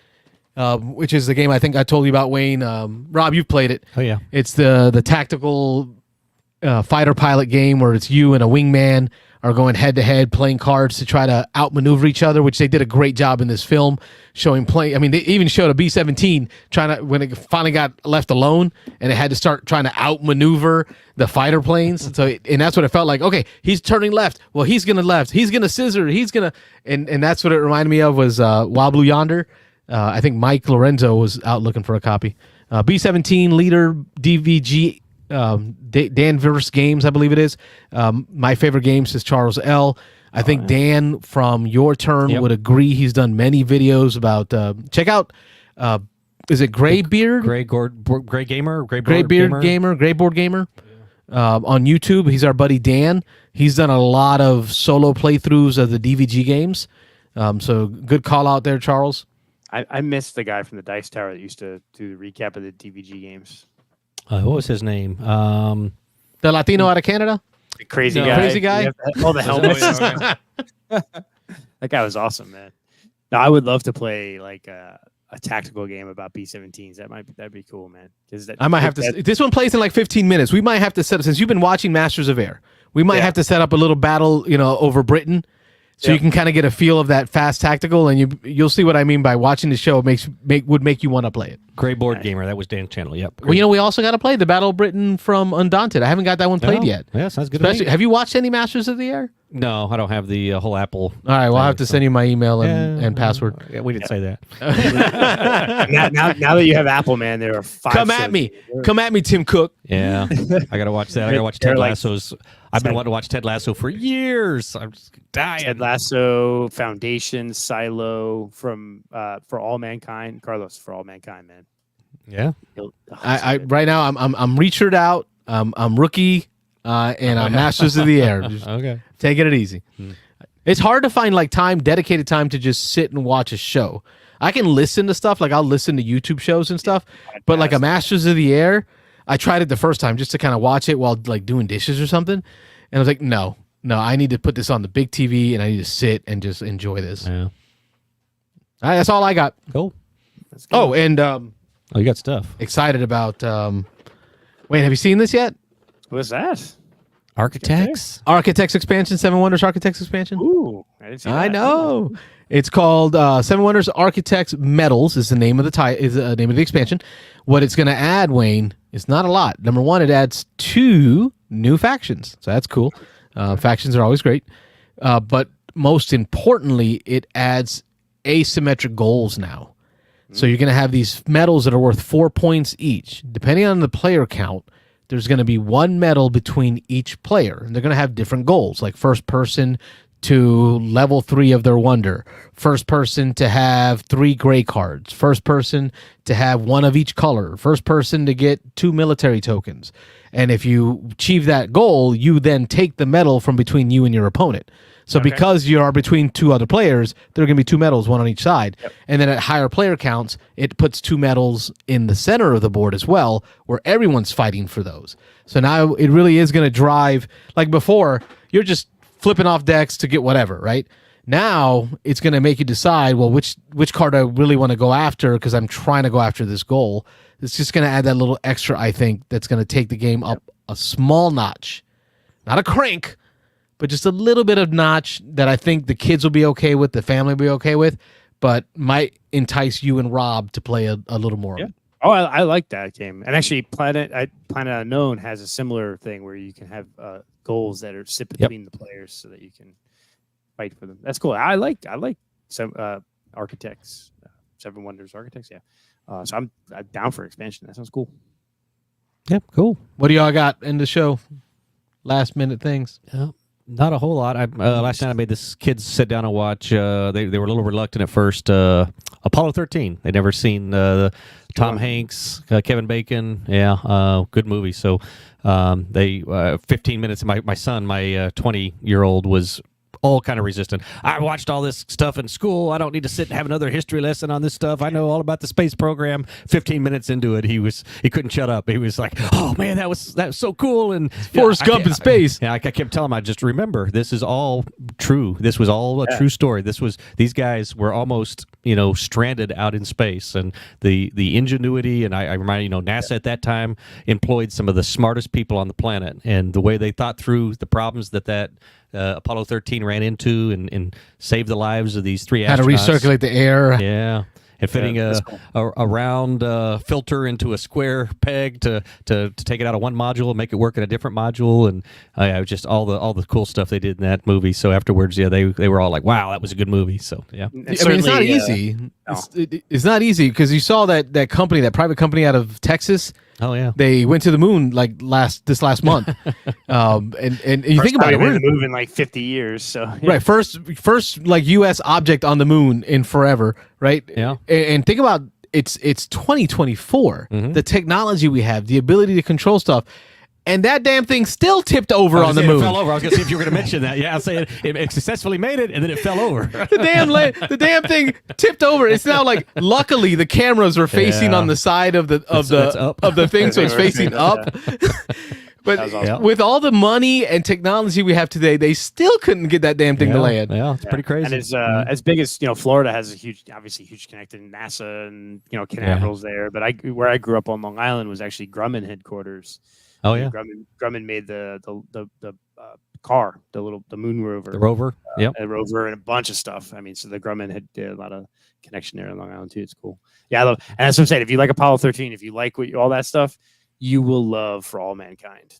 which is the game I think I told you about, Wayne. Rob, you've played it. Oh yeah. It's the tactical fighter pilot game where it's you and a wingman are going head to head playing cards to try to outmaneuver each other, which they did a great job in this film showing play. I mean, they even showed a B-17 trying to, when it finally got left alone and it had to start trying to outmaneuver the fighter planes. So, and that's what it felt like. Okay, he's turning left. Well, he's going to left. He's going to scissor. He's going to, and that's what it reminded me of was Wild Blue Yonder. I think Mike Lorenzo was out looking for a copy. B-17 leader DVG Danvers Games, I believe it is. My favorite games is Charles L. I think Dan from Your Turn would agree. He's done many videos about. Check out. Is it Graybeard? Gray Gamer. Graybeard Gamer. Grayboard Gamer. On YouTube, he's our buddy Dan. He's done a lot of solo playthroughs of the DVG games. So good call out there, Charles. I missed the guy from the Dice Tower that used to do the recap of the DVG games. What was his name? The Latino out of Canada? The crazy guy. Crazy guy? All the helmets. That guy was awesome, man. No, I would love to play like a tactical game about B-17s. That'd be cool, man. I might have to. This one plays in like 15 minutes. We might have to set up, since you've been watching Masters of Air, we might have to set up a little battle, over Britain. So you can kind of get a feel of that fast tactical, and you'll see what I mean by watching the show. Would make you want to play it. Gray Board Gamer, that was Dan's channel. Yep. Great. Well, we also got to play the Battle of Britain from Undaunted. I haven't got that one played yet. Yeah, sounds good. Have you watched any Masters of the Air? No, I don't have the whole Apple. All right, well, I'll have to send you my email and password. Yeah, we didn't say that. now that you have Apple, man, there are 5. Come at me, Tim Cook. Yeah, I gotta watch that. I gotta watch Ted Lasso's. I've been wanting to watch Ted Lasso for years. I'm just dying. Ted Lasso, Foundation, Silo, from For All Mankind, Carlos, For All Mankind, man. Yeah. I right now I'm Richard out. I'm rookie. And I'm Masters of the Air. Just taking it easy. It's hard to find like dedicated time to just sit and watch a show. I can listen to stuff, like I'll listen to YouTube shows and stuff, but like a Masters of the Air, I tried it the first time just to kind of watch it while like doing dishes or something, and I was like, no, I need to put this on the big TV and I need to sit and just enjoy this. Yeah. That's all I got. Cool. Oh, and Oh, you got stuff. Excited about. Wait, have you seen this yet? What's that? Architects. Architects expansion, Seven Wonders Architects expansion. Ooh, I didn't see that. I know. It's called Seven Wonders Architects Medals. Is the name of the name of the expansion. What it's going to add, Wayne, is not a lot. Number one, it adds 2 new factions, so that's cool. Factions are always great, but most importantly, it adds asymmetric goals now. So you're going to have these medals that are worth 4 points each, depending on the player count. There's going to be 1 medal between each player, and they're going to have different goals, like first person to level 3 of their wonder, first person to have 3 gray cards, first person to have 1 of each color, first person to get 2 military tokens. And if you achieve that goal, you then take the medal from between you and your opponent. So because you are between 2 other players, there are going to be 2 medals, 1 on each side. Yep. And then at higher player counts, it puts 2 medals in the center of the board as well, where everyone's fighting for those. So now it really is going to drive, like before, you're just flipping off decks to get whatever, right? Now it's going to make you decide, well, which card I really want to go after because I'm trying to go after this goal. It's just going to add that little extra, I think, that's going to take the game up a small notch. Not a crank, but just a little bit of notch that I think the kids will be okay with, the family will be okay with, but might entice you and Rob to play a little more. Yeah. Oh, I like that game. And actually, Planet Unknown has a similar thing where you can have goals that are sit between the players so that you can fight for them. That's cool. I like some Architects, Seven Wonders Architects. Yeah. So I'm down for expansion. That sounds cool. Yep, cool. What do y'all got in the show? Last minute things. Not a whole lot. Last night I made this kids sit down and watch. They were a little reluctant at first. Apollo 13. They'd never seen Tom Hanks, Kevin Bacon. Yeah, good movie. So they 15 minutes. My son, my 20-year-old, was all kind of resistant. I watched all this stuff in school. I don't need to sit and have another history lesson on this stuff. I know all about the space program. 15 minutes into it, he couldn't shut up. He was like, "Oh man, that was so cool!" And Forrest Gump in space. I kept telling him, I just remember this is all true. This was all a true story. These guys were almost stranded out in space, and the ingenuity. And I remind NASA at that time employed some of the smartest people on the planet, and the way they thought through the problems that Apollo 13 ran into and saved the lives of these 3 astronauts. How to recirculate the air. Yeah. And fitting a round filter into a square peg to take it out of one module and make it work in a different module, and just all the cool stuff they did in that movie. So afterwards, they were all like, "Wow, that was a good movie." So yeah, I mean, it's not easy. No. It's not easy because you saw that private company out of Texas. Oh yeah, they went to the moon like this last month, and you think about it, we're in the moon in like 50 years. So yeah. Right, first like U.S. object on the moon in forever, right? Yeah, and think about it's 2024. Mm-hmm. The technology we have, the ability to control stuff. And that damn thing still tipped over on the moon. It fell over. I was going to see if you were going to mention that. Yeah, I'll say it successfully made it, and then it fell over. the damn thing tipped over. It's now like, luckily the cameras are facing on the side of the thing, so it's facing up. But awesome. With all the money and technology we have today, they still couldn't get that damn thing to land. Yeah, it's pretty crazy. And it's as big as Florida has obviously huge connected NASA and Canaveral's there. But where I grew up on Long Island was actually Grumman headquarters. Oh yeah, Grumman made the car, the moon rover, the rover, a rover, and a bunch of stuff. I mean, so the Grumman had a lot of connection there in Long Island too. It's cool. Yeah, I love. And that's what I'm saying. If you like Apollo 13, if you like all that stuff, you will love For All Mankind.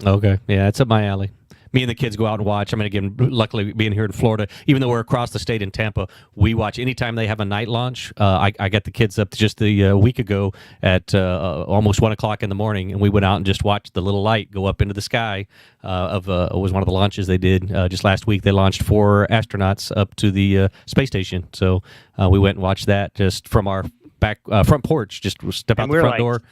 Okay, yeah, it's up my alley. Me and the kids go out and watch. I mean, again, luckily being here in Florida, even though we're across the state in Tampa, we watch anytime they have a night launch. I got the kids up just a week ago at almost 1 o'clock in the morning, and we went out and just watched the little light go up into the sky. It was one of the launches they did just last week. They launched 4 astronauts up to the space station. So we went and watched that just from our back front porch. Just step out the front door.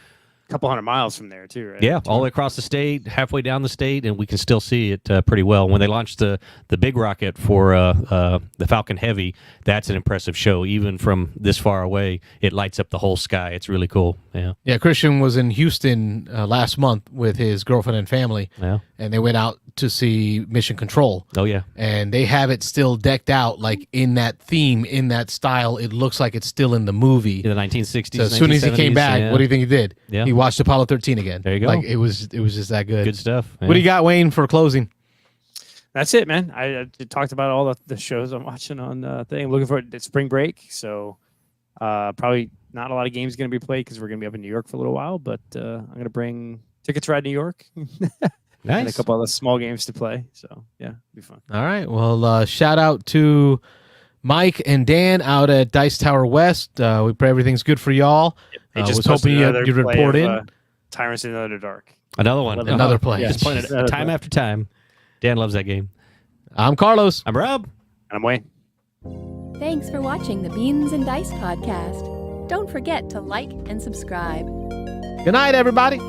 couple 100 miles from there too, right? Yeah, all the way across the state, halfway down the state, and we can still see it pretty well. When they launched the big rocket for the Falcon Heavy, that's an impressive show. Even from this far away, it lights up the whole sky. It's really cool. Yeah. Yeah, Christian was in Houston last month with his girlfriend and family, Yeah. and they went out to see Mission Control. Oh yeah. And they have it still decked out like in that theme, in that style. It looks like it's still in the movie. In the 1960s. So as soon as he came 1970s, back, yeah. what do you think he did? Yeah. He watched Apollo 13 again. There you go. Like it was just that good. Good stuff. What do you got, Wayne, for closing? That's it, man. I talked about all the shows I'm watching on the thing. I'm looking forward to spring break, so probably not a lot of games going to be played because we're going to be up in New York for a little while. But I'm going to bring Ticket to Ride New York. Nice. And a couple other small games to play. So yeah, it'll be fun. All right. Well, shout out to Mike and Dan out at Dice Tower West. We pray everything's good for y'all. They Was just hoping posted another you'd play report of, in. Tyrants in the Underdark. Another one. Another play. Just playing it Another time play. after time. Dan loves that game. I'm Carlos. I'm Rob. And I'm Wayne. Thanks for watching the Beans and Dice podcast. Don't forget to like and subscribe. Good night, everybody.